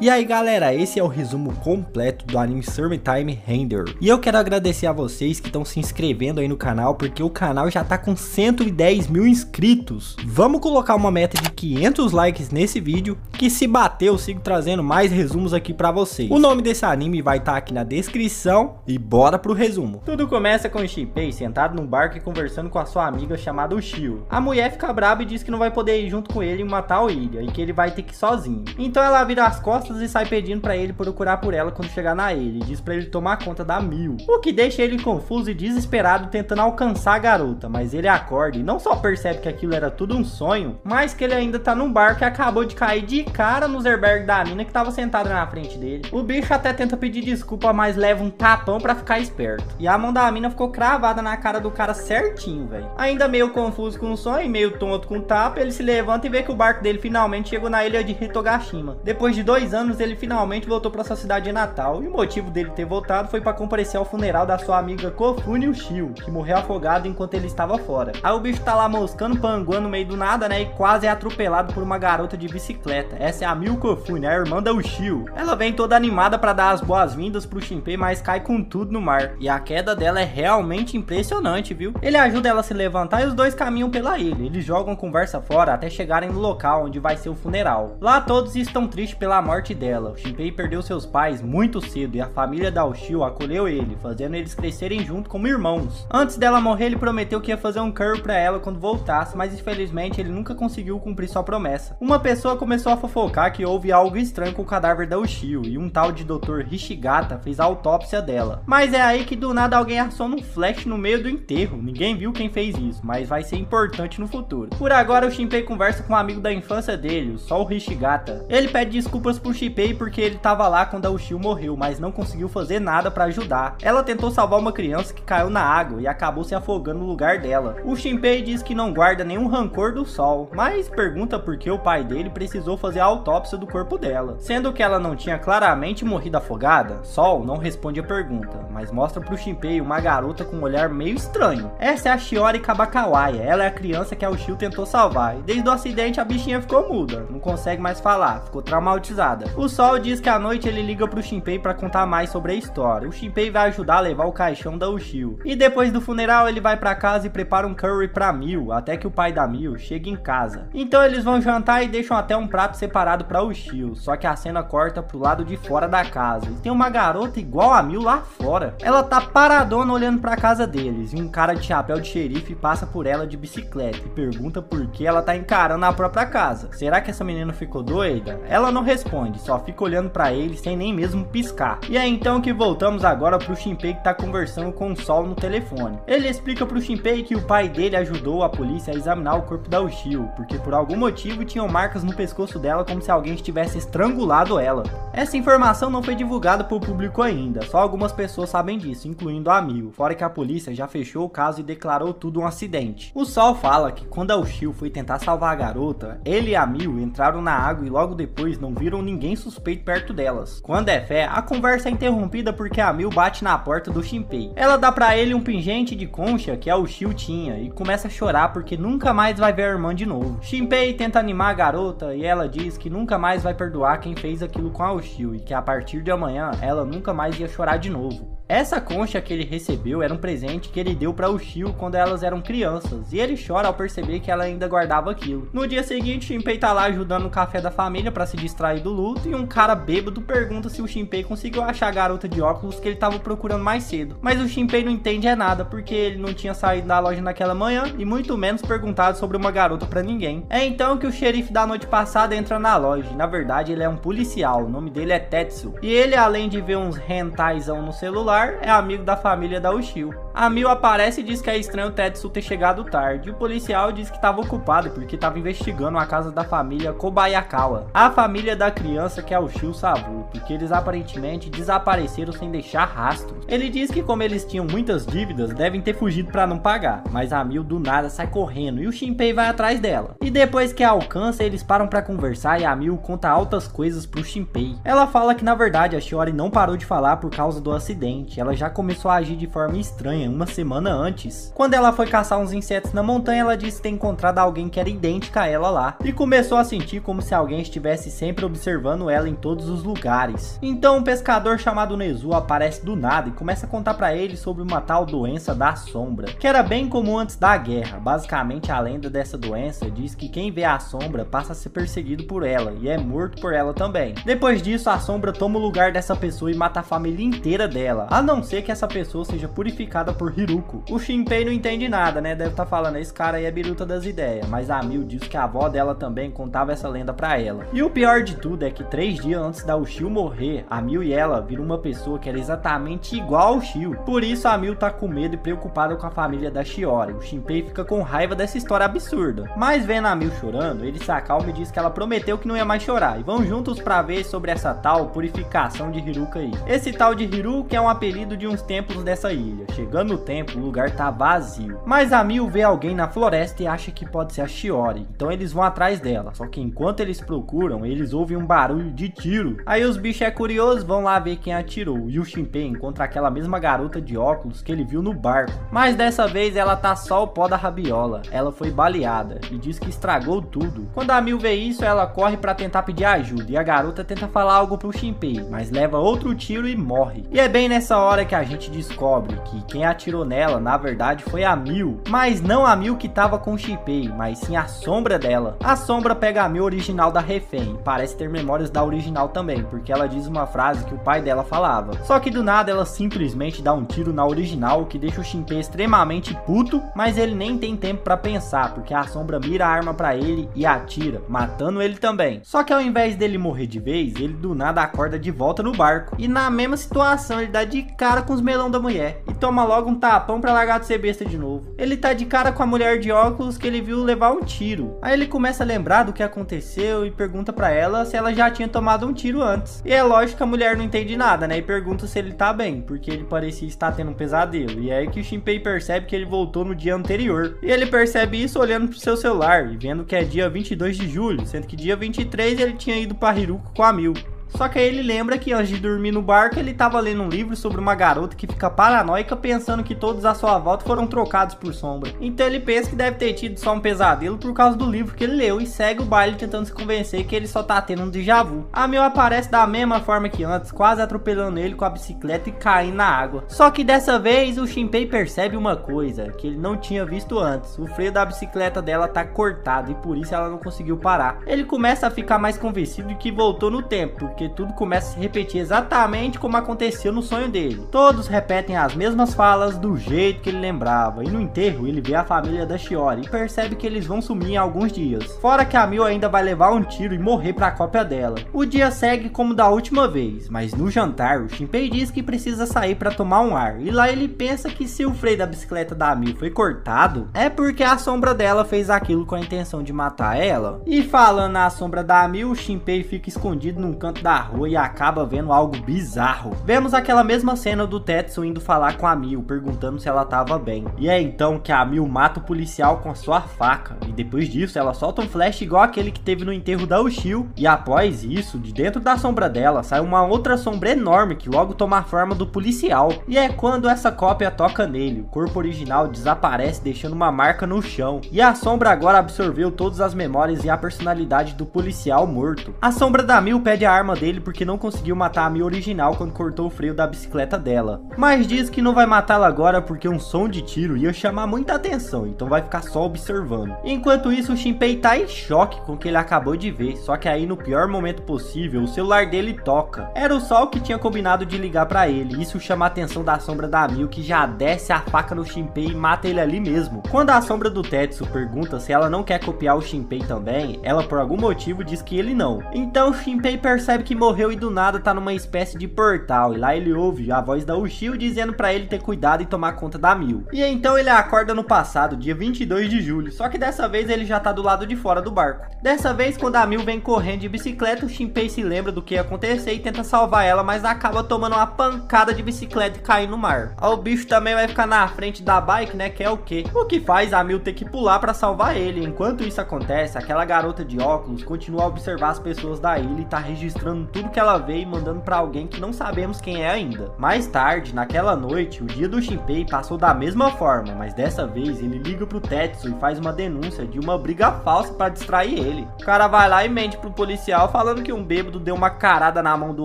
E aí galera, esse é o resumo completo do anime Summertime Render. E eu quero agradecer a vocês que estão se inscrevendo aí no canal, porque o canal já tá com 110 mil inscritos. Vamos colocar uma meta de 500 likes nesse vídeo, que se bater eu sigo trazendo mais resumos aqui pra vocês. O nome desse anime vai estar aqui na descrição e bora pro resumo. Tudo começa com o Shinpei sentado num barco e conversando com a sua amiga chamada Ushio. A mulher fica braba e diz que não vai poder ir junto com ele em uma tal ilha, e que ele vai ter que ir sozinho. Então ela vira as costas e sai pedindo pra ele procurar por ela quando chegar na ilha, e diz pra ele tomar conta da Mil, o que deixa ele confuso e desesperado tentando alcançar a garota. Mas ele acorda e não só percebe que aquilo era tudo um sonho, mas que ele ainda tá num barco e acabou de cair de cara nos airbags da mina que tava sentada na frente dele. O bicho até tenta pedir desculpa, mas leva um tapão pra ficar esperto, e a mão da mina ficou cravada na cara do cara certinho, velho. Ainda meio confuso com o sonho e meio tonto com o tapa, ele se levanta e vê que o barco dele finalmente chegou na ilha de Hitogashima. Depois de 2 anos ele finalmente voltou para sua cidade natal, e o motivo dele ter voltado foi para comparecer ao funeral da sua amiga Kofune Ushio, que morreu afogado enquanto ele estava fora. Aí o bicho tá lá moscando, panguando no meio do nada, né, e quase é atropelado por uma garota de bicicleta. Essa é a Mil Kofune, a irmã da Ushio. Ela vem toda animada para dar as boas-vindas pro Shinpei, mas cai com tudo no mar, e a queda dela é realmente impressionante, viu? Ele ajuda ela a se levantar e os dois caminham pela ilha. Eles jogam conversa fora até chegarem no local onde vai ser o funeral. Lá todos estão tristes pela morte dela. O Shinpei perdeu seus pais muito cedo e a família da Ushio acolheu ele, fazendo eles crescerem junto como irmãos. Antes dela morrer, ele prometeu que ia fazer um curry pra ela quando voltasse, mas infelizmente ele nunca conseguiu cumprir sua promessa. Uma pessoa começou a fofocar que houve algo estranho com o cadáver da Ushio, e um tal de Dr. Hishigata fez a autópsia dela. Mas é aí que do nada alguém aciona um flash no meio do enterro. Ninguém viu quem fez isso, mas vai ser importante no futuro. Por agora o Shinpei conversa com um amigo da infância dele, o Sol Hishigata. Ele pede desculpas pro Shinpei porque ele tava lá quando a Ushio morreu, mas não conseguiu fazer nada pra ajudar. Ela tentou salvar uma criança que caiu na água e acabou se afogando no lugar dela. O Shinpei diz que não guarda nenhum rancor do Sol, mas pergunta por que o pai dele precisou fazer a autópsia do corpo dela, sendo que ela não tinha claramente morrido afogada. Sol não responde a pergunta, mas mostra pro Shinpei uma garota com um olhar meio estranho. Essa é a Shiori Kabakawaya, ela é a criança que a Ushio tentou salvar, e desde o acidente a bichinha ficou muda, não consegue mais falar, ficou traumatizada. O Sol diz que à noite ele liga pro Shinpei pra contar mais sobre a história. O Shinpei vai ajudar a levar o caixão da Ushio, e depois do funeral ele vai pra casa e prepara um curry pra Mil, até que o pai da Mil chegue em casa. Então eles vão jantar e deixam até um prato separado pra Ushio, só que a cena corta pro lado de fora da casa, e tem uma garota igual a Mil lá fora. Ela tá paradona olhando pra casa deles, e um cara de chapéu de xerife passa por ela de bicicleta e pergunta por que ela tá encarando a própria casa. Será que essa menina ficou doida? Ela não responde, só fica olhando pra ele sem nem mesmo piscar. E é então que voltamos agora pro Shinpei, que tá conversando com o Sol no telefone. Ele explica pro Shinpei que o pai dele ajudou a polícia a examinar o corpo da Ushio, porque por algum motivo tinham marcas no pescoço dela como se alguém tivesse estrangulado ela. Essa informação não foi divulgada pro público ainda, só algumas pessoas sabem disso, incluindo a Mil, fora que a polícia já fechou o caso e declarou tudo um acidente. O Sol fala que quando a Ushio foi tentar salvar a garota, ele e a Mil entraram na água e logo depois não viram ninguém suspeito perto delas. Quando é fé, a conversa é interrompida porque a Mil bate na porta do Shinpei. Ela dá pra ele um pingente de concha que a Ushio tinha e começa a chorar porque nunca mais vai ver a irmã de novo. Shinpei tenta animar a garota e ela diz que nunca mais vai perdoar quem fez aquilo com a Ushio e que a partir de amanhã ela nunca mais ia chorar de novo. Essa concha que ele recebeu era um presente que ele deu pra Ushio quando elas eram crianças, e ele chora ao perceber que ela ainda guardava aquilo. No dia seguinte, Shinpei tá lá ajudando no café da família pra se distrair do luto, e um cara bêbado pergunta se o Shinpei conseguiu achar a garota de óculos que ele tava procurando mais cedo. Mas o Shinpei não entende nada, porque ele não tinha saído da loja naquela manhã, e muito menos perguntado sobre uma garota pra ninguém. É então que o xerife da noite passada entra na loja, e na verdade ele é um policial, o nome dele é Tetsu. E ele, além de ver uns hentaizão no celular, é amigo da família da Ushio. A Mil aparece e diz que é estranho o Tetsu ter chegado tarde, e o policial diz que estava ocupado porque estava investigando a casa da família Kobayakawa, a família da criança que a Ushio salvou, porque eles aparentemente desapareceram sem deixar rastros. Ele diz que como eles tinham muitas dívidas, devem ter fugido para não pagar, mas a Mil do nada sai correndo e o Shinpei vai atrás dela. E depois que a alcança, eles param para conversar e a Mil conta altas coisas pro Shinpei. Ela fala que na verdade a Shiori não parou de falar por causa do acidente, ela já começou a agir de forma estranha montanha uma semana antes. Quando ela foi caçar uns insetos na montanha, ela disse ter encontrado alguém que era idêntica a ela lá, e começou a sentir como se alguém estivesse sempre observando ela em todos os lugares. Então um pescador chamado Nezu aparece do nada e começa a contar para ele sobre uma tal doença da sombra, que era bem comum antes da guerra. Basicamente, a lenda dessa doença diz que quem vê a sombra passa a ser perseguido por ela e é morto por ela também. Depois disso, a sombra toma o lugar dessa pessoa e mata a família inteira dela, a não ser que essa pessoa seja purificada por Hiruko. O Shinpei não entende nada, né? Deve estar falando, esse cara aí é biruta das ideias, mas a Mil diz que a avó dela também contava essa lenda pra ela. E o pior de tudo é que 3 dias antes da Ushio morrer, a Mil e ela viram uma pessoa que era exatamente igual ao Shio. Por isso a Mil tá com medo e preocupada com a família da Shiori. O Shinpei fica com raiva dessa história absurda, mas vendo a Mil chorando, ele se acalma e diz que ela prometeu que não ia mais chorar, e vão juntos pra ver sobre essa tal purificação de Hiruko aí. Esse tal de Hiruko é um apelido de uns templos dessa ilha. Chegando no templo, o lugar tá vazio, mas a Mil vê alguém na floresta e acha que pode ser a Shiori, então eles vão atrás dela. Só que enquanto eles procuram, eles ouvem um barulho de tiro. Aí os bichos curiosos vão lá ver quem atirou, e o Shinpei encontra aquela mesma garota de óculos que ele viu no barco, mas dessa vez ela tá só o pó da rabiola. Ela foi baleada e diz que estragou tudo. Quando a Mil vê isso, ela corre pra tentar pedir ajuda, e a garota tenta falar algo pro Shinpei, mas leva outro tiro e morre. E é bem nessa hora que a gente descobre que quem atirou nela na verdade foi a Mil, mas não a Mil que tava com o Shinpei, mas sim a sombra dela. A sombra pega a Mil original da refém e parece ter memórias da original também, porque ela diz uma frase que o pai dela falava. Só que do nada ela simplesmente dá um tiro na original, o que deixa o Shinpei extremamente puto, mas ele nem tem tempo pra pensar, porque a sombra mira a arma pra ele e atira, matando ele também. Só que ao invés dele morrer de vez, ele do nada acorda de volta no barco, e na mesma situação ele dá de cara com os melão da mulher e toma logo um tapão pra largar de ser besta de novo. Ele tá de cara com a mulher de óculos que ele viu levar um tiro. Aí ele começa a lembrar do que aconteceu e pergunta pra ela se ela já tinha tomado um tiro antes. E é lógico que a mulher não entende nada, né? E pergunta se ele tá bem, porque ele parecia estar tendo um pesadelo. E é aí que o Shinpei percebe que ele voltou no dia anterior. E ele percebe isso olhando pro seu celular e vendo que é dia 22 de julho, sendo que dia 23 ele tinha ido pra Hiruko com a Mil. Só que aí ele lembra que antes de dormir no barco, ele tava lendo um livro sobre uma garota que fica paranoica pensando que todos à sua volta foram trocados por sombra. Então ele pensa que deve ter tido só um pesadelo por causa do livro que ele leu e segue o baile tentando se convencer que ele só tá tendo um déjà vu. A Mil aparece da mesma forma que antes, quase atropelando ele com a bicicleta e caindo na água. Só que dessa vez o Shinpei percebe uma coisa que ele não tinha visto antes. O freio da bicicleta dela tá cortado e por isso ela não conseguiu parar. Ele começa a ficar mais convencido de que voltou no tempo, porque tudo começa a se repetir exatamente como aconteceu no sonho dele. Todos repetem as mesmas falas do jeito que ele lembrava, e no enterro ele vê a família da Shiori e percebe que eles vão sumir em alguns dias. Fora que a Mil ainda vai levar um tiro e morrer pra cópia dela. O dia segue como da última vez, mas no jantar o Shinpei diz que precisa sair pra tomar um ar, e lá ele pensa que se o freio da bicicleta da Mil foi cortado, é porque a sombra dela fez aquilo com a intenção de matar ela. E falando na sombra da Mil, o Shinpei fica escondido num canto da rua e acaba vendo algo bizarro. Vemos aquela mesma cena do Tetsu indo falar com a Mil, perguntando se ela tava bem. E é então que a Mil mata o policial com a sua faca, e depois disso ela solta um flash igual aquele que teve no enterro da Ushio, e após isso, de dentro da sombra dela, sai uma outra sombra enorme que logo toma a forma do policial. E é quando essa cópia toca nele, o corpo original desaparece deixando uma marca no chão, e a sombra agora absorveu todas as memórias e a personalidade do policial morto. A sombra da Mil pede a arma dele porque não conseguiu matar a Mil original quando cortou o freio da bicicleta dela, mas diz que não vai matá-la agora porque um som de tiro ia chamar muita atenção, então vai ficar só observando. Enquanto isso, o Shinpei tá em choque com o que ele acabou de ver, só que aí no pior momento possível o celular dele toca. Era o Sol que tinha combinado de ligar pra ele, isso chama a atenção da sombra da Mil, que já desce a faca no Shinpei e mata ele ali mesmo. Quando a sombra do Tetsu pergunta se ela não quer copiar o Shinpei também, ela por algum motivo diz que ele não. Então o Shinpei percebe que morreu e do nada tá numa espécie de portal, e lá ele ouve a voz da Ushio dizendo pra ele ter cuidado e tomar conta da Mil. E então ele acorda no passado, dia 22 de julho, só que dessa vez ele já tá do lado de fora do barco. Dessa vez, quando a Mil vem correndo de bicicleta, o Shinpei se lembra do que ia acontecer e tenta salvar ela, mas acaba tomando uma pancada de bicicleta e caindo no mar. O bicho também vai ficar na frente da bike, né, que é o quê? O que faz a Mil ter que pular pra salvar ele. Enquanto isso acontece, aquela garota de óculos continua a observar as pessoas da ilha e tá registrando mostrando tudo que ela vê e mandando pra alguém que não sabemos quem é ainda. Mais tarde, naquela noite, o dia do Shinpei passou da mesma forma, mas dessa vez ele liga pro Tetsu e faz uma denúncia de uma briga falsa pra distrair ele. O cara vai lá e mente pro policial falando que um bêbado deu uma carada na mão do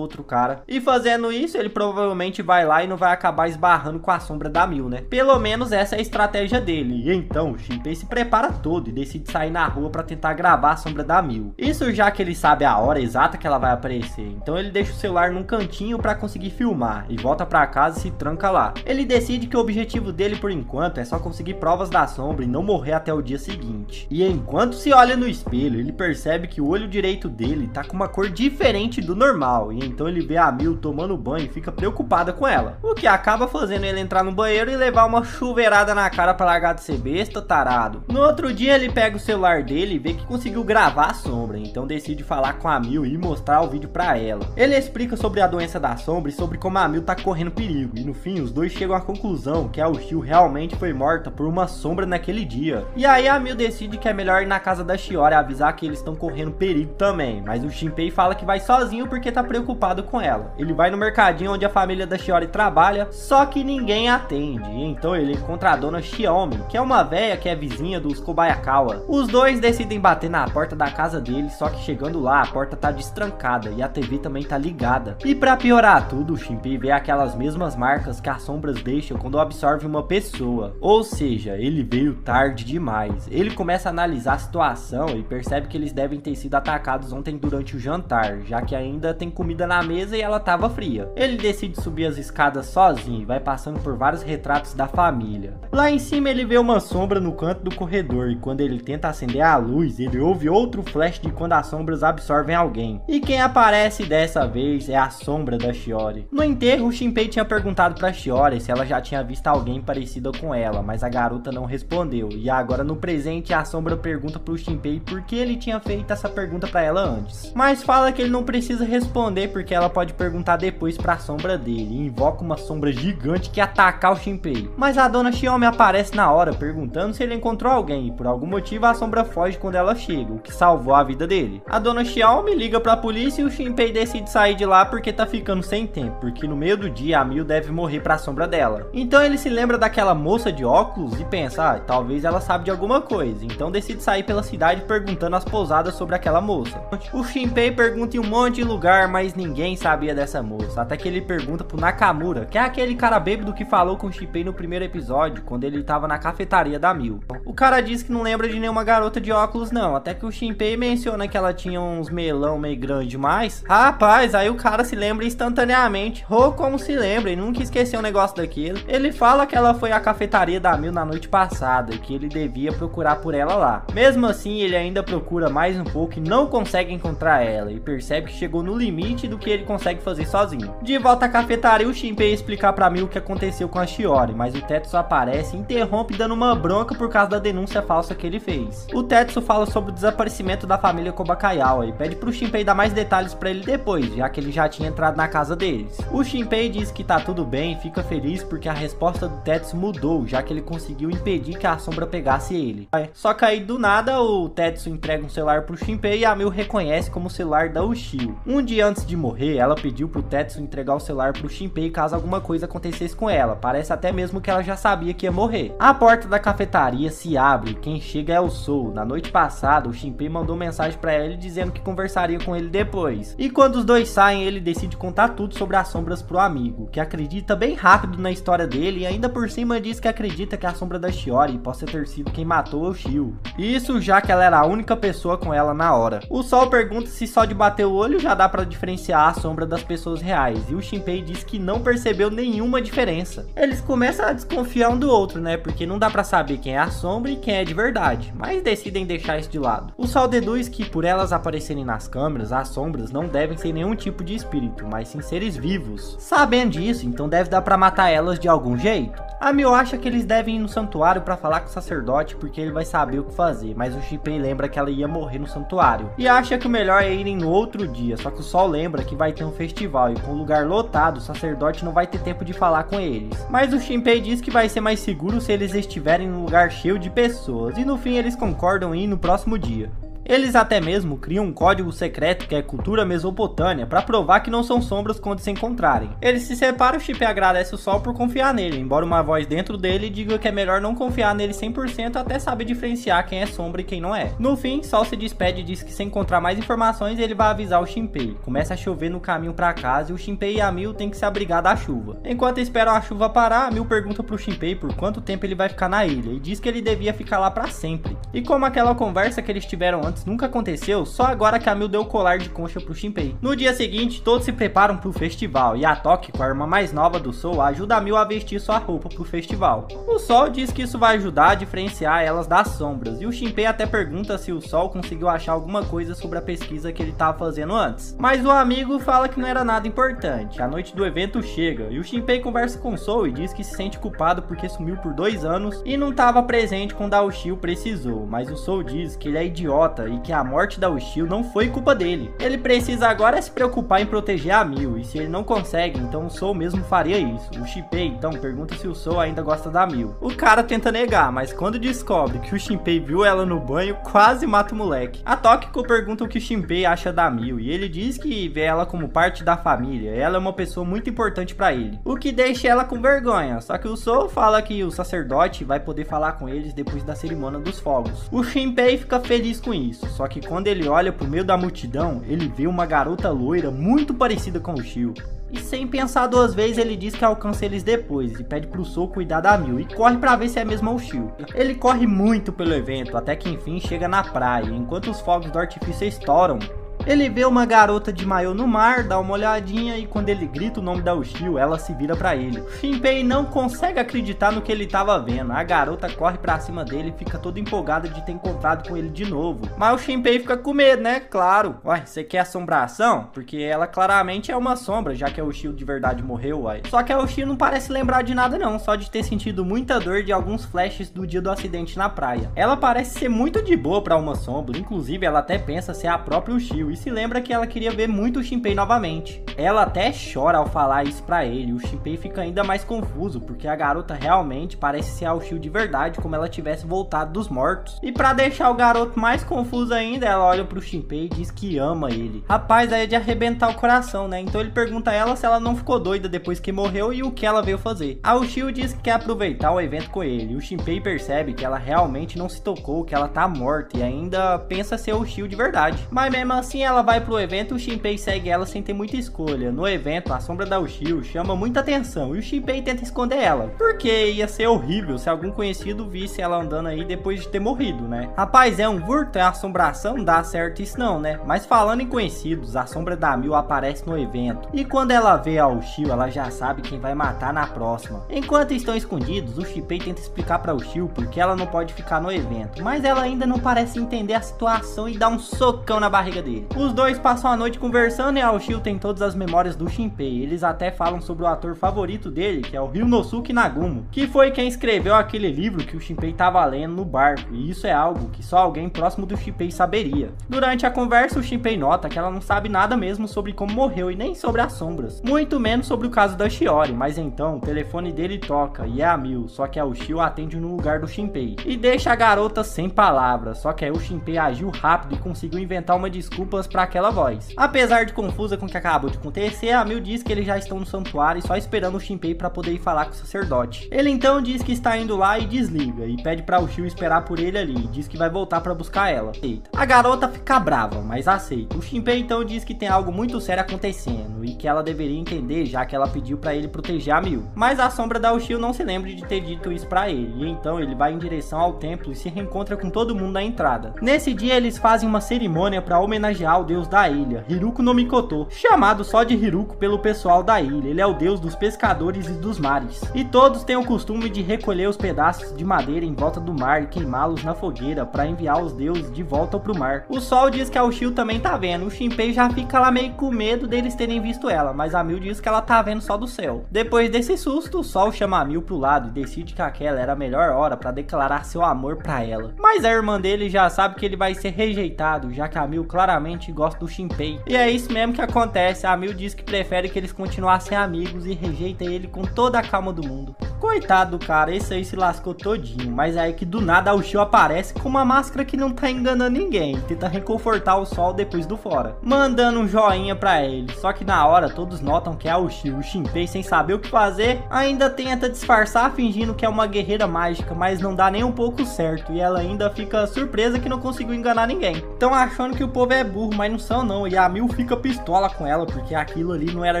outro cara. E fazendo isso, ele provavelmente vai lá e não vai acabar esbarrando com a sombra da Mil, né? Pelo menos essa é a estratégia dele. E então, o Shinpei se prepara todo e decide sair na rua pra tentar gravar a sombra da Mil. Isso já que ele sabe a hora exata que ela vai aparecer. Então ele deixa o celular num cantinho pra conseguir filmar e volta pra casa e se tranca lá. Ele decide que o objetivo dele por enquanto é só conseguir provas da sombra e não morrer até o dia seguinte. E enquanto se olha no espelho, ele percebe que o olho direito dele tá com uma cor diferente do normal. E então ele vê a Mil tomando banho e fica preocupada com ela. O que acaba fazendo ele entrar no banheiro e levar uma chuveirada na cara pra largar de ser besta, tarado. No outro dia ele pega o celular dele e vê que conseguiu gravar a sombra. Então decide falar com a Mil e mostrar o vídeo pra ela. Ele explica sobre a doença da sombra e sobre como a Mil tá correndo perigo. E no fim os dois chegam à conclusão que a Ushio realmente foi morta por uma sombra naquele dia. E aí a Mil decide que é melhor ir na casa da Shiori e avisar que eles estão correndo perigo também. Mas o Shinpei fala que vai sozinho porque tá preocupado com ela. Ele vai no mercadinho onde a família da Shiori trabalha, só que ninguém atende. E então ele encontra a dona Shiomi, que é uma véia que é vizinha dos Kobayakawa. Os dois decidem bater na porta da casa dele, só que chegando lá a porta tá destrancada e a TV também tá ligada. E pra piorar tudo, o Shinpei vê aquelas mesmas marcas que as sombras deixam quando absorve uma pessoa. Ou seja, ele veio tarde demais. Ele começa a analisar a situação e percebe que eles devem ter sido atacados ontem durante o jantar, já que ainda tem comida na mesa e ela tava fria. Ele decide subir as escadas sozinho e vai passando por vários retratos da família. Lá em cima ele vê uma sombra no canto do corredor e quando ele tenta acender a luz, ele ouve outro flash de quando as sombras absorvem alguém. E quem aparece dessa vez é a sombra da Shiori. No enterro, o Shinpei tinha perguntado pra Shiori se ela já tinha visto alguém parecido com ela, mas a garota não respondeu. E agora no presente a sombra pergunta pro Shinpei por que ele tinha feito essa pergunta pra ela antes. Mas fala que ele não precisa responder porque ela pode perguntar depois pra sombra dele. E invoca uma sombra gigante que ataca o Shinpei. Mas a dona Shiomi aparece na hora perguntando se ele encontrou alguém e por algum motivo a sombra foge quando ela chega, o que salvou a vida dele. A dona Shiomi liga pra polícia e o Shinpei decide sair de lá porque tá ficando sem tempo, porque no meio do dia a Mil deve morrer pra sombra dela. Então ele se lembra daquela moça de óculos e pensa, talvez ela sabe de alguma coisa, então decide sair pela cidade perguntando às pousadas sobre aquela moça. O Shinpei pergunta em um monte de lugar, mas ninguém sabia dessa moça, até que ele pergunta pro Nakamura, que é aquele cara bêbado que falou com o Shinpei no primeiro episódio, quando ele tava na cafetaria da Mil. O cara diz que não lembra de nenhuma garota de óculos não, até que o Shinpei menciona que ela tinha uns melão meio grande demais. Rapaz, aí o cara se lembra instantaneamente. Como se lembra e nunca esqueceu um negócio daquilo. Ele fala que ela foi à cafetaria da Mil na noite passada e que ele devia procurar por ela lá. Mesmo assim, ele ainda procura mais um pouco e não consegue encontrar ela e percebe que chegou no limite do que ele consegue fazer sozinho. De volta à cafetaria, o Shinpei explicar pra Mil o que aconteceu com a Shiori, mas o Tetsu aparece e interrompe dando uma bronca por causa da denúncia falsa que ele fez. O Tetsu fala sobre o desaparecimento da família Kobakayawa e pede pro Shinpei dar mais detalhes pra ele depois, já que ele já tinha entrado na casa deles. O Shinpei diz que tá tudo bem e fica feliz porque a resposta do Tetsu mudou, já que ele conseguiu impedir que a sombra pegasse ele. Só que aí do nada o Tetsu entrega um celular pro Shinpei e a Mil reconhece como o celular da Ushio. Um dia antes de morrer, ela pediu pro Tetsu entregar o celular pro Shinpei caso alguma coisa acontecesse com ela. Parece até mesmo que ela já sabia que ia morrer. A porta da cafetaria se abre e quem chega é o Sou. Na noite passada, o Shinpei mandou mensagem pra ele dizendo que conversaria com ele depois. E quando os dois saem, ele decide contar tudo sobre as sombras pro amigo, que acredita bem rápido na história dele e ainda por cima diz que acredita que a sombra da Shiori possa ter sido quem matou o Shio. Isso já que ela era a única pessoa com ela na hora. O Sol pergunta se só de bater o olho já dá pra diferenciar a sombra das pessoas reais, e o Shinpei diz que não percebeu nenhuma diferença. Eles começam a desconfiar um do outro, né, porque não dá pra saber quem é a sombra e quem é de verdade, mas decidem deixar isso de lado. O Sol deduz que por elas aparecerem nas câmeras, as sombras não devem ser nenhum tipo de espírito, mas sim seres vivos. Sabendo disso, então deve dar pra matar elas de algum jeito. A Mil acha que eles devem ir no santuário pra falar com o sacerdote porque ele vai saber o que fazer, mas o Shinpei lembra que ela ia morrer no santuário e acha que o melhor é irem no outro dia, só que o Sol lembra que vai ter um festival e com o lugar lotado, o sacerdote não vai ter tempo de falar com eles. Mas o Shinpei diz que vai ser mais seguro se eles estiverem num lugar cheio de pessoas e no fim eles concordam em ir no próximo dia. Eles até mesmo criam um código secreto que é cultura mesopotâmia para provar que não são sombras quando se encontrarem. Eles se separam e o Shinpei agradece o Sol por confiar nele, embora uma voz dentro dele diga que é melhor não confiar nele 100% até saber diferenciar quem é sombra e quem não é. No fim, Sol se despede e diz que se encontrar mais informações ele vai avisar o Shinpei. Começa a chover no caminho para casa e o Shinpei e a Mil têm que se abrigar da chuva. Enquanto esperam a chuva parar, a Mil pergunta pro Shinpei por quanto tempo ele vai ficar na ilha e diz que ele devia ficar lá para sempre. E como aquela conversa que eles tiveram antes nunca aconteceu, só agora que a Mil deu o colar de concha pro Shinpei. No dia seguinte, todos se preparam pro festival e a Toki, com a irmã mais nova do Sol, ajuda a Mil a vestir sua roupa pro festival. O Sol diz que isso vai ajudar a diferenciar elas das sombras e o Shinpei até pergunta se o Sol conseguiu achar alguma coisa sobre a pesquisa que ele estava fazendo antes. Mas o amigo fala que não era nada importante. A noite do evento chega e o Shinpei conversa com o Sol e diz que se sente culpado porque sumiu por 2 anos e não estava presente quando a Ushio precisou, mas o Sol diz que ele é idiota e que a morte da Ushio não foi culpa dele. Ele precisa agora se preocupar em proteger a Mil e se ele não consegue, então o Sol mesmo faria isso. O Shinpei então pergunta se o Sol ainda gosta da Mil. O cara tenta negar, mas quando descobre que o Shinpei viu ela no banho, quase mata o moleque. A Tokiko pergunta o que o Shinpei acha da Mil e ele diz que vê ela como parte da família. Ela é uma pessoa muito importante para ele, o que deixa ela com vergonha. Só que o Sol fala que o sacerdote vai poder falar com eles depois da cerimônia dos fogos. O Shinpei fica feliz com isso, só que quando ele olha pro meio da multidão, ele vê uma garota loira muito parecida com o Shio. E sem pensar 2 vezes ele diz que alcança eles depois e pede pro Sol cuidar da Mil e corre pra ver se é mesmo o Shio. Ele corre muito pelo evento até que enfim chega na praia. Enquanto os fogos do artifício estouram, ele vê uma garota de maiô no mar, dá uma olhadinha e quando ele grita o nome da Ushio, ela se vira pra ele. Shinpei não consegue acreditar no que ele tava vendo. A garota corre pra cima dele e fica toda empolgada de ter encontrado com ele de novo. Mas o Shinpei fica com medo, né? Claro. Uai, você quer assombração? Porque ela claramente é uma sombra, já que a Ushio de verdade morreu, uai. Só que a Ushio não parece lembrar de nada não, só de ter sentido muita dor de alguns flashes do dia do acidente na praia. Ela parece ser muito de boa pra uma sombra, inclusive ela até pensa ser a própria Ushio e se lembra que ela queria ver muito o Shinpei novamente. Ela até chora ao falar isso pra ele. O Shinpei fica ainda mais confuso, porque a garota realmente parece ser a Ushio de verdade, como ela tivesse voltado dos mortos. E pra deixar o garoto mais confuso ainda, ela olha pro Shinpei e diz que ama ele. Rapaz, aí é de arrebentar o coração, né? Então ele pergunta a ela se ela não ficou doida depois que morreu e o que ela veio fazer. A Ushio diz que quer aproveitar o evento com ele. E o Shinpei percebe que ela realmente não se tocou, que ela tá morta e ainda pensa ser a Ushio de verdade. Mas mesmo assim ela vai pro evento e o Shinpei segue ela sem ter muita escolha. No evento, a sombra da Ushio chama muita atenção e o Shinpei tenta esconder ela, porque ia ser horrível se algum conhecido visse ela andando aí depois de ter morrido, né? Rapaz, é um furto, é assombração, não dá certo isso não, né? Mas falando em conhecidos, a sombra da Mil aparece no evento e quando ela vê a Ushio, ela já sabe quem vai matar na próxima. Enquanto estão escondidos, o Shinpei tenta explicar pra Ushio porque ela não pode ficar no evento, mas ela ainda não parece entender a situação e dá um socão na barriga dele. Os dois passam a noite conversando e a Ushio tem todas as memórias do Shinpei. Eles até falam sobre o ator favorito dele, que é o Ryunosuke Nagumo, que foi quem escreveu aquele livro que o Shinpei estava lendo no barco, e isso é algo que só alguém próximo do Shinpei saberia. Durante a conversa, o Shinpei nota que ela não sabe nada mesmo sobre como morreu e nem sobre as sombras, muito menos sobre o caso da Shiori, mas então o telefone dele toca e é a Mil, só que a Ushio atende no lugar do Shinpei e deixa a garota sem palavras, só que aí o Shinpei agiu rápido e conseguiu inventar uma desculpas para aquela voz. Apesar de confusa com o que acabou de acontecer, a Mil diz que eles já estão no santuário só esperando o Shinpei para poder ir falar com o sacerdote. Ele então diz que está indo lá e desliga, e pede pra Ushio esperar por ele ali, e diz que vai voltar para buscar ela. A garota fica brava, mas aceita. O Shinpei então diz que tem algo muito sério acontecendo, e que ela deveria entender, já que ela pediu para ele proteger a Mil. Mas a sombra da Ushio não se lembra de ter dito isso para ele, e então ele vai em direção ao templo e se reencontra com todo mundo na entrada. Nesse dia eles fazem uma cerimônia para homenagear o deus da ilha, Hiruko no Mikoto, chamado só de Hiruko pelo pessoal da ilha. Ele é o deus dos pescadores e dos mares. E todos têm o costume de recolher os pedaços de madeira em volta do mar e queimá-los na fogueira para enviar os deuses de volta pro mar. O Sol diz que a Ushio também tá vendo. O Shinpei já fica lá meio com medo deles terem visto ela, mas a Mil diz que ela tá vendo só do céu. Depois desse susto, o Sol chama a Mil pro lado e decide que aquela era a melhor hora para declarar seu amor pra ela. Mas a irmã dele já sabe que ele vai ser rejeitado, já que a Mil claramente gosta do Shinpei. E é isso mesmo que acontece. A Mil diz que prefere que eles continuassem amigos e rejeita ele com toda a calma do mundo. Coitado do cara, esse aí se lascou todinho, mas é aí que do nada o Shio aparece com uma máscara que não tá enganando ninguém, tenta reconfortar o sol depois do fora, mandando um joinha pra ele, só que na hora todos notam que é o Shio. O Shinpei, sem saber o que fazer, ainda tenta disfarçar fingindo que é uma guerreira mágica, mas não dá nem um pouco certo, e ela ainda fica surpresa que não conseguiu enganar ninguém. Estão achando que o povo é burro, mas não são não, e a Mil fica pistola com ela, porque aquilo ali não era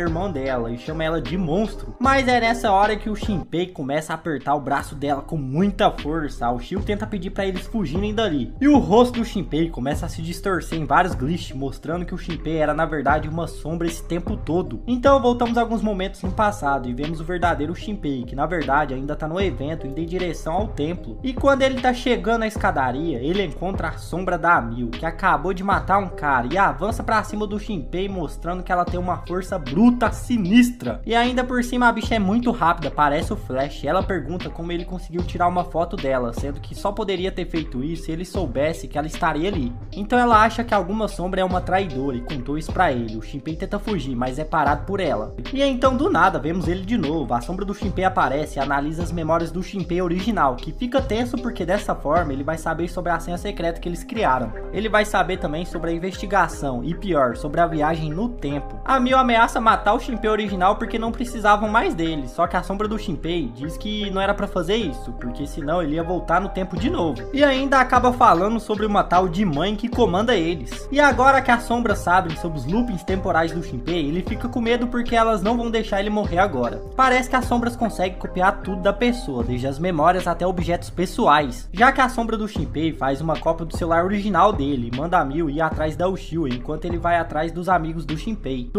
irmão dela, e chama ela de monstro. Mas é nessa hora que o Shinpei começa a apertar o braço dela com muita força. O Shio tenta pedir para eles fugirem dali, e o rosto do Shinpei começa a se distorcer em vários glitches, mostrando que o Shinpei era na verdade uma sombra esse tempo todo. Então voltamos alguns momentos no passado e vemos o verdadeiro Shinpei, que na verdade ainda tá no evento, indo em direção ao templo, e quando ele tá chegando na escadaria, ele encontra a sombra da Mil, que acabou de matar um cara, e avança pra cima do Shinpei, mostrando que ela tem uma força bruta, sinistra, e ainda por cima a bicha é muito rápida, parece o Flash. Ela pergunta como ele conseguiu tirar uma foto dela, sendo que só poderia ter feito isso se ele soubesse que ela estaria ali. Então ela acha que alguma sombra é uma traidora e contou isso pra ele. O Shinpei tenta fugir, mas é parado por ela. E então do nada vemos ele de novo. A sombra do Shinpei aparece e analisa as memórias do Shinpei original, que fica tenso porque dessa forma ele vai saber sobre a senha secreta que eles criaram. Ele vai saber também sobre a investigação e pior, sobre a viagem no tempo. A Mil ameaça matar o Shinpei original porque não precisavam mais dele, só que a sombra do Shinpei diz que não era pra fazer isso, porque senão ele ia voltar no tempo de novo. E ainda acaba falando sobre uma tal de mãe que comanda eles. E agora que as sombras sabem sobre os loopings temporais do Shinpei, ele fica com medo porque elas não vão deixar ele morrer agora. Parece que as sombras conseguem copiar tudo da pessoa, desde as memórias até objetos pessoais. Já que a sombra do Shinpei faz uma cópia do celular original dele e manda a Mil ir atrás da Uchiwa, enquanto ele vai atrás dos amigos do Shinpei,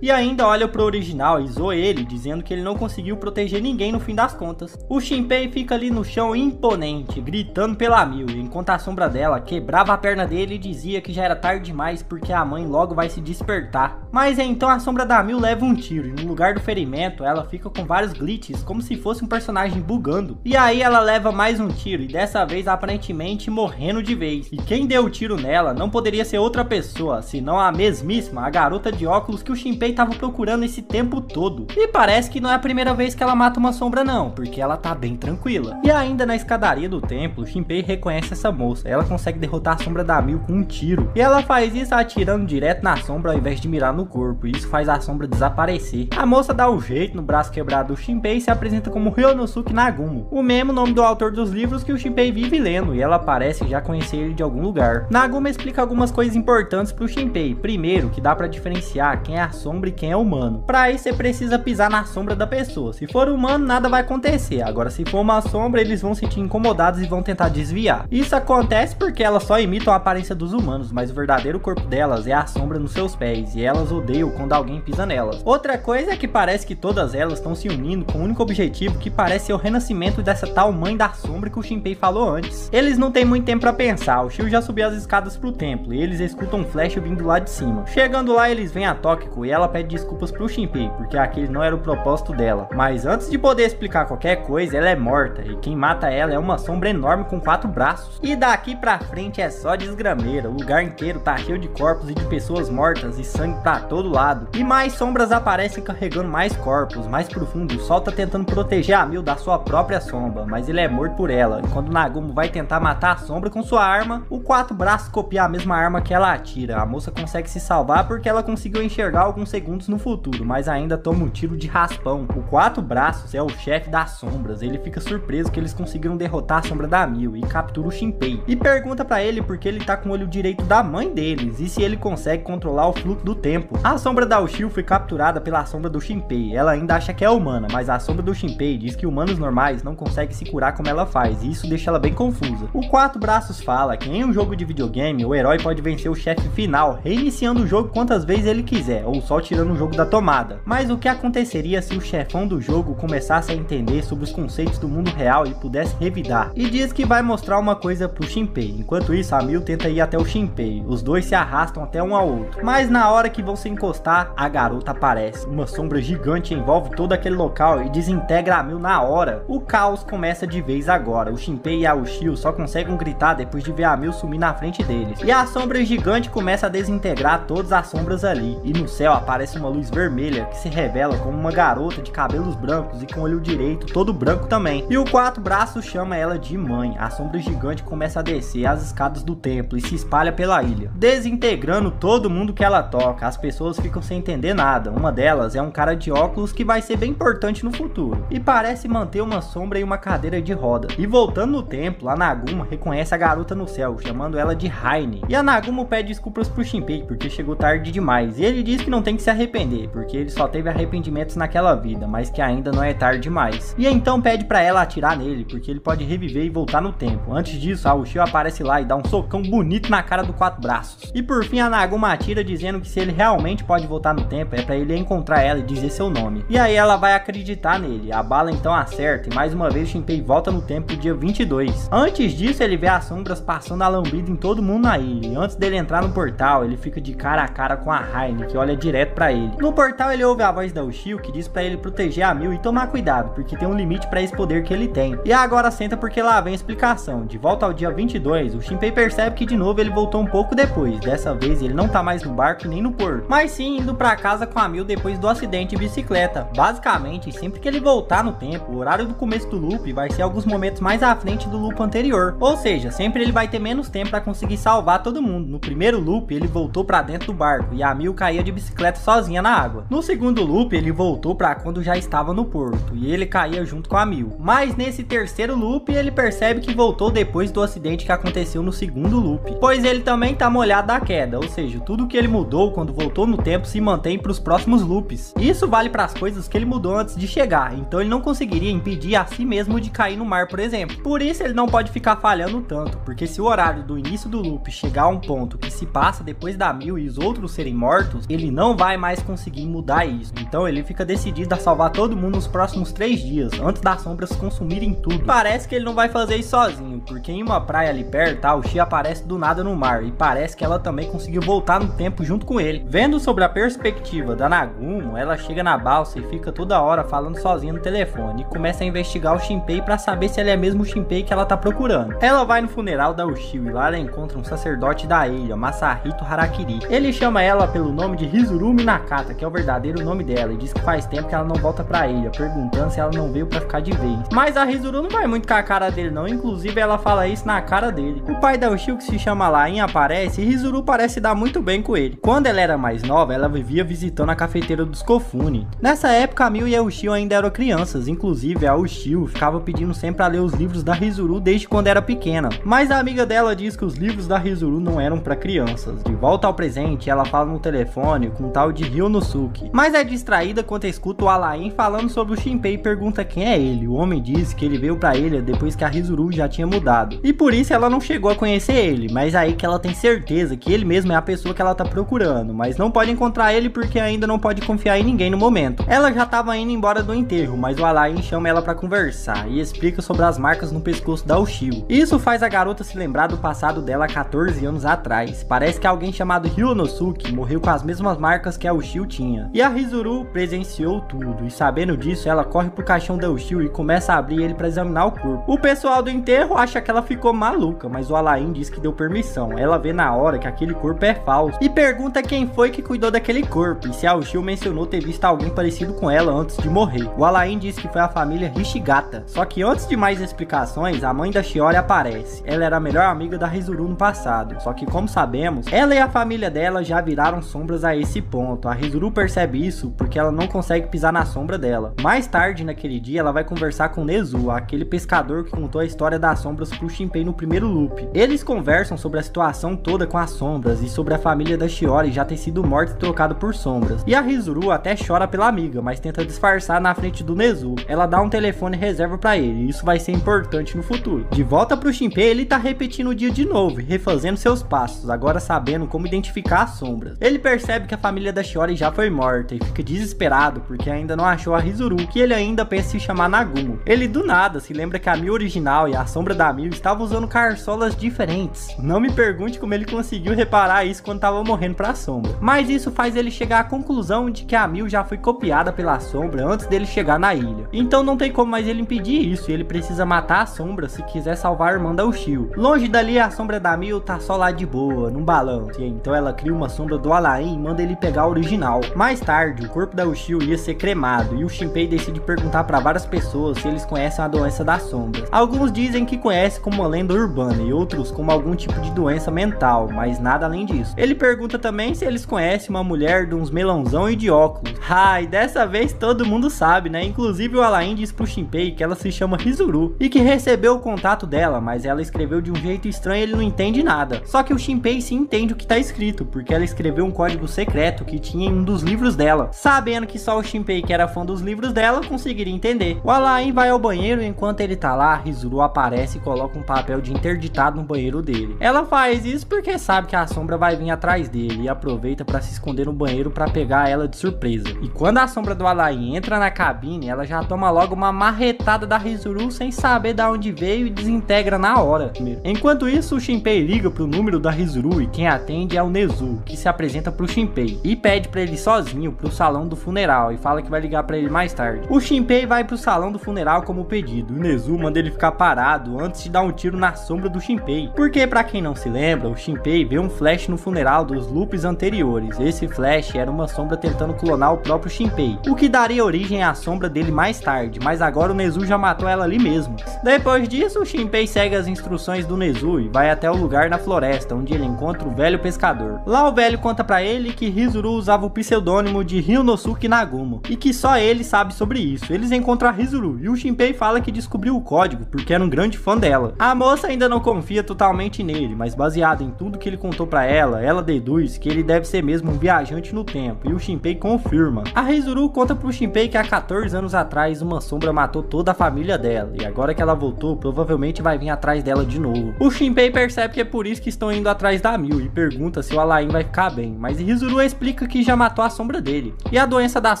e ainda olha pro original e zoa ele, dizendo que ele não conseguiu proteger ninguém no fim das contas. O Shinpei fica ali no chão imponente, gritando pela Mil, enquanto a sombra dela quebrava a perna dele e dizia que já era tarde demais porque a mãe logo vai se despertar. Mas então a sombra da Mil leva um tiro e no lugar do ferimento ela fica com vários glitches, como se fosse um personagem bugando. E aí ela leva mais um tiro e dessa vez aparentemente morrendo de vez. E quem deu o tiro nela não poderia ser outra pessoa, senão a mesmíssima, a garota de óculos que o Shinpei tava procurando esse tempo todo. E parece que não é a primeira vez que ela mata uma sombra não, porque ela tá bem tranquila. E ainda na escadaria do templo, o Shinpei reconhece essa moça. Ela consegue derrotar a sombra da Mil com um tiro. E ela faz isso atirando direto na sombra ao invés de mirar no corpo, e isso faz a sombra desaparecer. A moça dá um jeito no braço quebrado do Shinpei e se apresenta como Ryonosuke Nagumo, o mesmo nome do autor dos livros que o Shinpei vive lendo, e ela parece já conhecer ele de algum lugar. Nagumo explica algumas coisas importantes pro Shinpei. Primeiro, que dá pra diferenciar quem é a sombra e quem é humano. Pra isso você precisa pisar na sombra da pessoa. Se for humano, nada vai acontecer. Agora se for uma sombra, eles vão se sentir incomodados e vão tentar desviar. Isso acontece porque elas só imitam a aparência dos humanos, mas o verdadeiro corpo delas é a sombra nos seus pés, e elas odeiam quando alguém pisa nelas. Outra coisa é que parece que todas elas estão se unindo com o único objetivo, que parece ser o renascimento dessa tal mãe da sombra que o Shinpei falou antes. Eles não têm muito tempo pra pensar. O Shio já subiu as escadas pro templo e eles escutam um flash vindo lá de cima. Chegando lá, eles veem a Tokiko e ela pede desculpas pro Shinpei, porque aquele não era o propósito dela. Mas antes de poder explicar qualquer coisa, ela é morta, e quem mata ela é uma sombra enorme com 4 braços. E daqui pra frente é só desgrameira. O lugar inteiro tá cheio de corpos e de pessoas mortas e sangue pra todo lado. E mais sombras aparecem carregando mais corpos. Mais profundo, o sol tá tentando proteger a Mil da sua própria sombra, mas ele é morto por ela. E quando Nagumo vai tentar matar a sombra com sua arma, o 4 braços copia a mesma arma que ela atira. A moça consegue se salvar porque ela conseguiu enxergar alguns segundos no futuro, mas ainda toma um tiro de raspão. O 4 braços é o chefe das sombras. Ele fica surpreso que eles conseguiram derrotar a sombra da Mil e captura o Shinpei. E pergunta pra ele porque ele tá com o olho direito da mãe deles e se ele consegue controlar o fluxo do tempo. A sombra da Uchiwa foi capturada pela sombra do Shinpei. Ela ainda acha que é humana, mas a sombra do Shinpei diz que humanos normais não conseguem se curar como ela faz, e isso deixa ela bem confusa. O 4 braços fala que em um jogo de videogame, o herói pode vencer o chefe final, reiniciando o jogo quantas vezes ele quiser, ou só tirando o jogo da tomada. Mas o que aconteceria se o chefão do jogo começasse a entender sobre os conceitos do mundo real e pudesse revidar? E diz que vai mostrar uma coisa pro Shinpei. Enquanto isso, a Mil tenta ir até o Shinpei. Os dois se arrastam até um ao outro. Mas na hora que vão se encostar, a garota aparece. Uma sombra gigante envolve todo aquele local e desintegra a Mil na hora. O caos começa de vez agora. O Shinpei e a Uchiwa só conseguem gritar depois de ver a Mil sumir na frente deles. E a sombra gigante começa a desintegrar todas as sombras ali. E no céu aparece uma luz vermelha que se revela como uma garota de cabelos brancos e com olho olho direito todo branco também. E o Quatro Braços chama ela de mãe. A sombra gigante começa a descer as escadas do templo e se espalha pela ilha, desintegrando todo mundo que ela toca. As pessoas ficam sem entender nada. Uma delas é um cara de óculos que vai ser bem importante no futuro e parece manter uma sombra e uma cadeira de roda. E voltando no templo, a Nagumo reconhece a garota no céu, chamando ela de Haine. E a Nagumo pede desculpas pro Shinpei porque chegou tarde demais. E ele diz que não tem que se arrepender, porque ele só teve arrependimentos naquela vida, mas que ainda não é tarde demais. E então pede pra ela atirar nele, porque ele pode reviver e voltar no tempo. Antes disso, a Ushio aparece lá e dá um socão bonito na cara do Quatro Braços. E por fim, a Nagumo atira dizendo que se ele realmente pode voltar no tempo, é pra ele encontrar ela e dizer seu nome. E aí ela vai acreditar nele. A bala então acerta e mais uma vez o Shinpei volta no tempo dia 22. Antes disso, ele vê as sombras passando a lambida em todo mundo na ilha. E antes dele entrar no portal, ele fica de cara a cara com a Haine, que olha direto pra ele. No portal, ele ouve a voz da Ushio, que diz pra ele proteger a Mil e tomar cuidado, porque tem um limite pra esse poder que ele tem. E agora senta porque lá vem a explicação. De volta ao dia 22, o Shinpei percebe que de novo ele voltou um pouco depois. Dessa vez ele não tá mais no barco nem no porto, mas sim indo pra casa com a Mil depois do acidente de bicicleta. Basicamente, sempre que ele voltar no tempo, o horário do começo do loop vai ser alguns momentos mais à frente do loop anterior. Ou seja, sempre ele vai ter menos tempo pra conseguir salvar todo mundo. No primeiro loop, ele voltou pra dentro do barco e a Mil caía de bicicleta sozinha na água. No segundo loop, ele voltou pra quando já estava no porto e ele caía junto com a Mil. Mas nesse terceiro loop, ele percebe que voltou depois do acidente que aconteceu no segundo loop, pois ele também tá molhado da queda, ou seja, tudo que ele mudou quando voltou no tempo se mantém para os próximos loops. Isso vale para as coisas que ele mudou antes de chegar, então ele não conseguiria impedir a si mesmo de cair no mar, por exemplo. Por isso ele não pode ficar falhando tanto, porque se o horário do início do loop chegar a um ponto que se passa depois da Mil e os outros serem mortos, ele não vai mais conseguir mudar isso. Então ele fica decidido a salvar todo mundo nos próximos 3 dias, antes das sombras consumirem tudo. Parece que ele não vai fazer isso sozinho, porque em uma praia ali perto, a Ushio aparece do nada no mar, e parece que ela também conseguiu voltar no tempo junto com ele. Vendo sobre a perspectiva da Nagumo, ela chega na balsa e fica toda hora falando sozinha no telefone, e começa a investigar o Shinpei pra saber se ele é mesmo o Shinpei que ela tá procurando. Ela vai no funeral da Ushio e lá ela encontra um sacerdote da ilha, Masahito Harakiri. Ele chama ela pelo nome de Hizurumi Nakata, que é o verdadeiro nome dela, e diz que faz tempo que ela não volta pra ilha, perguntando se ela não veio pra ficar de vez. Mas a Hizuru não vai muito com a cara dele não, inclusive ela fala isso na cara dele. O pai da Ushio, que se chama Lain, aparece e Hizuru parece dar muito bem com ele. Quando ela era mais nova, ela vivia visitando a cafeteira dos Kofune. Nessa época, a Mil e a Ushio ainda eram crianças, inclusive a Ushio ficava pedindo sempre a ler os livros da Hizuru desde quando era pequena. Mas a amiga dela diz que os livros da Hizuru não eram para crianças. De volta ao presente, ela fala no telefone com um tal de Ryonosuke, mas é distraída quando escuta o Alain falando sobre o Shinpei e pergunta quem é ele. O homem diz que ele veio pra ilha depois que a Hizuru já tinha mudado, e por isso ela não chegou a conhecer ele, mas aí que ela tem certeza que ele mesmo é a pessoa que ela tá procurando, mas não pode encontrar ele porque ainda não pode confiar em ninguém no momento. Ela já tava indo embora do enterro, mas o Alain chama ela pra conversar e explica sobre as marcas no pescoço da Ushio. Isso faz a garota se lembrar do passado dela há 14 anos atrás. Parece que alguém chamado Ryonosuke morreu com as mesmas marcas que a Ushio tinha, e a Hizuru presenciou tudo, e sabendo disso, ela corre pro caixão da Ushio e começa a abrir ele pra examinar o corpo. O pessoal do enterro acha que ela ficou maluca, mas o Alain diz que deu permissão. Ela vê na hora que aquele corpo é falso e pergunta quem foi que cuidou daquele corpo e se a Ushio mencionou ter visto alguém parecido com ela antes de morrer. O Alain diz que foi a família Hishigata. Só que antes de mais explicações, a mãe da Shiori aparece. Ela era a melhor amiga da Hizuru no passado, só que como sabemos, ela e a família dela já viraram sombras a esse ponto. A Hizuru percebe isso porque ela não consegue pisar na sombra dela. Mais tarde naquele dia, ela vai conversar com Nezu, aquele pescador que contou a história das sombras pro Shinpei no primeiro loop. Eles conversam sobre a situação toda com as sombras e sobre a família da Shiori já ter sido morta e trocado por sombras. E a Hizuru até chora pela amiga, mas tenta disfarçar na frente do Nezu. Ela dá um telefone reserva pra ele, e isso vai ser importante no futuro. De volta pro Shinpei, ele tá repetindo o dia de novo, refazendo seus passos, agora sabendo como identificar as sombras. Ele percebe que a família da Shiori já foi morta e fica desesperado porque ainda não achou a Hizuru, que ele ainda pensa em chamar Nagumo. Ele do nada se lembra que a Mil original e a sombra da Mil estavam usando carçolas diferentes. Não me pergunte como ele conseguiu reparar isso quando tava morrendo pra sombra, mas isso faz ele chegar à conclusão de que a Mil já foi copiada pela sombra antes dele chegar na ilha. Então não tem como mais ele impedir isso, e ele precisa matar a sombra se quiser salvar a irmã da Ushio. Longe dali, a sombra da Mil tá só lá de boa, num balanço, e então ela cria uma sombra do Alain e manda ele pegar a original. Mais tarde, o corpo da Ushio ia ser cremado, e o Shinpei decide perguntar para várias pessoas se eles conhecem a doença das sombras. Alguns dizem que conhecem como uma lenda urbana e outros como algum tipo de doença mental, mas nada além disso. Ele pergunta também se eles conhecem uma mulher de uns melãozão e de óculos. E dessa vez todo mundo sabe, né? Inclusive o Alain diz pro Shinpei que ela se chama Hizuru e que recebeu o contato dela, mas ela escreveu de um jeito estranho e ele não entende nada. Só que o Shinpei sim entende o que tá escrito, porque ela escreveu um código secreto que tinha em um dos livros dela. Sabendo que só o Shinpei, que era fã dos livros dela, conseguiria entender. O Alain vai ao banheiro e enquanto ele tá lá, a Hizuru aparece e coloca um papel de interditado no banheiro dele. Ela faz isso porque sabe que a sombra vai vir atrás dele e aproveita para se esconder no banheiro para pegar ela de surpresa. E quando a sombra do Alain entra na cabine, ela já toma logo uma marretada da Hizuru sem saber de onde veio e desintegra na hora. Enquanto isso, o Shinpei liga pro número da Hizuru e quem atende é o Nezu, que se apresenta pro Shinpei e pede para ele sozinho pro salão do funeral e fala que vai ligar para ele mais tarde. O Shinpei vai pro salão do funeral como pedido. O Nezu manda ele ficar parado antes de dar um tiro na sombra do Shinpei, porque para quem não se lembra, o Shinpei vê um flash no funeral dos loops anteriores. Esse flash era uma sombra tentando clonar o próprio Shinpei, o que daria origem à sombra dele mais tarde, mas agora o Nezu já matou ela ali mesmo. Depois disso, o Shinpei segue as instruções do Nezu e vai até o lugar na floresta, onde ele encontra o velho pescador. Lá o velho conta pra ele que Hizuru usava o pseudônimo de Ryunosuke Nagumo, e que só ele sabe sobre isso. Eles encontram a Hizuru, e o Shinpei fala que descobriu o código, porque era um grande fã dela. A moça ainda não confia totalmente nele, mas baseado em tudo que ele contou pra ela deduz que ele deve ser mesmo um viajante no tempo, e o Shinpei confirma. A Hizuru conta pro Shinpei que há 14 anos atrás uma sombra matou toda a família dela, e agora que ela voltou, provavelmente vai vir atrás dela de novo. O Shinpei percebe que é por isso que estão indo atrás da Mil, e pergunta se o Alain vai ficar bem, mas Hizuru explica que já matou a sombra dele. E a doença das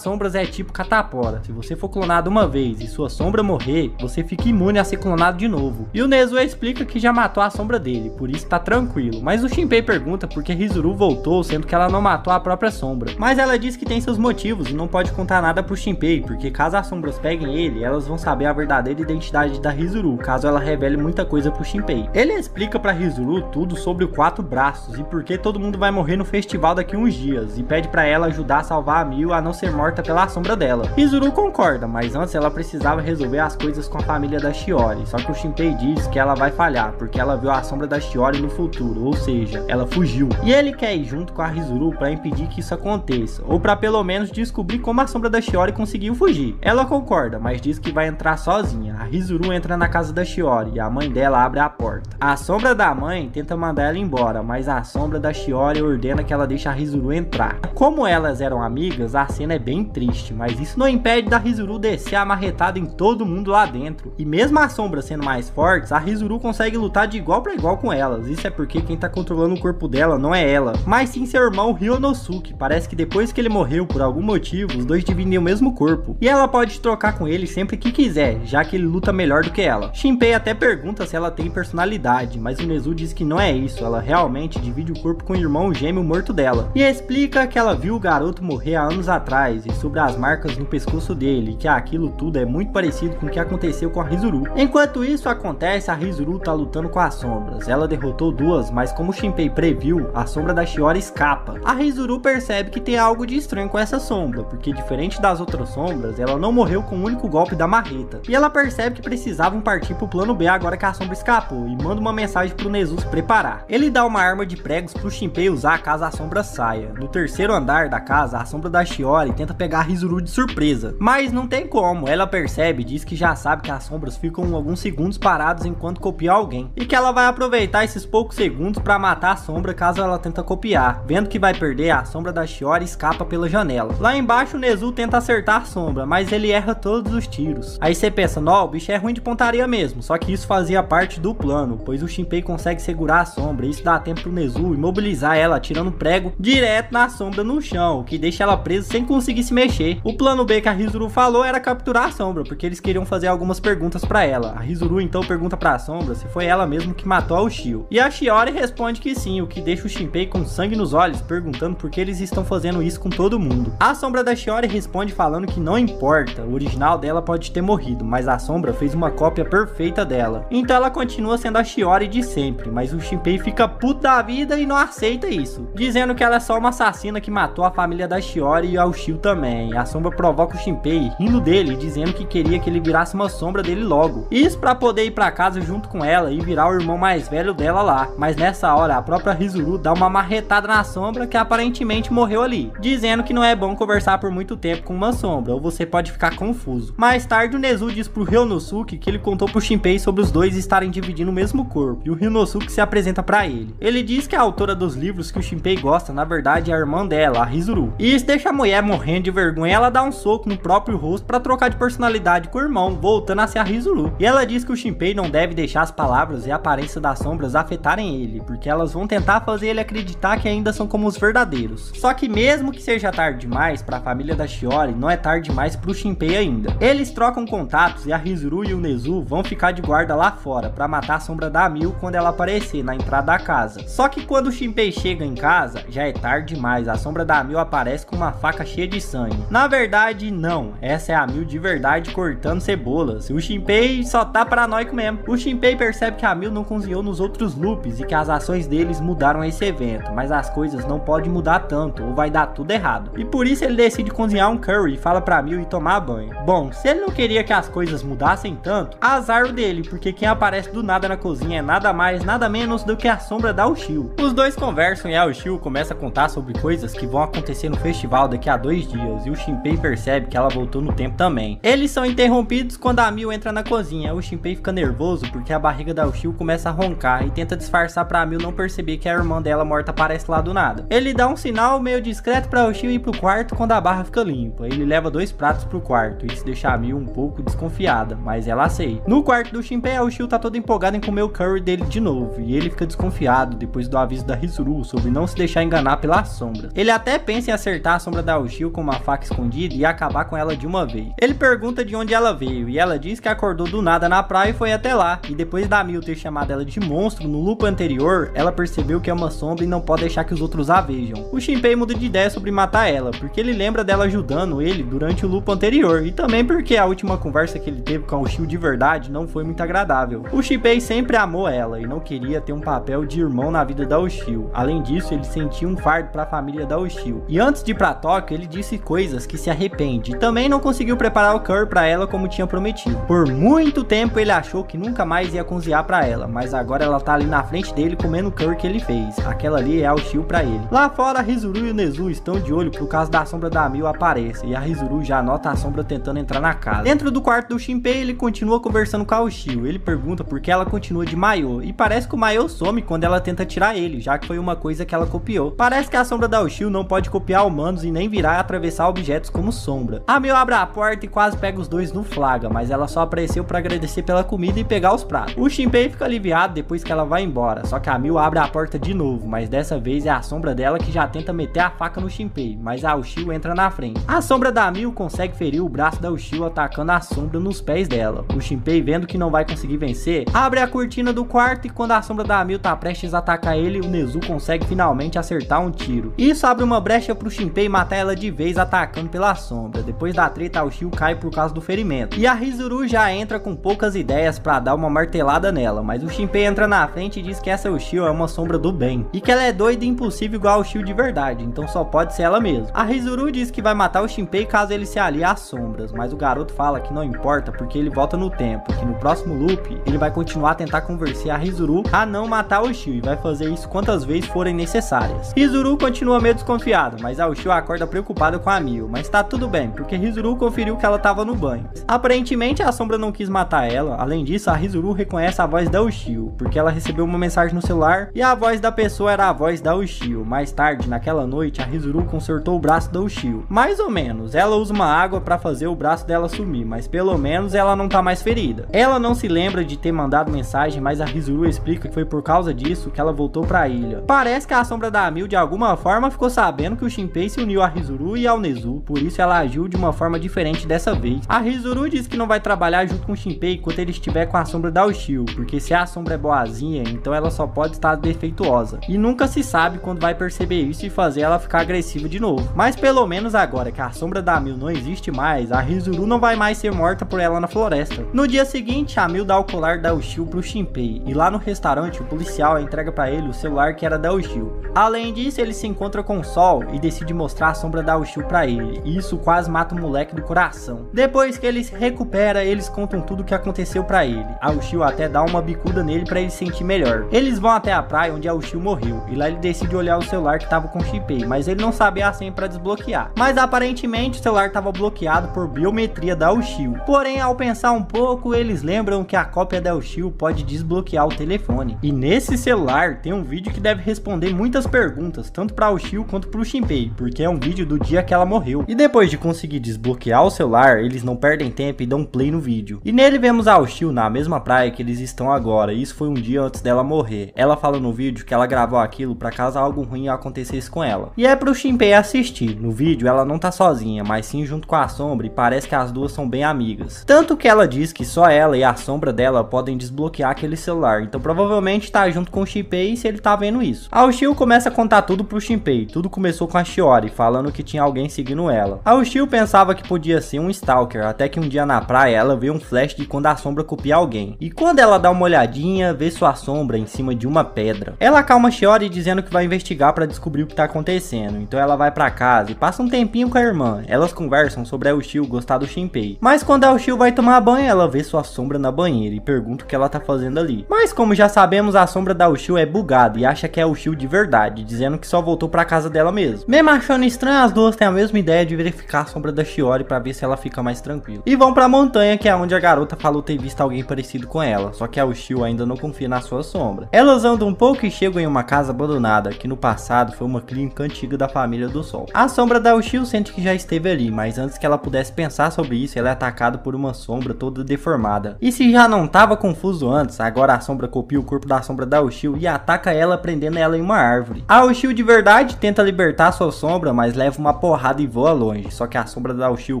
sombras é tipo catapora, se você for clonado uma vez e sua sombra morrer, você fica imune a ser clonado de novo. E o Nezu explica que já matou a sombra dele, por isso tá tranquilo, mas o Shinpei pergunta por que Hizuru voltou, sendo que ela não matou a própria sombra. Mas ela diz que tem seus motivos e não pode contar nada pro Shinpei, porque caso as sombras peguem ele, elas vão saber a verdadeira identidade da Hizuru, caso ela revele muita coisa pro Shinpei. Ele explica pra Hizuru tudo sobre o 4 braços e por que todo mundo vai morrer no festival daqui uns dias, e pede pra ela ajudar a salvar a Mil a não ser morta pela sombra dela. Hizuru concorda, mas antes ela precisava resolver as coisas com a família da Shiori, só que o Shinpei diz que ela vai falhar, porque ela viu a sombra da Shiori no futuro, ou seja, ela fugiu. E ele quer ir junto com a Hizuru pra impedir que isso aconteça, ou pra pelo menos descobrir como a sombra da Shiori conseguiu fugir. Ela concorda, mas diz que vai entrar sozinha. A Hizuru entra na casa da Shiori e a mãe dela abre a porta. A sombra da mãe tenta mandar ela embora, mas a sombra da Shiori ordena que ela deixe a Hizuru entrar. Como elas eram amigas, a cena é bem triste, mas isso não impede da Hizuru descer a marretada em todo mundo lá dentro. E mesmo as sombras sendo mais fortes, a Hizuru consegue lutar de igual para igual com elas. Isso é porque quem tá controlando o corpo dela não é ela, mas sim seu irmão Ryunosuke. Parece que depois que ele morreu por algum motivo, os dois dividem o mesmo corpo. E ela pode trocar com ele sempre que quiser, já que ele luta melhor do que ela. Shinpei até pergunta se ela tem personalidade, mas o Nezu diz que não é isso, ela realmente divide o corpo com o irmão gêmeo morto dela. E explica que ela viu o garoto morrer há anos atrás e sobre as marcas no pescoço dele, e que aquilo tudo é muito parecido com o que aconteceu com a Hizuru. Enquanto isso acontece, a Hizuru tá lutando com as sombras. Ela derrotou duas, mas como o Shinpei previu, a sombra da Shiori escapa. A Hizuru percebe que tem algo de estranho com essa sombra, porque diferente das outras sombras, ela não morreu com o único golpe da marreta. E ela percebe que precisavam partir pro plano B agora que a sombra escapou, e manda uma mensagem pro Nezu se preparar. Ele dá uma arma de pregos pro Shinpei usar caso a sombra saia. No terceiro andar da casa, a sombra da Shiori tenta pegar a Hizuru de surpresa, mas não tem como. Ela percebe e diz que já sabe que as sombras ficam alguns segundos parados enquanto copia alguém, e que ela vai aproveitar esses poucos segundos para matar a sombra caso ela tenta copiar. Vendo que vai perder, a sombra da Shiori escapa pela janela. Lá embaixo o Nezu tenta acertar a sombra, mas ele erra todos os tiros. Aí você pensa, não, o bicho é ruim de pontaria mesmo, só que isso fazia parte do plano, pois o Shinpei consegue segurar a sombra, e isso dá tempo pro Nezu imobilizar ela atirando prego direto na sombra no chão, o que deixa ela presa sem conseguir se mexer. O plano B que a Hizuru falou era capturar a sombra, porque eles queriam fazer algumas perguntas pra ela. A Hizuru então pergunta pra sombra se foi ela mesma que matou a Ushio, e a Shiori responde que sim, o que deixa o Shinpei com sangue nos olhos, perguntando por que eles estão fazendo isso com todo mundo. A sombra da Shiori responde falando que não importa, o original dela pode ter morrido, mas a sombra fez uma cópia perfeita dela. Então ela continua sendo a Shiori de sempre, mas o Shinpei fica puto da vida e não aceita isso, dizendo que ela é só uma assassina que matou a família da Shiori e a Ushio também. A sombra provoca o Shinpei rindo dele e dizendo que queria que ele virasse uma sombra dele logo. Isso pra poder ir pra casa junto com ela e virar o irmão mais velho dela lá. Mas nessa hora a própria Hizuru dá uma marretada na sombra que aparentemente morreu ali, dizendo que não é bom conversar por muito tempo com uma sombra, ou você pode ficar confuso. Mais tarde o Nezu diz pro Ryonosuke que ele contou pro Shinpei sobre os dois estarem dividindo o mesmo corpo, e o Ryonosuke se apresenta pra ele. Ele diz que a autora dos livros que o Shinpei gosta na verdade é a irmã dela, a Hizuru. E isso deixa a mulher morrendo de vergonha, ela dá um soco no próprio rosto pra trocar de personalidade com o irmão, voltando a ser a Hizuru. E ela diz que o Shinpei não deve deixar as palavras e a aparência das sombras afetarem ele, porque elas vão tentar fazer ele acreditar que ainda são como os verdadeiros. Só que mesmo que seja tarde demais para a família da Shiori, não é tarde demais pro Shinpei ainda. Eles trocam contatos e a Hizuru e o Nezu vão ficar de guarda lá fora para matar a sombra da Mil quando ela aparecer na entrada da casa. Só que quando o Shinpei chega em casa, já é tarde demais, a sombra da Mil aparece com uma faca cheia de sangue. Na verdade, não, essa é a Mil de verdade cortando cebolas. O Shinpei só tá paranoico mesmo. O Shinpei percebe que a Mil não cozinhou nos outros loops e que as ações deles mudaram esse evento, mas as coisas não podem mudar tanto ou vai dar tudo errado. E por isso ele decide cozinhar um curry e fala pra Mil ir tomar banho. Bom, se ele não queria que as coisas mudassem tanto, azar dele, porque quem aparece do nada na cozinha é nada mais, nada menos do que a sombra da Ushio. Os dois conversam e a Ushio começa a contar sobre coisas que vão acontecer no festival daqui a 2 dias, e o Shinpei percebe que ela voltou no tempo também. Eles são interrompidos quando a Mil entra na cozinha. O Shinpei fica nervoso porque a barriga da Ushio começa a roncar e tenta disfarçar pra Mil não perceber que a irmã dela morta aparece lá do nada. Ele dá um sinal meio discreto pra Ushio ir pro quarto quando a barra fica limpa. Ele leva 2 pratos pro quarto, e isso deixa a Mil um pouco desconfiada, mas ela aceita. No quarto do Shinpei, a Ushio tá toda empolgada em comer o curry dele de novo, e ele fica desconfiado depois do aviso da Hizuru sobre não se deixar enganar pela sombra. Ele até pensa em acertar a sombra da Ushio com uma faca escondida e acabar com ela de uma vez. Ele pergunta de onde ela veio, e ela diz que acordou do nada na praia e foi até lá, e depois da Mil ter chamado ela de monstro no loop anterior, ela percebeu que é uma sombra e não pode deixar que os outros a vejam. O Shinpei muda de ideia sobre matar ela, porque ele lembra dela ajudando ele durante o loop anterior, e também porque a última conversa que ele teve com a Ushio de verdade não foi muito agradável. O Shinpei sempre amou ela e não queria ter um papel de irmão na vida da Ushio. Além disso, ele sentia um fardo para a família da Ushio. E antes de ir pra Tóquio, ele disse coisas que se arrepende, e também não conseguiu preparar o curry para ela como tinha prometido. Por muito tempo ele achou que nunca mais ia cozinhar para ela, mas agora ela tá ali na frente dele comendo o curry que ele fez. Aquela ali é a Ushio pra ele. Lá fora, a Hizuru e o Nezu estão de olho por causa da sombra da Mil aparecer, e a Hizuru já nota a sombra tentando entrar na casa. Dentro do quarto do Shinpei, ele continua conversando com a Ushio. Ele pergunta por que ela continua de maiô, e parece que o maiô some quando ela tenta tirar ele, já que foi uma coisa que ela copiou. Parece que a sombra da Ushio não pode copiar humanos e nem virar e atravessar objetos como sombra. A Mil abre a porta e quase pega os dois no flagra, mas ela só apareceu para agradecer pela comida e pegar os pratos. O Shinpei fica aliviado depois que ela vai embora, só que a Mil abre a porta de novo, mas dessa vez é a sombra dela que já tenta meter a faca no Shinpei, mas a Ushio entra na frente. A sombra da Mil consegue ferir o braço da Ushio atacando a sombra nos pés dela. O Shinpei, vendo que não vai conseguir vencer, abre a cortina do quarto, e quando a sombra da Mil tá prestes a atacar ele, o Nezu consegue finalmente acertar um tiro. Isso abre uma brecha pro Shinpei matar ela de vez atacando pela sombra. Depois da treta, a Ushio cai por causa do ferimento, e a Hizuru já entra com poucas ideias pra dar uma martelada nela, mas o Shinpei entra na frente e diz que essa Ushio é uma sombra do bem, e que ela é doida e impulsiva igual a Ushio de verdade, então só pode ser ela mesma. A Hizuru diz que vai matar o Shinpei caso ele se alie às sombras, mas o garoto fala que não importa porque ele volta no tempo, que no próximo loop ele vai continuar a tentar convencer a Hizuru a não matar a Ushio, e vai fazer isso quantas vezes forem necessárias. Hizuru continua meio desconfiada, mas a Ushio acorda preocupada com a Mil, mas tá tudo bem, porque Hizuru conferiu que ela tava no banho. Aparentemente a sombra não quis matar ela. Além disso, a Hizuru reconhece a voz da Ushio, porque ela recebeu uma mensagem no celular e a voz da pessoa era a voz da Ushio. Mais tarde, naquela noite, a Hizuru consertou o braço da Ushio. Mais ou menos, ela usa uma água pra fazer o braço dela sumir, mas pelo menos ela não tá mais ferida. Ela não se lembra de ter mandado mensagem, mas a Hizuru explica que foi por causa disso que ela voltou pra ilha. Parece que a sombra da Mil de alguma forma ficou sabendo que o Shinpei se uniu a Hizuru e ao Nezu, por isso ela agiu de uma forma diferente dessa vez. A Hizuru diz que não vai trabalhar junto com o Shinpei enquanto ele estiver com a sombra da Ushio, porque se a sombra é boazinha, então ela só pode estar defeituosa, e nunca se sabe quando vai perceber isso e fazer ela ficar agressiva de novo. Mas pelo menos agora que a sombra da Mil não existe mais, a Hizuru não vai mais ser morta por ela na floresta. No dia seguinte, a Mil dá o colar da Ushio pro Shinpei, e lá no restaurante o policial entrega pra ele o celular que era da Ushio. Além disso, ele se encontra com o Sol e decide mostrar a sombra da Ushio pra ele, e isso quase mata o moleque ataque do coração. Depois que ele se recupera, eles contam tudo o que aconteceu pra ele. A Ushio até dá uma bicuda nele pra ele se sentir melhor. Eles vão até a praia onde a Ushio morreu, e lá ele decide olhar o celular que tava com o Shinpei, mas ele não sabia a senha pra desbloquear. Mas aparentemente o celular tava bloqueado por biometria da Ushio. Porém, ao pensar um pouco, eles lembram que a cópia da Ushio pode desbloquear o telefone. E nesse celular tem um vídeo que deve responder muitas perguntas, tanto pra Ushio quanto pro Shinpei, porque é um vídeo do dia que ela morreu. E depois de conseguir desbloquear o celular, eles não perdem tempo e dão play no vídeo. E nele vemos a Ushio na mesma praia que eles estão agora, e isso foi um dia antes dela morrer. Ela fala no vídeo que ela gravou aquilo pra caso algo ruim acontecesse com ela. E é pro Shinpei assistir. No vídeo ela não tá sozinha, mas sim junto com a Sombra, e parece que as duas são bem amigas. Tanto que ela diz que só ela e a Sombra dela podem desbloquear aquele celular, então provavelmente tá junto com o Shinpei se ele tá vendo isso. A Ushio começa a contar tudo pro Shinpei. Tudo começou com a Shiori falando que tinha alguém seguindo ela. A Ushio pensava que podia ser um stalker, até que um dia na praia ela vê um flash de quando a Sombra copia alguém. E quando ela dá uma olhadinha, vê sua sombra em cima de uma pedra. Ela acalma a Shiori dizendo que vai investigar para descobrir o que tá acontecendo. Então ela vai pra casa e passa um tempinho com a irmã. Elas conversam sobre a Ushio gostar do Shinpei. Mas quando a Ushio vai tomar banho, ela vê sua sombra na banheira e pergunta o que ela tá fazendo ali. Mas como já sabemos, a sombra da Ushio é bugada e acha que é a Ushio de verdade, dizendo que só voltou pra casa dela mesmo. Mesmo achando estranho, as duas têm a mesma ideia de verificar a sombra da Shiori pra ver se ela fica mais tranquila. E vão pra montanha, que é onde a garota falou ter visto alguém parecido com ela, só que a Ushio ainda não confia na sua sombra. Elas andam um pouco e chegam em uma casa abandonada, que no passado foi uma clínica antiga da família do Sol. A sombra da Ushio sente que já esteve ali, mas antes que ela pudesse pensar sobre isso, ela é atacada por uma sombra toda deformada. E se já não tava confuso antes, agora a sombra copia o corpo da sombra da Ushio e ataca ela, prendendo ela em uma árvore. A Ushio de verdade tenta libertar sua sombra, mas leva uma porrada e voa longe. Só que a sombra da Ushio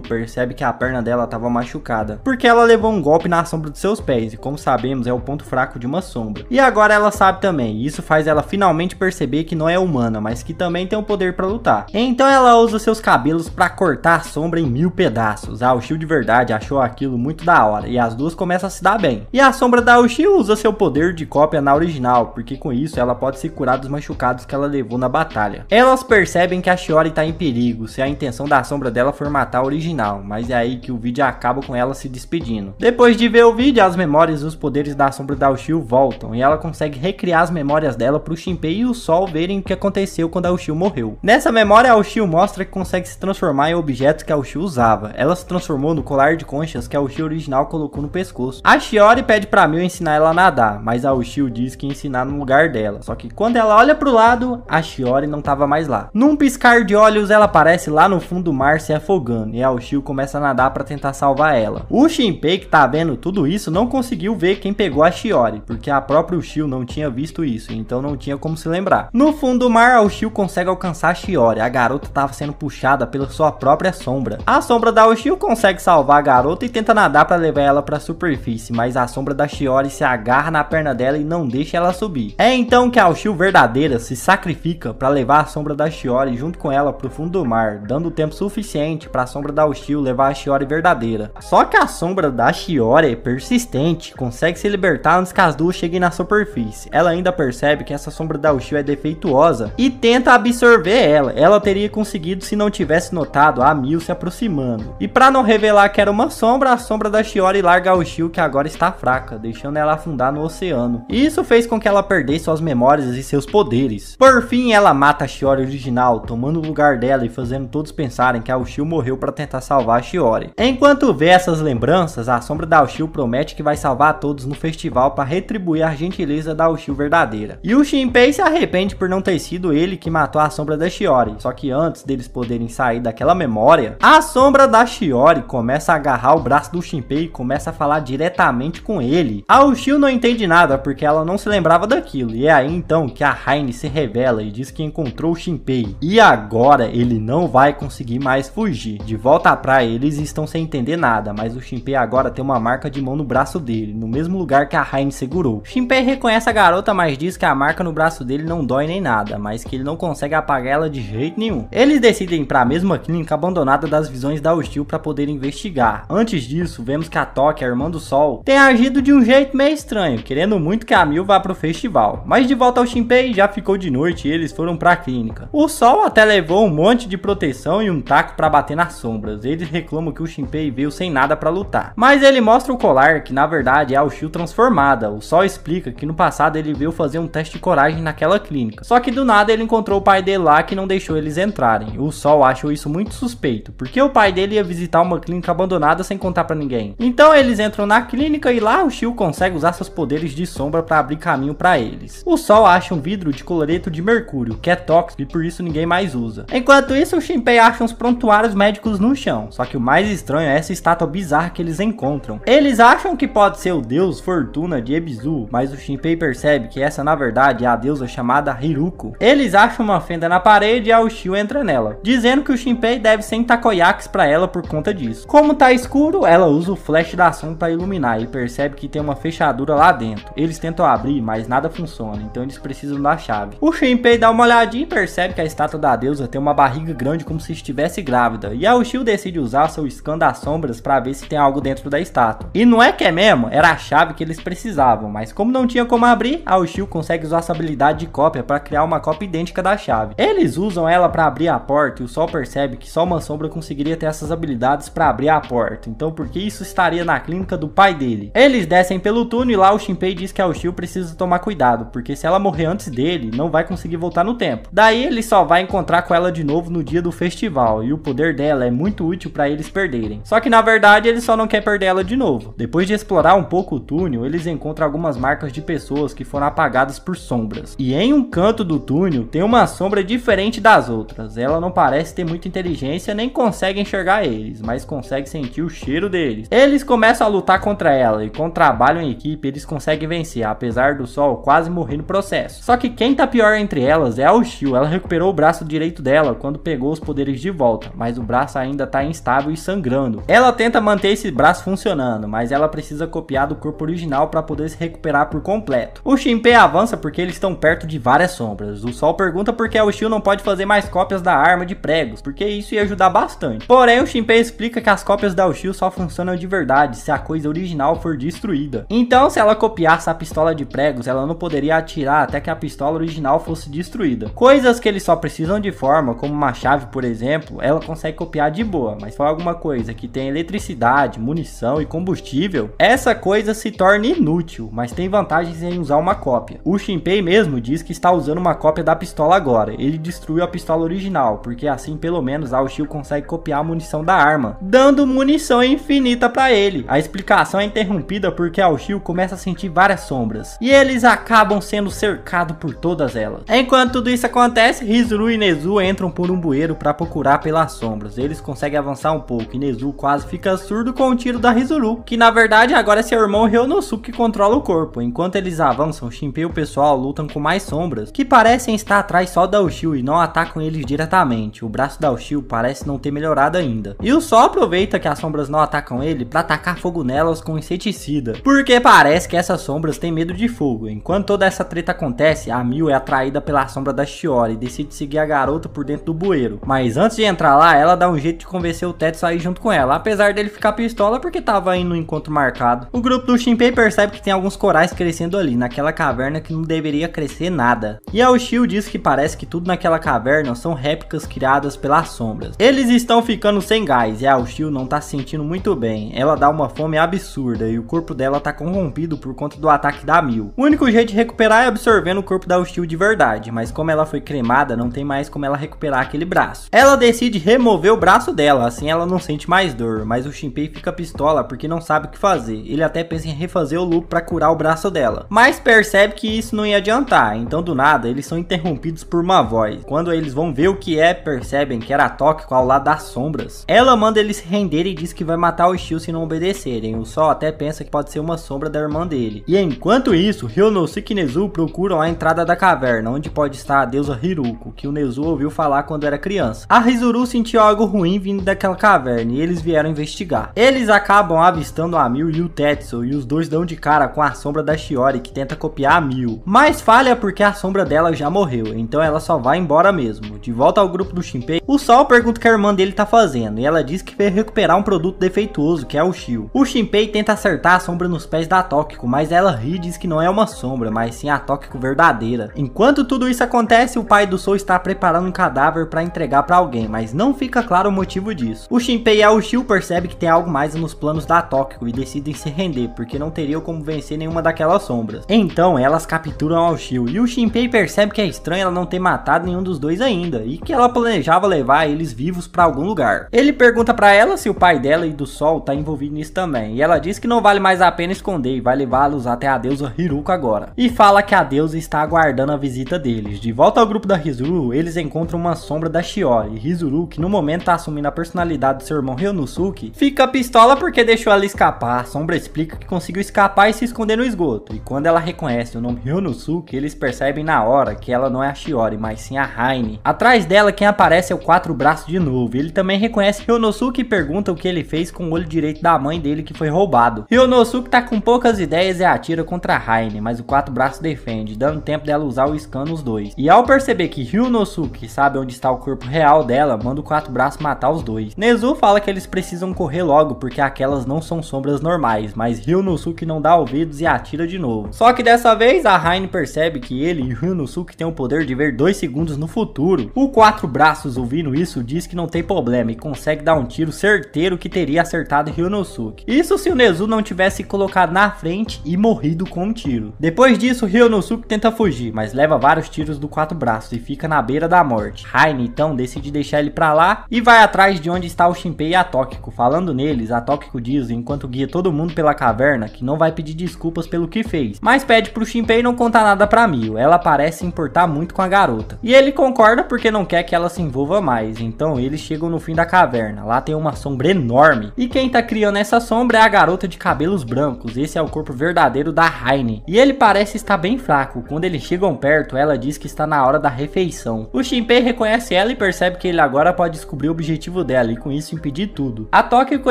percebe que a perna dela estava machucada, porque ela levou um golpe na sombra de seus pés, e como sabemos é o ponto fraco de uma sombra. E agora ela sabe também, e isso faz ela finalmente perceber que não é humana, mas que também tem o poder para lutar. Então ela usa seus cabelos para cortar a sombra em 1000 pedaços. A Ushio de verdade achou aquilo muito da hora, e as duas começam a se dar bem. E a sombra da Ushio usa seu poder de cópia na original, porque com isso ela pode se curar dos machucados que ela levou na batalha. Elas percebem que a Shiori tá em perigo, se a intenção da sombra dela for matar a original, mas é aí que o vídeo acaba com ela se despedindo. Depois de ver o vídeo, as memórias e os poderes da sombra da Ushio voltam, e ela consegue recriar as memórias dela pro Shinpei e o Sol verem o que aconteceu quando a Ushio morreu. Nessa memória, a Ushio mostra que consegue se transformar em objetos que a Ushio usava. Ela se transformou no colar de conchas que a Ushio original colocou no pescoço. A Shiori pede pra Mil ensinar ela a nadar, mas a Ushio diz que ensinar no lugar dela. Só que quando ela olha pro lado, a Shiori não tava mais lá. Num piscar de olhos, ela aparece lá no fundo do mar se afogando, e a Ushio começa a nadar pra tentar salvar ela. O Shinpei, que tá vendo tudo isso, não conseguiu ver quem pegou a Shiori, porque a própria Ushio não tinha visto isso, então não tinha como se lembrar. No fundo do mar, a Ushio consegue alcançar a Shiori. A garota tava sendo puxada pela sua própria sombra. A sombra da Ushio consegue salvar a garota e tenta nadar pra levar ela pra superfície, mas a sombra da Shiori se agarra na perna dela e não deixa ela subir. É então que a Ushio verdadeira se sacrifica pra levar a sombra da Shiori junto com ela pro fundo do mar, dando tempo suficiente pra sombra da Ushio levar a Shiori verdadeira. Só que a sombra da Shiori é persistente, consegue se libertar antes que as duas cheguem na superfície. Ela ainda percebe que essa sombra da Ushio é defeituosa e tenta absorver ela. Ela teria conseguido se não tivesse notado a Mil se aproximando. E pra não revelar que era uma sombra, a sombra da Shiori larga a Ushio, que agora está fraca, deixando ela afundar no oceano. E isso fez com que ela perdesse suas memórias e seus poderes. Por fim, ela mata a Shiori original, tomando o lugar dela e fazendo todos pensarem que a Ushio morreu para tentar salvar a Shiori. Enquanto vê essas lembranças, a sombra da Ushio promete que vai salvar todos no festival para retribuir a gentileza da Ushio verdadeira. E o Shinpei se arrepende por não ter sido ele que matou a sombra da Shiori. Só que antes deles poderem sair daquela memória, a sombra da Shiori começa a agarrar o braço do Shinpei e começa a falar diretamente com ele. A Ushio não entende nada porque ela não se lembrava daquilo. E é aí então que a Haine se revela e diz que encontrou o Shinpei. E agora ele não vai conseguir mais fugir. De volta à praia, eles estão sem entender nada, mas o Shinpei agora tem uma marca de mão no braço dele, no mesmo lugar que a Haine segurou. Shinpei reconhece a garota, mas diz que a marca no braço dele não dói nem nada, mas que ele não consegue apagar ela de jeito nenhum. Eles decidem ir para a mesma clínica abandonada das visões da Ushio para poder investigar. Antes disso, vemos que a Toki, a irmã do Sol, tem agido de um jeito meio estranho, querendo muito que a Mil vá pro festival. Mas de volta ao Shinpei, já ficou de noite e eles foram para a clínica. O Sol até levou um monte de proteção e um taco para bater na sombra. sombras. Eles reclamam que o Shinpei veio sem nada pra lutar. Mas ele mostra o colar, que na verdade é a Ushio transformada. O Sol explica que no passado ele veio fazer um teste de coragem naquela clínica. Só que do nada ele encontrou o pai dele lá que não deixou eles entrarem. O Sol achou isso muito suspeito, porque o pai dele ia visitar uma clínica abandonada sem contar pra ninguém. Então eles entram na clínica e lá o Shio consegue usar seus poderes de sombra pra abrir caminho pra eles. O Sol acha um vidro de cloreto de mercúrio, que é tóxico e por isso ninguém mais usa. Enquanto isso, o Shinpei acha uns prontuários médicos no chão. Só que o mais estranho é essa estátua bizarra que eles encontram. Eles acham que pode ser o deus Fortuna de Ebisu, mas o Shinpei percebe que essa na verdade é a deusa chamada Hiruko. Eles acham uma fenda na parede e a Ushio entra nela, dizendo que o Shinpei deve ser takoyakis pra ela por conta disso. Como tá escuro, ela usa o flash da sombra pra iluminar e percebe que tem uma fechadura lá dentro. Eles tentam abrir, mas nada funciona, então eles precisam da chave. O Shinpei dá uma olhadinha e percebe que a estátua da deusa tem uma barriga grande como se estivesse grávida, e a Ushio decide usar seu scan das sombras pra ver se tem algo dentro da estátua. E não é que é mesmo, era a chave que eles precisavam, mas como não tinha como abrir, a Ushio consegue usar essa habilidade de cópia pra criar uma cópia idêntica da chave. Eles usam ela pra abrir a porta e o Sol percebe que só uma sombra conseguiria ter essas habilidades pra abrir a porta, então por que isso estaria na clínica do pai dele? Eles descem pelo túnel e lá o Shinpei diz que a Ushio precisa tomar cuidado, porque se ela morrer antes dele, não vai conseguir voltar no tempo. Daí ele só vai encontrar com ela de novo no dia do festival, e o poder dela é muito útil pra eles perderem. Só que na verdade ele só não quer perder ela de novo. Depois de explorar um pouco o túnel, eles encontram algumas marcas de pessoas que foram apagadas por sombras. E em um canto do túnel tem uma sombra diferente das outras. Ela não parece ter muita inteligência nem consegue enxergar eles, mas consegue sentir o cheiro deles. Eles começam a lutar contra ela e com trabalho em equipe eles conseguem vencer, apesar do Sol quase morrer no processo. Só que quem tá pior entre elas é a Ushio. Ela recuperou o braço direito dela quando pegou os poderes de volta, mas o braço ainda tá instável e sangrando. Ela tenta manter esse braço funcionando, mas ela precisa copiar do corpo original para poder se recuperar por completo. O Shinpei avança porque eles estão perto de várias sombras. O Sol pergunta por que a Ushio não pode fazer mais cópias da arma de pregos, porque isso ia ajudar bastante. Porém, o Shinpei explica que as cópias da Ushio só funcionam de verdade se a coisa original for destruída. Então, se ela copiasse a pistola de pregos, ela não poderia atirar até que a pistola original fosse destruída. Coisas que eles só precisam de forma, como uma chave, por exemplo, ela consegue copiar de boa, mas for alguma coisa que tem eletricidade, munição e combustível, essa coisa se torna inútil, mas tem vantagens em usar uma cópia. O Shinpei mesmo diz que está usando uma cópia da pistola agora. Ele destruiu a pistola original, porque assim pelo menos a Ushio consegue copiar a munição da arma, dando munição infinita pra ele. A explicação é interrompida porque a Ushio começa a sentir várias sombras, e eles acabam sendo cercados por todas elas. Enquanto tudo isso acontece, Hizuru e Nezu entram por um bueiro para procurar pelas sombras. Eles conseguem avançar um pouco e Nezu quase fica surdo com o tiro da Hizuru, que na verdade agora é seu irmão Ryonosuke que controla o corpo. Enquanto eles avançam, Shinpei e o pessoal lutam com mais sombras, que parecem estar atrás só da Ushio e não atacam eles diretamente. O braço da Ushio parece não ter melhorado ainda. E o Sol aproveita que as sombras não atacam ele para atacar fogo nelas com inseticida, porque parece que essas sombras têm medo de fogo. Enquanto toda essa treta acontece, a Mil é atraída pela sombra da Shiori e decide seguir a garota por dentro do bueiro. Mas antes de entrar lá, ela dá um jeito de convencer o Tetsu a ir junto com ela, apesar dele ficar pistola porque tava indo no encontro marcado. O grupo do Shinpei percebe que tem alguns corais crescendo ali, naquela caverna que não deveria crescer nada. E a Ushio diz que parece que tudo naquela caverna são réplicas criadas pelas sombras. Eles estão ficando sem gás e a Ushio não tá se sentindo muito bem. Ela dá uma fome absurda e o corpo dela tá corrompido por conta do ataque da Mil. O único jeito de recuperar é absorvendo o corpo da Ushio de verdade, mas como ela foi cremada, não tem mais como ela recuperar aquele braço. Ela decide remover o braço dela, assim ela não sente mais dor, mas o Shinpei fica pistola porque não sabe o que fazer. Ele até pensa em refazer o loop pra curar o braço dela, mas percebe que isso não ia adiantar, então do nada eles são interrompidos por uma voz. Quando eles vão ver o que é, percebem que era Tokiko ao lado das sombras. Ela manda eles se renderem e diz que vai matar o Ushio se não obedecerem. O Sol até pensa que pode ser uma sombra da irmã dele. E enquanto isso, Ryonosuke e Nezu procuram a entrada da caverna, onde pode estar a deusa Hiruko, que o Nezu ouviu falar quando era criança. A Hizuru sentiu algo ruim vindo daquela caverna e eles vieram investigar. Eles acabam avistando a Mil e o Tetsu, e os dois dão de cara com a sombra da Shiori, que tenta copiar a Mil, mas falha porque a sombra dela já morreu, então ela só vai embora mesmo. De volta ao grupo do Shinpei, o Sol pergunta o que a irmã dele tá fazendo, e ela diz que veio recuperar um produto defeituoso, que é o Shio. O Shinpei tenta acertar a sombra nos pés da Tokiko, mas ela ri e diz que não é uma sombra, mas sim a Tokiko verdadeira. Enquanto tudo isso acontece, o pai do Sol está preparando um cadáver para entregar para alguém, mas não fica claro o motivo disso. O Shinpei e a Ushio percebem que tem algo mais nos planos da Tóquico e decidem se render, porque não teriam como vencer nenhuma daquelas sombras. Então elas capturam a Ushio e o Shinpei percebe que é estranho ela não ter matado nenhum dos dois ainda e que ela planejava levar eles vivos para algum lugar. Ele pergunta para ela se o pai dela e do Sol tá envolvido nisso também, e ela diz que não vale mais a pena esconder e vai levá-los até a deusa Hiruko agora. E fala que a deusa está aguardando a visita deles. De volta ao grupo da Hizuru, eles encontram uma sombra da Shiori, e Hizuru, que no momento tá assumindo a personalidade do seu irmão Ryonosuke, fica pistola porque deixou ela escapar. A sombra explica que conseguiu escapar e se esconder no esgoto, e quando ela reconhece o nome Ryonosuke, eles percebem na hora que ela não é a Shiori, mas sim a Haine. Atrás dela quem aparece é o Quatro Braços de novo. Ele também reconhece Ryonosuke e pergunta o que ele fez com o olho direito da mãe dele que foi roubado. Ryonosuke tá com poucas ideias e atira contra a Haine, mas o Quatro Braços defende, dando tempo dela usar o scan nos dois. E ao perceber que Ryonosuke sabe onde está o corpo real dela, manda o Quatro Braços matar os dois. Nezu fala que eles precisam correr logo porque aquelas não são sombras normais, mas Ryonosuke não dá ouvidos e atira de novo. Só que dessa vez a Haine percebe que ele e Ryonosuke têm o poder de ver 2 segundos no futuro. O Quatro Braços, ouvindo isso, diz que não tem problema e consegue dar um tiro certeiro que teria acertado Ryonosuke. Isso se o Nezu não tivesse colocado na frente e morrido com um tiro. Depois disso, Ryonosuke tenta fugir, mas leva vários tiros do Quatro Braços e fica na beira da morte. Haine então decide deixar ele pra lá e vai atrás de onde está o Shinpei e a Tóquico. Falando neles, a Tóquico diz, enquanto guia todo mundo pela caverna, que não vai pedir desculpas pelo que fez, mas pede pro Shinpei não contar nada pra Mio. Ela parece se importar muito com a garota. E ele concorda porque não quer que ela se envolva mais. Então eles chegam no fim da caverna. Lá tem uma sombra enorme. E quem tá criando essa sombra é a garota de cabelos brancos. Esse é o corpo verdadeiro da Haine. E ele parece estar bem fraco. Quando eles chegam perto, ela diz que está na hora da refeição. O Shinpei reconhece ela e percebe que ele agora pode descobrir o objetivo dela e com isso impedir tudo. A Tóquico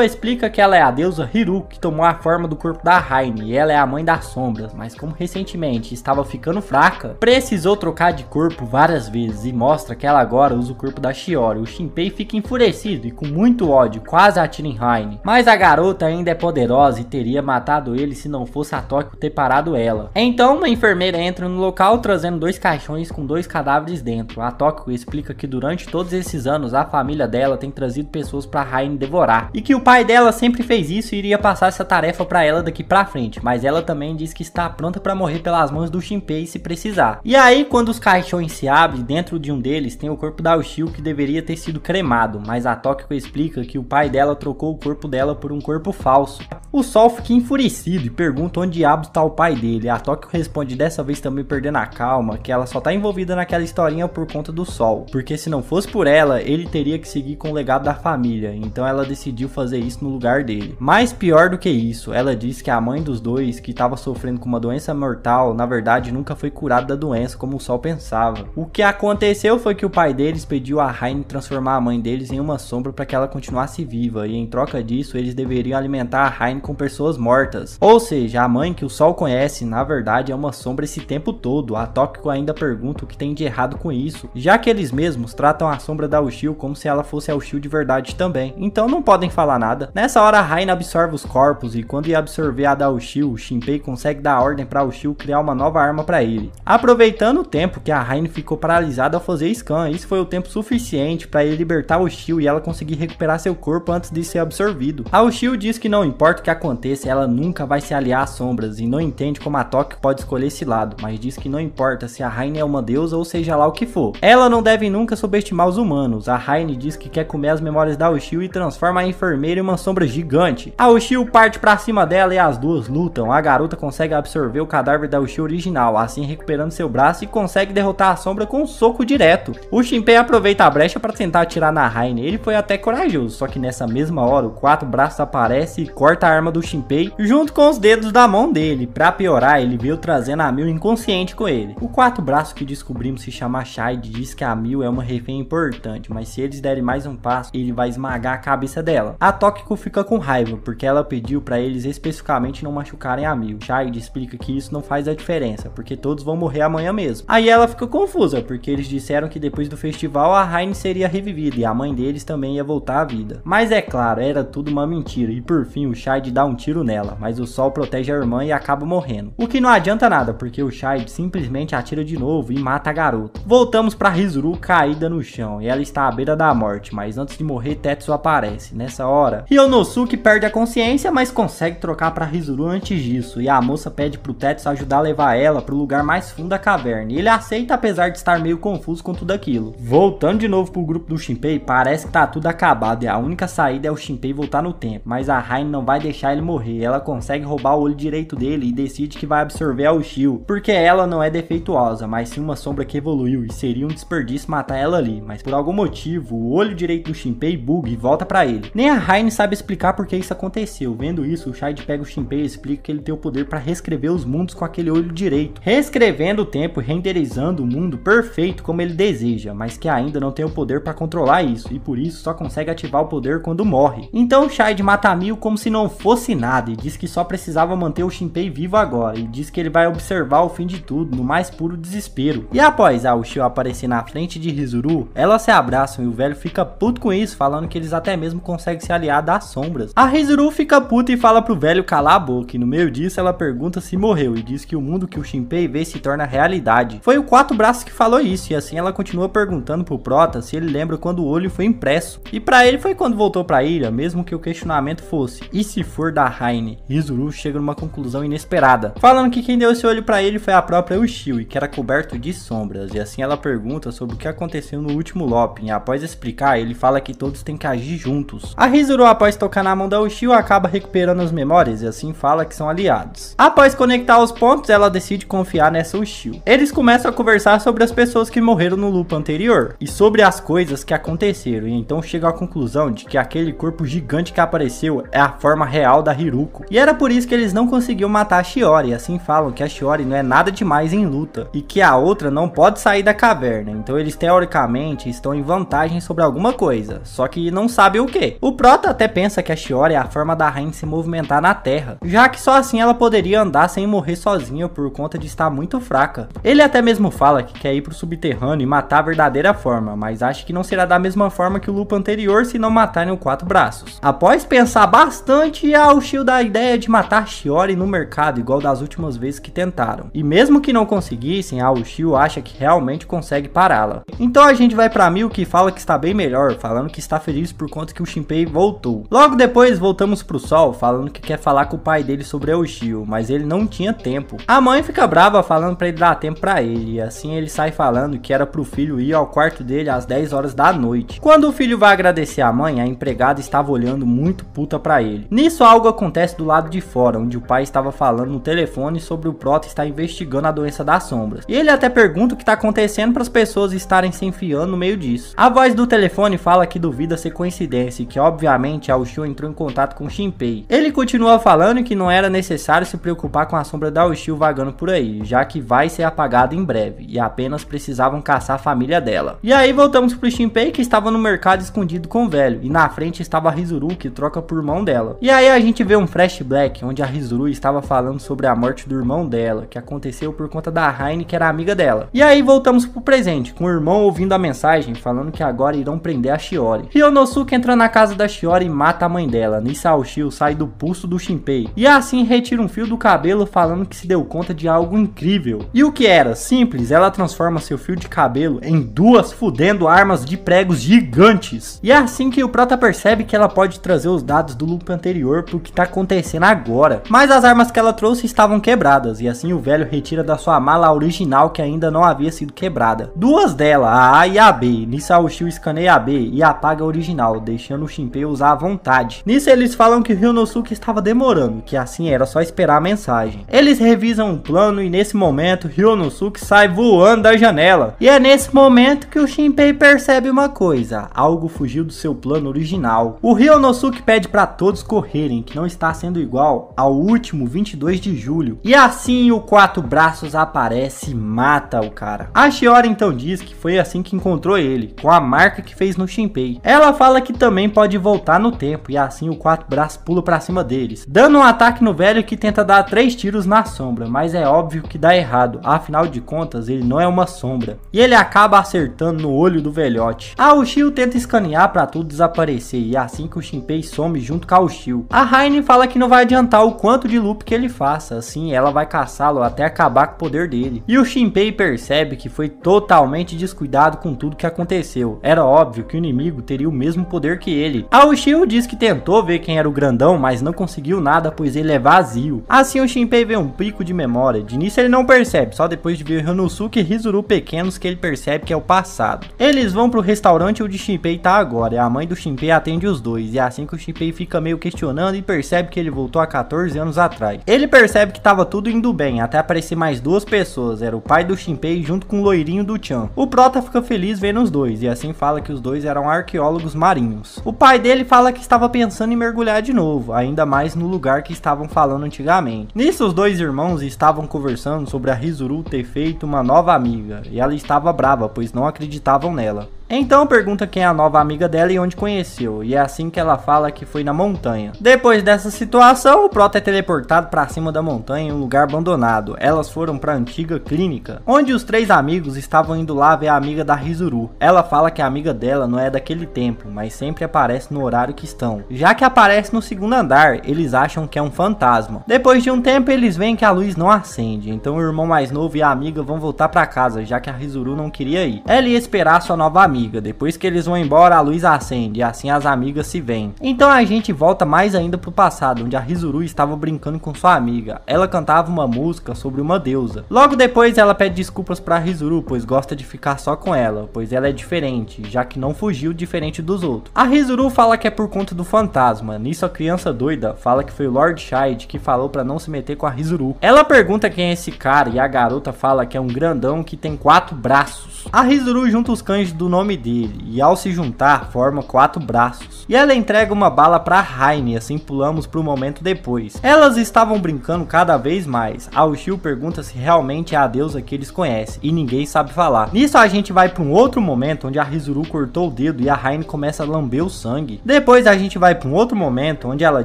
explica que ela é a deusa Hiruko, que tomou a forma do corpo da Haine, e ela é a mãe das sombras, mas como recentemente estava ficando fraca, precisou trocar de corpo várias vezes e mostra que ela agora usa o corpo da Shiori. O Shinpei fica enfurecido e com muito ódio quase atira em Haine, mas a garota ainda é poderosa e teria matado ele se não fosse a Tóquico ter parado ela. Então uma enfermeira entra no local trazendo 2 caixões com 2 cadáveres dentro. A Tóquico explica que durante todos esses anos a família dela tem trazido pessoas para Haine devorar e que o pai dela sempre fez isso e iria passar essa tarefa para ela daqui pra frente, mas ela também diz que está pronta para morrer pelas mãos do Shinpei se precisar. E aí quando os caixões se abrem, dentro de um deles tem o corpo da Ushio que deveria ter sido cremado, mas a Tóquico explica que o pai dela trocou o corpo dela por um corpo falso. O Sol fica enfurecido e pergunta onde diabos está o pai dele. A Tóquico responde dessa vez também perdendo a calma, que ela só tá envolvida naquela historinha por conta do Sol, porque se não fosse por ela, ele teria que seguir com o legado da família, então ela decidiu fazer isso no lugar dele. Mas pior do que isso, ela diz que a mãe dos dois, que estava sofrendo com uma doença mortal, na verdade nunca foi curada da doença como o Sol pensava. O que aconteceu foi que o pai deles pediu a Haine transformar a mãe deles em uma sombra para que ela continuasse viva, e em troca disso eles deveriam alimentar a Haine com pessoas mortas. Ou seja, a mãe que o Sol conhece na verdade é uma sombra esse tempo todo. A Tóquico ainda pergunta o que tem de errado com isso, já que eles mesmos tratam a sombra da Ushio como se ela fosse a Ushio de verdade também, então não podem falar nada. Nessa hora a Haine absorve os corpos e quando ia absorver a da Ushio, o Shinpei consegue dar ordem para Ushio criar uma nova arma para ele. Aproveitando o tempo que a Haine ficou paralisada ao fazer scan, isso foi o tempo suficiente para ele libertar a Ushio e ela conseguir recuperar seu corpo antes de ser absorvido. A Ushio diz que não importa o que aconteça, ela nunca vai se aliar às sombras e não entende como a Tóquico pode escolher esse lado, mas diz que não importa se a Haine é uma deusa ou seja lá o que for. Ela não deve nunca subestimar os humanos. A Haine diz que quer comer as memórias da Ushio e transforma a enfermeira em uma sombra gigante. A Ushio parte pra cima dela e as duas lutam. A garota consegue absorver o cadáver da Ushio original, assim recuperando seu braço e consegue derrotar a sombra com um soco direto. O Shinpei aproveita a brecha para tentar atirar na Haine. Ele foi até corajoso, só que nessa mesma hora o Quatro Braços aparece e corta a arma do Shinpei junto com os dedos da mão dele. Pra piorar, ele veio trazendo a Mio inconsciente com ele. O Quatro Braços que descobrimos se chama Shide diz que a Mio é uma refém importante, mas se eles derem mais um passo, ele vai esmagar a cabeça dela. A Tóquico fica com raiva, porque ela pediu pra eles especificamente não machucarem a Mio. Shide explica que isso não faz a diferença, porque todos vão morrer amanhã mesmo. Aí ela fica confusa, porque eles disseram que depois do festival a Haine seria revivida e a mãe deles também ia voltar à vida. Mas é claro, era tudo uma mentira, e por fim o Shide de dar um tiro nela, mas o sol protege a irmã e acaba morrendo. O que não adianta nada, porque o Shide simplesmente atira de novo e mata a garota. Voltamos pra Hizuru caída no chão, e ela está à beira da morte, mas antes de morrer Tetsuo aparece. Nessa hora, Ryonosuke perde a consciência, mas consegue trocar pra Hizuru antes disso, e a moça pede pro Tetsuo ajudar a levar ela pro lugar mais fundo da caverna, e ele aceita apesar de estar meio confuso com tudo aquilo. Voltando de novo pro grupo do Shinpei, parece que tá tudo acabado, e a única saída é o Shinpei voltar no tempo, mas a Raine não vai deixar ele morrer. Ela consegue roubar o olho direito dele e decide que vai absorver a Ushio, porque ela não é defeituosa, mas sim uma sombra que evoluiu, e seria um desperdício matar ela ali, mas por algum motivo o olho direito do Shinpei buga e volta pra ele. Nem a Raine sabe explicar por que isso aconteceu. Vendo isso, o Shide pega o Shinpei e explica que ele tem o poder para reescrever os mundos com aquele olho direito, reescrevendo o tempo e renderizando o mundo perfeito como ele deseja, mas que ainda não tem o poder para controlar isso, e por isso só consegue ativar o poder quando morre. Então o Shide mata a Mio como se não fosse nada, e diz que só precisava manter o Shinpei vivo agora, e diz que ele vai observar o fim de tudo no mais puro desespero. E após a Ushio aparecer na frente de Hizuru, elas se abraçam e o velho fica puto com isso, falando que eles até mesmo conseguem se aliar das sombras. A Hizuru fica puta e fala pro velho calar a boca, e no meio disso ela pergunta se morreu, e diz que o mundo que o Shinpei vê se torna realidade. Foi o Quatro Braços que falou isso, e assim ela continua perguntando pro Prota se ele lembra quando o olho foi impresso. E pra ele foi quando voltou pra ilha, mesmo que o questionamento fosse, e se for da Raine? Hizuru chega numa conclusão inesperada, falando que quem deu esse olho pra ele foi a própria Ushio, e que era coberto de sombras, e assim ela pergunta sobre o que aconteceu no último Lopping, e após explicar, ele fala que todos têm que agir juntos. A Hizuru, após tocar na mão da Ushio, acaba recuperando as memórias, e assim fala que são aliados. Após conectar os pontos, ela decide confiar nessa Ushio. Eles começam a conversar sobre as pessoas que morreram no loop anterior, e sobre as coisas que aconteceram, e então chega à conclusão de que aquele corpo gigante que apareceu é a forma real da Hiruko, e era por isso que eles não conseguiam matar a Shiori, e assim falam que a Shiori não é nada demais em luta, e que a outra não pode sair da caverna, então eles teoricamente estão em vantagem sobre alguma coisa, só que não sabem o que. O Prota até pensa que a Shiori é a forma da Raine se movimentar na terra, já que só assim ela poderia andar sem morrer sozinha por conta de estar muito fraca. Ele até mesmo fala que quer ir pro subterrâneo e matar a verdadeira forma, mas acha que não será da mesma forma que o loop anterior se não matarem o Quatro Braços. Após pensar bastante, a Ushio dá a ideia de matar a Shiori no mercado, igual das últimas vezes que tentaram. E mesmo que não conseguissem, a Ushio acha que realmente consegue pará-la. Então a gente vai pra Mio, que fala que está bem melhor, falando que está feliz por conta que o Shinpei voltou. Logo depois voltamos pro Sol, falando que quer falar com o pai dele sobre a Ushio, mas ele não tinha tempo. A mãe fica brava falando pra ele dar tempo pra ele, e assim ele sai falando que era pro filho ir ao quarto dele às 10 horas da noite. Quando o filho vai agradecer a mãe, a empregada estava olhando muito puta pra ele. Nisso algo acontece do lado de fora, onde o pai estava falando no telefone sobre o Prota estar investigando a doença das sombras. E ele até pergunta o que está acontecendo para as pessoas estarem se enfiando no meio disso. A voz do telefone fala que duvida ser coincidência e que obviamente a Ushio entrou em contato com o Shinpei. Ele continua falando que não era necessário se preocupar com a sombra da Ushio vagando por aí, já que vai ser apagada em breve, e apenas precisavam caçar a família dela. E aí voltamos pro Shinpei, que estava no mercado escondido com o velho, e na frente estava a Hizuru, que troca por irmão dela. E aí a gente vê um flashback onde a Hizuru estava falando sobre a morte do irmão dela, que aconteceu por conta da Raine, que era amiga dela. E aí voltamos pro presente, com o irmão ouvindo a mensagem falando que agora irão prender a Shiori. Ryonosuke entra na casa da Shiori e mata a mãe dela. Nisso a Ushio sai do pulso do Shinpei, e assim retira um fio do cabelo, falando que se deu conta de algo incrível. E o que era? Simples, ela transforma seu fio de cabelo em duas fudendo armas de pregos gigantes. E é assim que o Prota percebe que ela pode trazer os dados do loop anterior pro que tá acontecendo agora. Mas as armas que ela trouxe estavam quebradas, e assim o velho retira da sua mala a original, que ainda não havia sido quebrada. Duas dela, a A e a B. Nisso a Ushio escaneia a B e apaga a original, deixando o Shinpei usar à vontade. Nisso eles falam que Ryonosuke estava demorando, que assim era só esperar a mensagem. Eles revisam o plano e nesse momento Ryonosuke sai voando da janela. E é nesse momento que o Shinpei percebe uma coisa: algo fugiu do seu plano original. O Ryonosuke pede para todos correrem, que não está sendo igual ao último 22 de julho. E assim o Quatro Braços aparece e mata o cara. A Shiori então diz que foi assim que encontrou ele, com a marca que fez no Shinpei. Ela fala que também pode voltar no tempo, e assim o Quatro Braços pula pra cima deles, dando um ataque no velho, que tenta dar 3 tiros na sombra, mas é óbvio que dá errado, afinal de contas ele não é uma sombra, e ele acaba acertando no olho do velhote. A Ushio tenta escanear pra tudo desaparecer, e assim que o Shinpei some junto com a Ushio. A Raine fala que não vai adiantar o quanto de loop que ele faça, assim ela vai caçá-lo até acabar com o poder dele. E o Shinpei percebe que foi totalmente descuidado com tudo que aconteceu. Era óbvio que o inimigo teria o mesmo poder que ele. A Ushio diz que tentou ver quem era o grandão, mas não conseguiu nada, pois ele é vazio. Assim o Shinpei vê um pico de memória. De início ele não percebe, só depois de ver Ryonosuke e Rizuru pequenos que ele percebe que é o passado. Eles vão pro restaurante onde o Shinpei tá agora, e a mãe do Shinpei atende os dois, e é assim que o Shinpei fica meio questionando e percebe que ele voltou há 14 anos atrás. Ele percebe que tava tudo indo bem, até aparecer mais duas pessoas, era o pai do Shinpei junto com o loirinho do Chan. O Prota fica feliz vendo os dois, e assim fala que os dois eram arqueólogos marinhos. O pai dele fala que estava pensando em mergulhar de novo, ainda mais no lugar que estavam falando antigamente. Nisso os dois irmãos estavam conversando sobre a Rizuru ter feito uma nova amiga, e ela estava brava, pois não acreditavam nela. Então pergunta quem é a nova amiga dela e onde conheceu, e é assim que ela fala que foi na montanha. Depois dessa situação, o Prota é teleportado para cima da montanha em um lugar abandonado. Elas foram para a antiga clínica, onde os três amigos estavam indo lá ver a amiga da Rizuru. Ela fala que a amiga dela não é daquele tempo, mas sempre aparece no horário que estão. Já que aparece no segundo andar, eles acham que é um fantasma. Depois de um tempo, eles veem que a luz não acende, então o irmão mais novo e a amiga vão voltar para casa, já que a Rizuru não queria ir. Ela ia esperar sua nova amiga. Depois que eles vão embora, a luz acende e assim as amigas se veem. Então a gente volta mais ainda pro passado, onde a Rizuru estava brincando com sua amiga. Ela cantava uma música sobre uma deusa. Logo depois ela pede desculpas pra Rizuru, pois gosta de ficar só com ela, pois ela é diferente, já que não fugiu diferente dos outros. A Rizuru fala que é por conta do fantasma. Nisso a criança doida fala que foi o Lord Shide que falou pra não se meter com a Rizuru. Ela pergunta quem é esse cara e a garota fala que é um grandão que tem 4 braços. A Rizuru junta os kanjis do nome dele, e ao se juntar, forma 4 braços. E ela entrega uma bala pra Raine, assim pulamos pro momento depois. Elas estavam brincando cada vez mais. A Ushio pergunta se realmente é a deusa que eles conhecem, e ninguém sabe falar. Nisso a gente vai pra um outro momento, onde a Rizuru cortou o dedo e a Raine começa a lamber o sangue. Depois a gente vai pra um outro momento, onde ela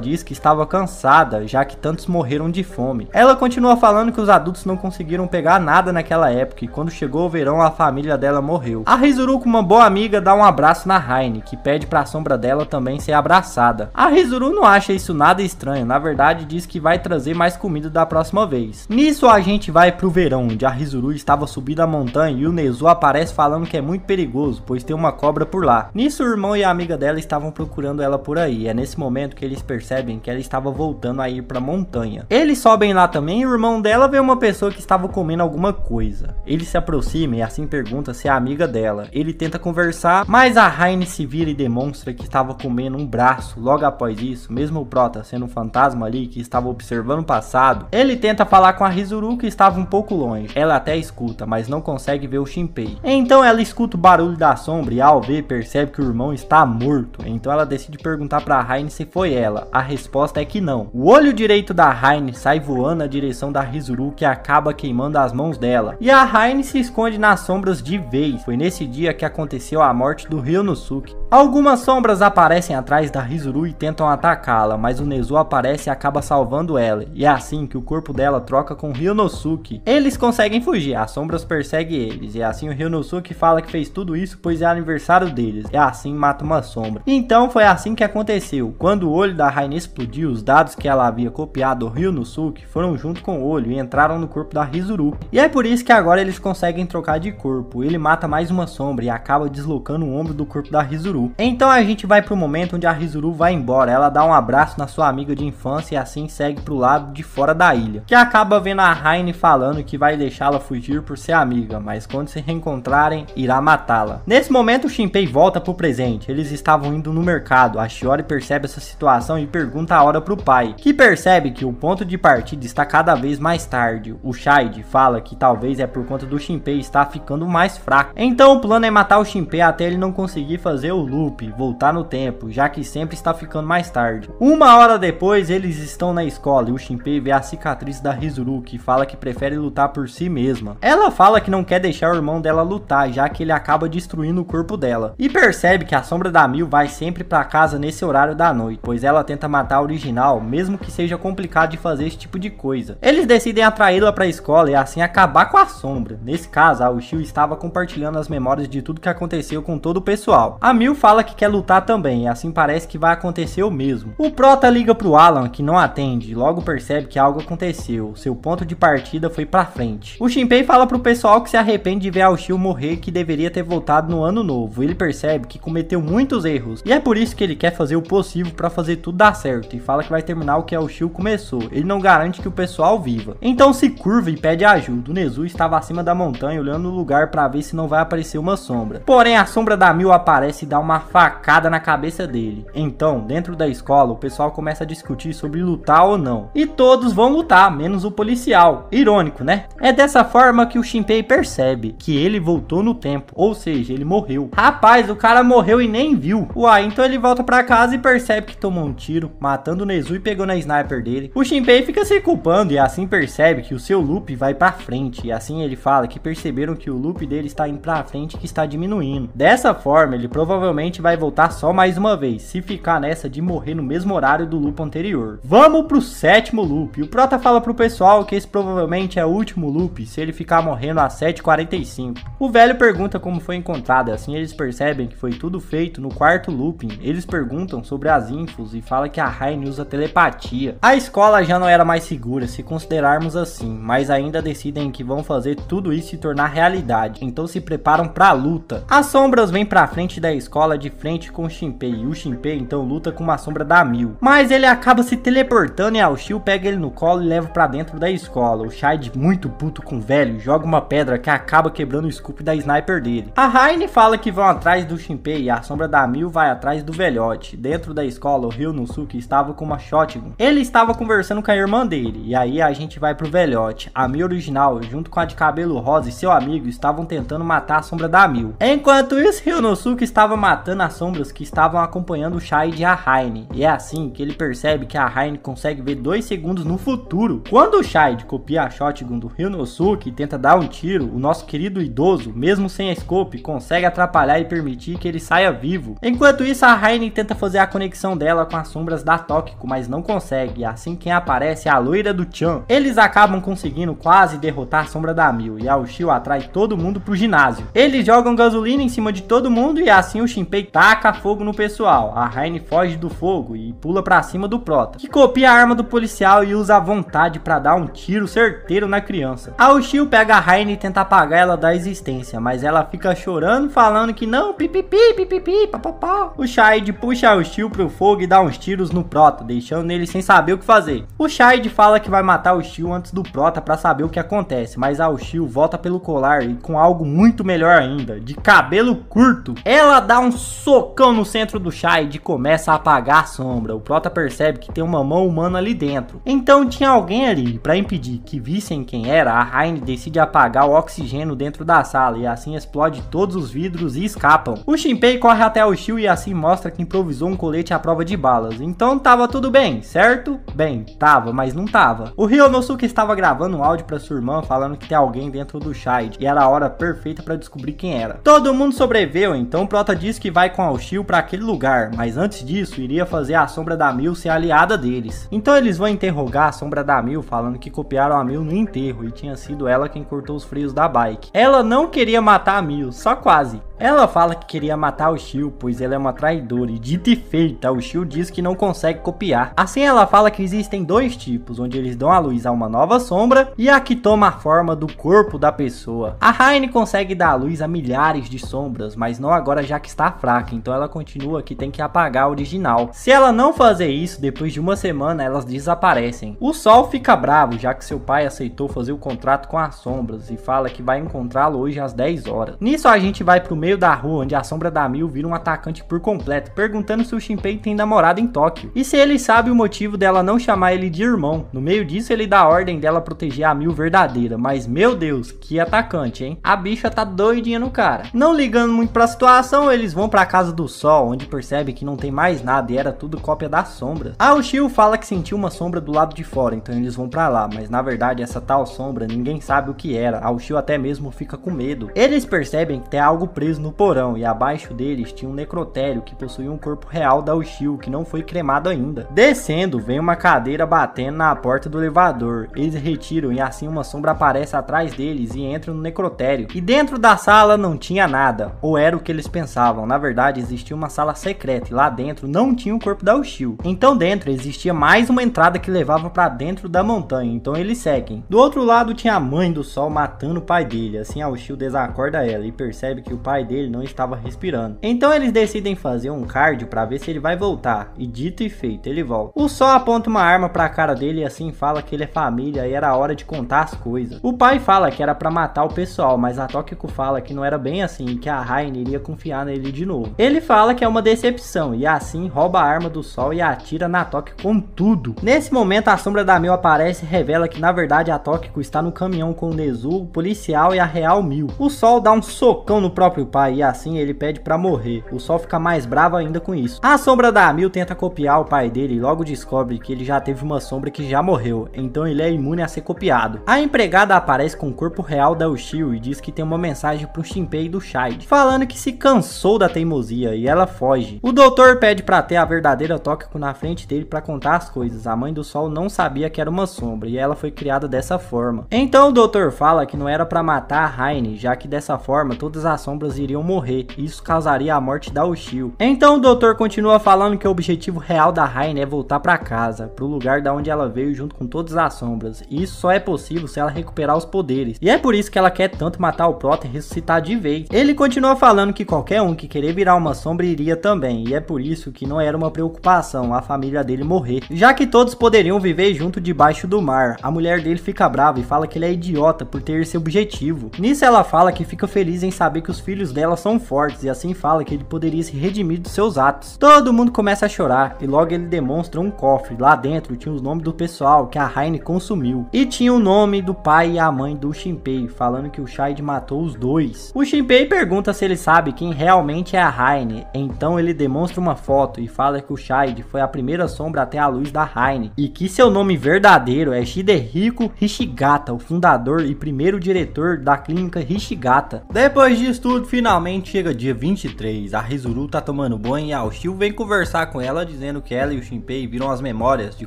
diz que estava cansada, já que tantos morreram de fome. Ela continua falando que os adultos não conseguiram pegar nada naquela época, e quando chegou o verão a família dela morreu. A Rizuru, com uma boa amiga, dá um abraço na Raine, que pede pra sombra dela também ser abraçada. A Rizuru não acha isso nada estranho, na verdade diz que vai trazer mais comida da próxima vez. Nisso a gente vai pro verão, onde a Rizuru estava subindo a montanha e o Nezu aparece falando que é muito perigoso, pois tem uma cobra por lá. Nisso o irmão e a amiga dela estavam procurando ela por aí, é nesse momento que eles percebem que ela estava voltando a ir pra montanha. Eles sobem lá também e o irmão dela vê uma pessoa que estava comendo alguma coisa. Ele se aproxima e assim pergunta se é a amiga dela. Ele tenta conversar, mas a Raine se vira e demonstra que estava comendo um braço. Logo após isso, mesmo o Prota sendo um fantasma ali que estava observando o passado, ele tenta falar com a Rizuru que estava um pouco longe. Ela até escuta, mas não consegue ver o Shinpei. Então ela escuta o barulho da sombra e ao ver percebe que o irmão está morto. Então ela decide perguntar para a Raine se foi ela. A resposta é que não. O olho direito da Raine sai voando na direção da Rizuru, que acaba queimando as mãos dela. E a Raine se esconde nas sombras de vez. Foi nesse dia que aconteceu a morte do Ryonosuke. Algumas sombras aparecem atrás da Rizuru e tentam atacá-la, mas o Nezu aparece e acaba salvando ela. E é assim que o corpo dela troca com o Ryonosuke. Eles conseguem fugir, as sombras perseguem eles. E assim o Ryonosuke fala que fez tudo isso pois é aniversário deles. E assim mata uma sombra. Então foi assim que aconteceu. Quando o olho da Raine explodiu, os dados que ela havia copiado do Ryonosuke foram junto com o olho e entraram no corpo da Rizuru. E é por isso que agora eles conseguem trocar de corpo. Ele mata mais uma sombra e acaba deslocando o ombro do corpo da Rizuru. Então a gente vai pro momento onde a Rizuru vai embora. Ela dá um abraço na sua amiga de infância e assim segue pro lado de fora da ilha, que acaba vendo a Raine falando que vai deixá-la fugir por ser amiga, mas quando se reencontrarem, irá matá-la. Nesse momento o Shinpei volta pro presente. Eles estavam indo no mercado. A Shiori percebe essa situação e pergunta a hora pro pai, que percebe que o ponto de partida está cada vez mais tarde. O Shide fala que talvez é por conta do Shinpei estar ficando mais fraco. Então o plano é matar o Shinpei até ele não conseguir fazer o loop, voltar no tempo, já que sempre está ficando mais tarde. Uma hora depois eles estão na escola e o Shinpei vê a cicatriz da Rizuru, que fala que prefere lutar por si mesma. Ela fala que não quer deixar o irmão dela lutar, já que ele acaba destruindo o corpo dela. E percebe que a sombra da Mil vai sempre pra casa nesse horário da noite, pois ela tenta matar a original, mesmo que seja complicado de fazer esse tipo de coisa. Eles decidem atraí-la pra escola e assim acabar com a sombra. Nesse caso, a Ushio estava compartilhando as memórias de tudo que aconteceu com todo o pessoal. A Mil fala que quer lutar também, e assim parece que vai acontecer o mesmo. O Prota liga pro Alan, que não atende, e logo percebe que algo aconteceu. Seu ponto de partida foi pra frente. O Shinpei fala pro pessoal que se arrepende de ver a Ushio morrer e que deveria ter voltado no ano novo. Ele percebe que cometeu muitos erros, e é por isso que ele quer fazer o possível pra fazer tudo dar certo, e fala que vai terminar o que a Ushio começou. Ele não garante que o pessoal viva. Então se curva e pede ajuda. O Nezu estava acima da montanha olhando no lugar pra ver se não vai aparecer uma sombra. Porém a sombra da Mil aparece e dá uma facada na cabeça dele. Então, dentro da escola, o pessoal começa a discutir sobre lutar ou não. E todos vão lutar, menos o policial. Irônico, né? É dessa forma que o Shinpei percebe que ele voltou no tempo, ou seja, ele morreu. Rapaz, o cara morreu e nem viu. Uai, então ele volta pra casa e percebe que tomou um tiro, matando o Nezu e pegou na sniper dele. O Shinpei fica se culpando e assim percebe que o seu loop vai pra frente. E assim ele fala que perceberam que o loop dele está indo pra frente e que está diminuindo. Dessa forma, ele provavelmente vai voltar só mais uma vez, se ficar nessa de morrer no mesmo horário do loop anterior. Vamos pro 7º loop. O Prota fala pro pessoal que esse provavelmente é o último loop, se ele ficar morrendo às 7h45. O velho pergunta como foi encontrado, assim eles percebem que foi tudo feito no 4º looping. Eles perguntam sobre as infos e fala que a Raine usa telepatia. A escola já não era mais segura, se considerarmos assim, mas ainda decidem que vão fazer tudo isso se tornar realidade, então se preparam pra luta. As sombras vêm pra frente da escola de frente com o Shinpei, e o Shinpei então luta com uma sombra da Mil, mas ele acaba se teleportando e a Ushio pega ele no colo e leva pra dentro da escola. O Shide, muito puto com o velho, joga uma pedra que acaba quebrando o scoop da sniper dele. A Raine fala que vão atrás do Shinpei e a sombra da Mil vai atrás do velhote. Dentro da escola, o Ryunosuke estava com uma shotgun. Ele estava conversando com a irmã dele, e aí a gente vai pro velhote. A Mil original, junto com a de cabelo rosa e seu amigo, estavam tentando matar a sombra da Mil. Enquanto isso, Ryunosuke estava matando as sombras que estavam acompanhando o Shide e a Raine. E é assim que ele percebe que a Raine consegue ver 2 segundos no futuro. Quando o Shide copia a shotgun do Ryunosuke e tenta dar um tiro, o nosso querido idoso, mesmo sem a scope, consegue atrapalhar e permitir que ele saia vivo. Enquanto isso, a Raine tenta fazer a conexão dela com as sombras da Tóquico, mas não consegue. E assim quem aparece é a loira do Chan. Eles acabam conseguindo quase derrotar a sombra da Mil, e a Ushio atrai todo mundo pro ginásio. Eles jogam gasolina em cima de todo mundo e assim o Shinpei taca fogo no pessoal. A Raine foge do fogo e pula pra cima do Prota, que copia a arma do policial e usa a vontade pra dar um tiro certeiro na criança. A Ushio pega a Raine e tenta apagar ela da existência, mas ela fica chorando, falando que não, pipipi, pipipi, papapá. O Shide puxa a Ushio pro fogo e dá uns tiros no Prota, deixando ele sem saber o que fazer. O Shide fala que vai matar o Ushio antes do Prota pra saber o que acontece, mas a Ushio volta pelo colar e com algo muito melhor ainda, de cabelo curto. Ela dá um socão no centro do Shide e começa a apagar a sombra. O Prota percebe que tem uma mão humana ali dentro. Então tinha alguém ali. Pra impedir que vissem quem era, a Raine decide apagar o oxigênio dentro da sala e assim explode todos os vidros e escapam. O Shinpei corre até a Ushio e assim mostra que improvisou um colete à prova de balas. Então tava tudo bem, certo? Bem, tava, mas não tava. O Ryunosuke estava gravando um áudio pra sua irmã falando que tem alguém dentro do Shide e era a hora perfeita pra descobrir quem era. Todo mundo sobreviveu, então o Prota diz que vai com a Ushio pra aquele lugar, mas antes disso iria fazer a sombra da Mil ser aliada deles. Então eles vão interrogar a sombra da Mil falando que copiaram a Mil no enterro e tinha sido ela quem cortou os freios da bike. Ela não queria matar a Mil, só quase. Ela fala que queria matar o Ushio, pois ela é uma traidora, e dita e feita, o Ushio diz que não consegue copiar. Assim ela fala que existem 2 tipos, onde eles dão à luz a uma nova sombra e a que toma a forma do corpo da pessoa. A Raine consegue dar à luz a milhares de sombras, mas não agora já que está fraca, então ela continua que tem que apagar a original. Se ela não fazer isso, depois de uma semana elas desaparecem. O Sol fica bravo, já que seu pai aceitou fazer o contrato com as sombras e fala que vai encontrá-lo hoje às 10 horas. Nisso a gente vai pro meio da rua, onde a sombra da Mil vira um atacante por completo, perguntando se o Shinpei tem namorada em Tóquio e se ele sabe o motivo dela não chamar ele de irmão. No meio disso ele dá a ordem dela proteger a Mil verdadeira, mas meu Deus, que atacante, hein? A bicha tá doidinha no cara. Não ligando muito pra situação, eles vão pra casa do Sol, onde percebe que não tem mais nada e era tudo cópia da sombra. A Ushio fala que sentiu uma sombra do lado de fora, então eles vão pra lá, mas na verdade essa tal sombra ninguém sabe o que era. A Ushio até mesmo fica com medo. Eles percebem que tem algo preso zumbis no porão e abaixo deles tinha um necrotério que possuía um corpo real da Ushio que não foi cremado ainda. Descendo, vem uma cadeira batendo na porta do elevador. Eles retiram e assim uma sombra aparece atrás deles e entra no necrotério. E dentro da sala não tinha nada, ou era o que eles pensavam. Na verdade existia uma sala secreta e lá dentro não tinha o corpo da Ushio. Então dentro existia mais uma entrada que levava para dentro da montanha, então eles seguem. Do outro lado tinha a mãe do sol matando o pai dele. Assim a Ushio desacorda ela e percebe que o pai dele não estava respirando. Então eles decidem fazer um cardio para ver se ele vai voltar. E dito e feito, ele volta. O sol aponta uma arma para a cara dele e assim fala que ele é família e era hora de contar as coisas. O pai fala que era para matar o pessoal, mas a Tokiko fala que não era bem assim e que a Raine iria confiar nele de novo. Ele fala que é uma decepção e assim rouba a arma do sol e atira na Tokiko com tudo. Nesse momento a sombra da Mil aparece e revela que na verdade a Tokiko está no caminhão com o Nezu, o policial e a Real Mil. O sol dá um socão no próprio pai e assim ele pede para morrer. O sol fica mais bravo ainda com isso. A sombra da Mil tenta copiar o pai dele e logo descobre que ele já teve uma sombra que já morreu, então ele é imune a ser copiado. A empregada aparece com o corpo real da Ushio e diz que tem uma mensagem pro Shinpei do Shide, falando que se cansou da teimosia e ela foge. O doutor pede para ter a verdadeira Tokiko na frente dele para contar as coisas. A mãe do sol não sabia que era uma sombra e ela foi criada dessa forma. Então o doutor fala que não era para matar a Raine, já que dessa forma todas as sombras iriam morrer e isso causaria a morte da Ushio. Então o doutor continua falando que o objetivo real da Raine é voltar para casa, pro lugar da onde ela veio junto com todas as sombras. E isso só é possível se ela recuperar os poderes. E é por isso que ela quer tanto matar o Prota e ressuscitar de vez. Ele continua falando que qualquer um que querer virar uma sombra iria também, e é por isso que não era uma preocupação a família dele morrer, já que todos poderiam viver junto debaixo do mar. A mulher dele fica brava e fala que ele é idiota por ter esse objetivo. Nisso ela fala que fica feliz em saber que os filhos dela são fortes e assim fala que ele poderia se redimir dos seus atos. Todo mundo começa a chorar e logo ele demonstra um cofre. Lá dentro tinha os nomes do pessoal que a Raine consumiu e tinha o nome do pai e a mãe do Shinpei, falando que o Shide matou os dois. O Shinpei pergunta se ele sabe quem realmente é a Raine, então ele demonstra uma foto e fala que o Shide foi a primeira sombra até a luz da Raine e que seu nome verdadeiro é Shidehiko Hishigata, o fundador e primeiro diretor da clínica Hishigata. Depois disso tudo, finalmente chega dia 23, a Rizuru tá tomando banho e a Ushio vem conversar com ela dizendo que ela e o Shinpei viram as memórias de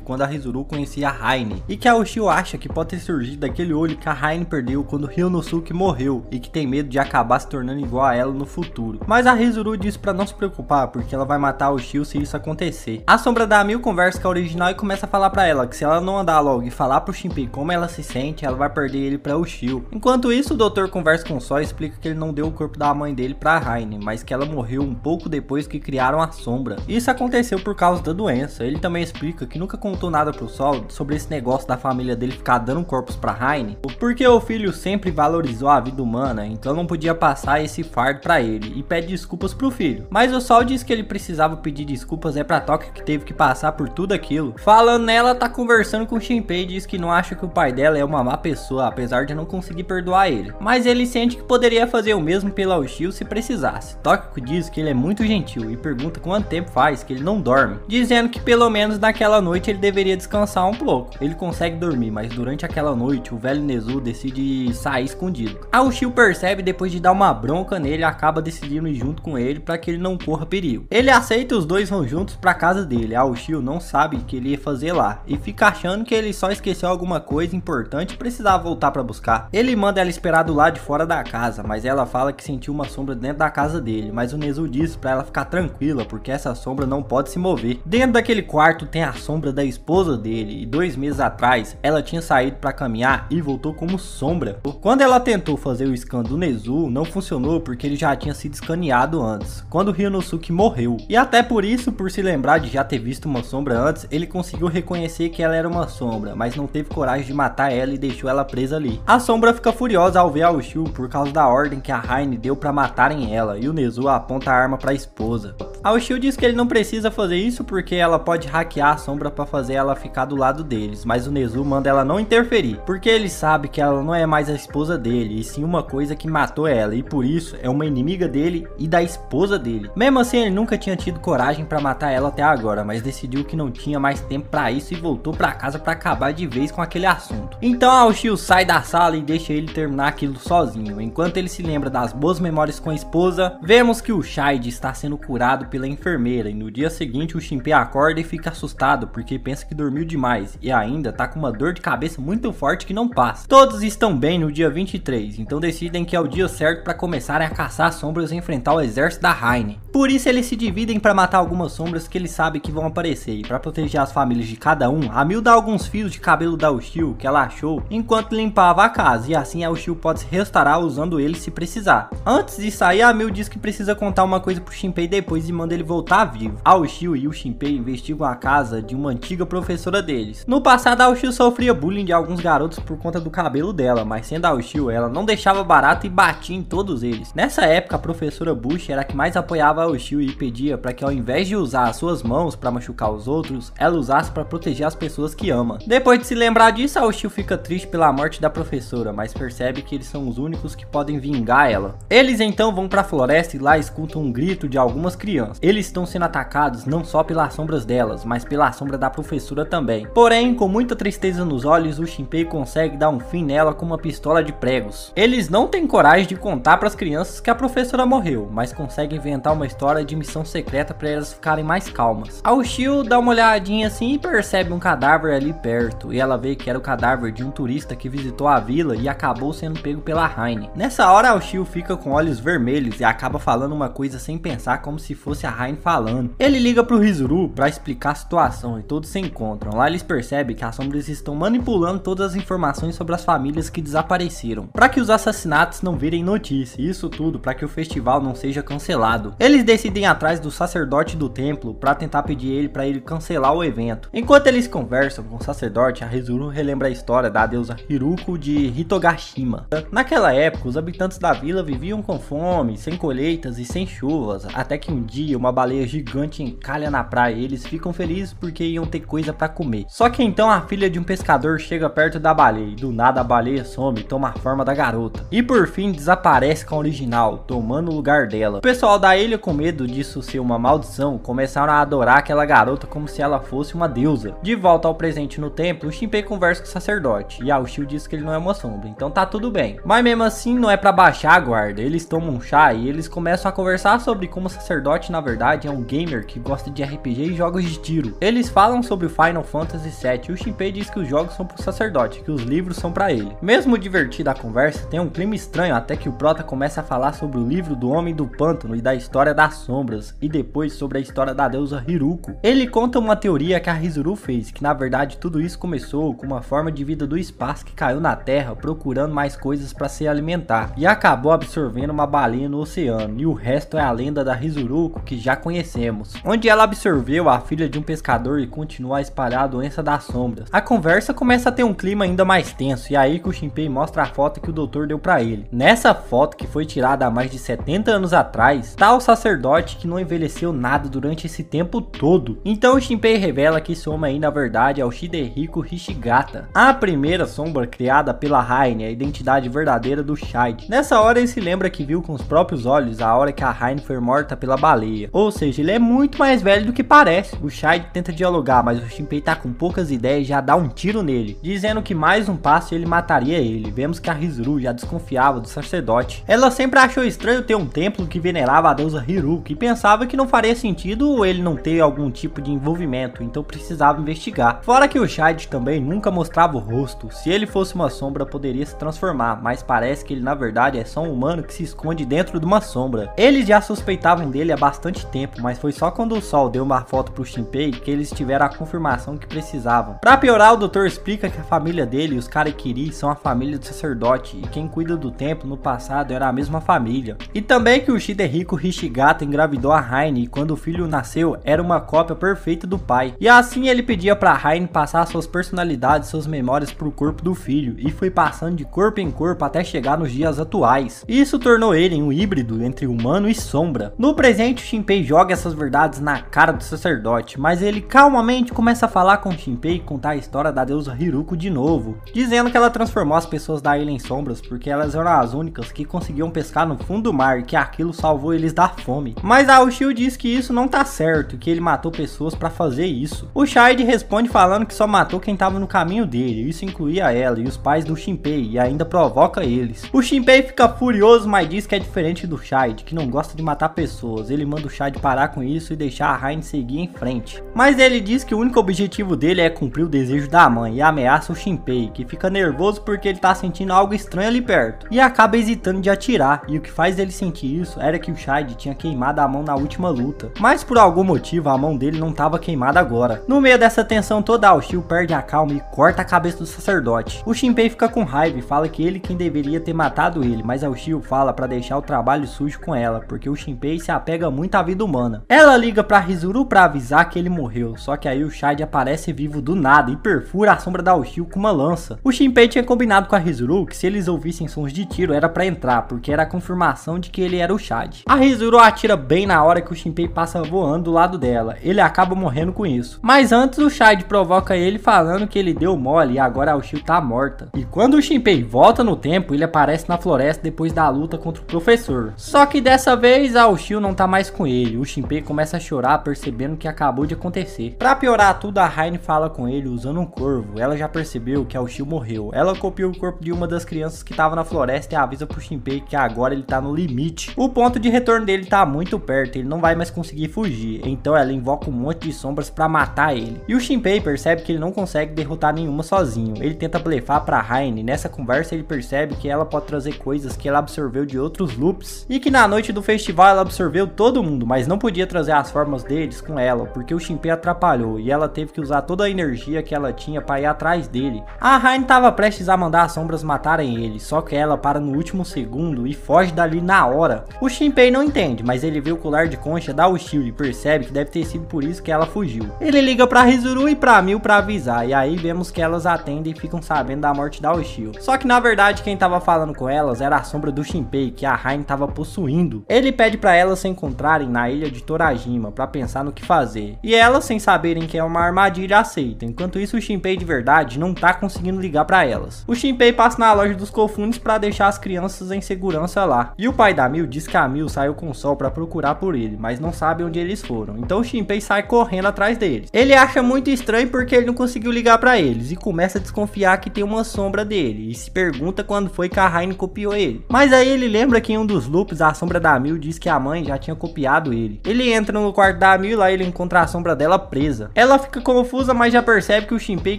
quando a Rizuru conhecia a Raine e que a Ushio acha que pode ter surgido daquele olho que a Raine perdeu quando Ryonosuke morreu e que tem medo de acabar se tornando igual a ela no futuro. Mas a Rizuru diz pra não se preocupar porque ela vai matar a Ushio se isso acontecer. A sombra da Mil conversa com a original e começa a falar pra ela que se ela não andar logo e falar pro Shinpei como ela se sente, ela vai perder ele pra Ushio. Enquanto isso, o doutor conversa com o Sol e explica que ele não deu o corpo da mãe dele pra Raine, mas que ela morreu um pouco depois que criaram a sombra. Isso aconteceu por causa da doença. Ele também explica que nunca contou nada pro Sol sobre esse negócio da família dele ficar dando corpos pra Raine, porque o filho sempre valorizou a vida humana, então não podia passar esse fardo pra ele, e pede desculpas pro filho. Mas o Sol diz que ele precisava pedir desculpas pra Tokiko que teve que passar por tudo aquilo. Falando nela, tá conversando com o Shinpei e diz que não acha que o pai dela é uma má pessoa, apesar de não conseguir perdoar ele. Mas ele sente que poderia fazer o mesmo pela Ushio se precisasse. Tokiko diz que ele é muito gentil e pergunta quanto tempo faz que ele não dorme, dizendo que pelo menos naquela noite ele deveria descansar um pouco. Ele consegue dormir, mas durante aquela noite o velho Nezu decide sair escondido. A Ushio percebe depois de dar uma bronca nele e acaba decidindo ir junto com ele para que ele não corra perigo. Ele aceita e os dois vão juntos para casa dele. A Ushio não sabe o que ele ia fazer lá e fica achando que ele só esqueceu alguma coisa importante e precisava voltar para buscar. Ele manda ela esperar do lado de fora da casa, mas ela fala que sentiu uma sombra dentro da casa dele, mas o Nezu diz para ela ficar tranquila porque essa sombra não pode se mover. Dentro daquele quarto tem a sombra da esposa dele e 2 meses atrás ela tinha saído para caminhar e voltou como sombra. Quando ela tentou fazer o scan do Nezu, não funcionou porque ele já tinha sido escaneado antes, quando Ryonosuke morreu. E até por isso, por se lembrar de já ter visto uma sombra antes, ele conseguiu reconhecer que ela era uma sombra, mas não teve coragem de matar ela e deixou ela presa ali. A sombra fica furiosa ao ver a Ushio por causa da ordem que a Raine deu para matarem ela e o Nezu aponta a arma para a esposa. A Ushio diz que ele não precisa fazer isso porque ela pode hackear a sombra para fazer ela ficar do lado deles, mas o Nezu manda ela não interferir, porque ele sabe que ela não é mais a esposa dele, e sim uma coisa que matou ela, e por isso é uma inimiga dele e da esposa dele. Mesmo assim, ele nunca tinha tido coragem para matar ela até agora, mas decidiu que não tinha mais tempo para isso e voltou para casa para acabar de vez com aquele assunto. Então a Ushio sai da sala e deixa ele terminar aquilo sozinho, enquanto ele se lembra das boas memórias memórias com a esposa, vemos que o Shide está sendo curado pela enfermeira e no dia seguinte o Shinpei acorda e fica assustado porque pensa que dormiu demais e ainda tá com uma dor de cabeça muito forte que não passa. Todos estão bem no dia 23, então decidem que é o dia certo para começarem a caçar sombras e enfrentar o exército da Raine. Por isso eles se dividem para matar algumas sombras que eles sabem que vão aparecer e para proteger as famílias de cada um, a Mil dá alguns fios de cabelo da Ushio que ela achou enquanto limpava a casa e assim a Ushio pode se restaurar usando ele se precisar. Antes de sair, a Mil diz que precisa contar uma coisa pro Shinpei depois e manda ele voltar vivo. A Ushio e o Shinpei investigam a casa de uma antiga professora deles. No passado a Ushio sofria bullying de alguns garotos por conta do cabelo dela, mas sendo a Ushio, ela não deixava barato e batia em todos eles. Nessa época a professora Bush era a que mais apoiava a Ushio e pedia para que ao invés de usar as suas mãos para machucar os outros, ela usasse para proteger as pessoas que ama. Depois de se lembrar disso, a Ushio fica triste pela morte da professora, mas percebe que eles são os únicos que podem vingar ela. Eles então vão para a floresta e lá escutam um grito de algumas crianças. Eles estão sendo atacados não só pelas sombras delas, mas pela sombra da professora também. Porém, com muita tristeza nos olhos, o Shinpei consegue dar um fim nela com uma pistola de pregos. Eles não têm coragem de contar para as crianças que a professora morreu, mas conseguem inventar uma história de missão secreta para elas ficarem mais calmas. A Ushio dá uma olhadinha assim e percebe um cadáver ali perto, e ela vê que era o cadáver de um turista que visitou a vila e acabou sendo pego pela Raine. Nessa hora a Ushio fica com olhos vermelhos e acaba falando uma coisa sem pensar, como se fosse a Raine falando. Ele liga pro Hizuru para explicar a situação e todos se encontram. Lá eles percebem que as sombras estão manipulando todas as informações sobre as famílias que desapareceram, para que os assassinatos não virem notícia, e isso tudo para que o festival não seja cancelado. Eles decidem ir atrás do sacerdote do templo para tentar pedir ele para ele cancelar o evento. Enquanto eles conversam com o sacerdote, a Hizuru relembra a história da deusa Hiruko de Hitogashima. Naquela época, os habitantes da vila viviam com fome, sem colheitas e sem chuvas, até que um dia uma baleia gigante encalha na praia e eles ficam felizes porque iam ter coisa para comer. Só que então a filha de um pescador chega perto da baleia e do nada a baleia some e toma a forma da garota. E por fim desaparece com a original, tomando o lugar dela. O pessoal da ilha, com medo disso ser uma maldição, começaram a adorar aquela garota como se ela fosse uma deusa. De volta ao presente no templo, o Shinpei conversa com o sacerdote e a Ushio diz que ele não é uma sombra, então tá tudo bem. Mas mesmo assim não é pra baixar a guarda. Eles tomam um chá e eles começam a conversar sobre como o sacerdote na verdade é um gamer que gosta de RPG e jogos de tiro. Eles falam sobre o Final Fantasy VII e o Shinpei diz que os jogos são pro sacerdote, que os livros são pra ele. Mesmo divertida a conversa, tem um clima estranho até que o prota começa a falar sobre o livro do Homem do Pântano e da história das sombras, e depois sobre a história da deusa Hiruko. Ele conta uma teoria que a Hizuru fez, que na verdade tudo isso começou com uma forma de vida do espaço que caiu na Terra procurando mais coisas para se alimentar e acabou absorvendo uma baleia no oceano, e o resto é a lenda da Hizuruko que já conhecemos, onde ela absorveu a filha de um pescador e continua a espalhar a doença das sombras. A conversa começa a ter um clima ainda mais tenso e é aí que o Shinpei mostra a foto que o doutor deu para ele. Nessa foto, que foi tirada há mais de 70 anos atrás, tá o sacerdote que não envelheceu nada durante esse tempo todo. Então o Shinpei revela que esse homem aí na verdade é o Shidehiko Hishigata, a primeira sombra criada pela Raine, a identidade verdadeira do Shide. Nessa hora ele se lembra que viu com os próprios olhos a hora que a Raine foi morta pela baleia, ou seja, ele é muito mais velho do que parece. O Shide tenta dialogar, mas o Shinpei tá com poucas ideias e já dá um tiro nele, dizendo que mais um passo e ele mataria ele. Vemos que a Hizuru já desconfiava do sacerdote. Ela sempre achou estranho ter um templo que venerava a deusa Hiruko e pensava que não faria sentido ele não ter algum tipo de envolvimento, então precisava investigar. Fora que o Shide também nunca mostrava o rosto. Se ele fosse uma sombra poderia se transformar, mas parece que ele na verdade é só um humano que se esconde dentro de uma sombra. Eles já suspeitavam dele há bastante tempo, mas foi só quando o Sol deu uma foto pro Shinpei que eles tiveram a confirmação que precisavam. Pra piorar, o doutor explica que a família dele e os Karekiri são a família do sacerdote, e quem cuida do templo no passado era a mesma família. E também que o Shidehiko Hishigata engravidou a Raine e quando o filho nasceu era uma cópia perfeita do pai. E assim ele pedia pra Raine passar suas personalidades e suas memórias pro corpo do filho, e foi passando de corpo em corpo até chegar nos dias atuais. Isso tornou ele um híbrido entre humano e sombra. No presente, o Shinpei joga essas verdades na cara do sacerdote, mas ele calmamente começa a falar com o Shinpei e contar a história da deusa Hiruko de novo, dizendo que ela transformou as pessoas da ilha em sombras porque elas eram as únicas que conseguiam pescar no fundo do mar e que aquilo salvou eles da fome. Mas a Ushio diz que isso não tá certo e que ele matou pessoas pra fazer isso. O Shide responde falando que só matou quem tava no caminho dele, isso incluía ela e os pais do Shinpei, e ainda provoca eles. O Shinpei fica furioso, mas diz que é diferente do Shade, que não gosta de matar pessoas. Ele manda o Shade parar com isso e deixar a Raine seguir em frente. Mas ele diz que o único objetivo dele é cumprir o desejo da mãe e ameaça o Shinpei, que fica nervoso porque ele tá sentindo algo estranho ali perto e acaba hesitando de atirar. E o que faz ele sentir isso era que o Shade tinha queimado a mão na última luta, mas por algum motivo a mão dele não tava queimada agora. No meio dessa tensão toda, o Shio perde a calma e corta a cabeça do sacerdote. O Shinpei fica com raiva e fala que ele quem deveria ter matado ele, mas a Shio fala pra deixar o trabalho sujo com ela, porque o Shinpei se apega muito à vida humana. Ela liga pra Rizuru pra avisar que ele morreu, só que aí o Shade aparece vivo do nada e perfura a sombra da Ushio com uma lança. O Shinpei tinha combinado com a Rizuru que se eles ouvissem sons de tiro era pra entrar, porque era a confirmação de que ele era o Shade. A Rizuru atira bem na hora que o Shinpei passa voando do lado dela, ele acaba morrendo com isso. Mas antes o Shade provoca ele falando que ele deu mole e agora a Ushio tá morta. E quando o Shinpei volta no tempo, ele aparece na floresta depois da luta contra o professor. Só que dessa vez a Ushio não tá mais com ele. O Shinpei começa a chorar percebendo o que acabou de acontecer. Pra piorar tudo, a Raine fala com ele usando um corvo. Ela já percebeu que a Ushio morreu. Ela copiou o corpo de uma das crianças que tava na floresta e avisa pro Shinpei que agora ele tá no limite. O ponto de retorno dele tá muito perto, ele não vai mais conseguir fugir. Então ela invoca um monte de sombras pra matar ele. E o Shinpei percebe que ele não consegue derrotar nenhuma sozinho. Ele tenta blefar pra Raine. Nessa conversa ele percebe que ela pode trazer coisas que ela absorveu de outros loops. E que na noite do festival ela absorveu todo mundo, mas não podia trazer as formas deles com ela, porque o Shinpei atrapalhou e ela teve que usar toda a energia que ela tinha pra ir atrás dele. A Raine tava prestes a mandar as sombras matarem ele, só que ela para no último segundo e foge dali na hora. O Shinpei não entende, mas ele vê o colar de concha da Ushio e percebe que deve ter sido por isso que ela fugiu. Ele liga pra Rizuru e pra Mil pra avisar, e aí vemos que elas atendem e ficam sabendo da morte da Ushio. Só que na verdade quem tava falando com elas era a sombra do Shinpei, que a Raine tava possuindo. Ele pede pra elas se encontrarem na ilha de Torajima pra pensar no que fazer, e elas, sem saberem que é uma armadilha, aceitam. Enquanto isso, o Shinpei de verdade não tá conseguindo ligar pra elas. O Shinpei passa na loja dos Kofunes pra deixar as crianças em segurança lá, e o pai da Mil diz que a Mil saiu com o Sol pra procurar por ele, mas não sabe onde eles foram. Então o Shinpei sai correndo atrás deles. Ele acha muito estranho porque ele não conseguiu ligar pra eles e começa a desconfiar que tem uma sombra dele e se pergunta quando foi que a Raine copiou ele. Mas aí ele lembra que em um dos loops a sombra da Mil diz que a mãe já tinha copiado ele. Ele entra no quarto da Mil e lá ele encontra a sombra dela presa. Ela fica confusa, mas já percebe que o Shinpei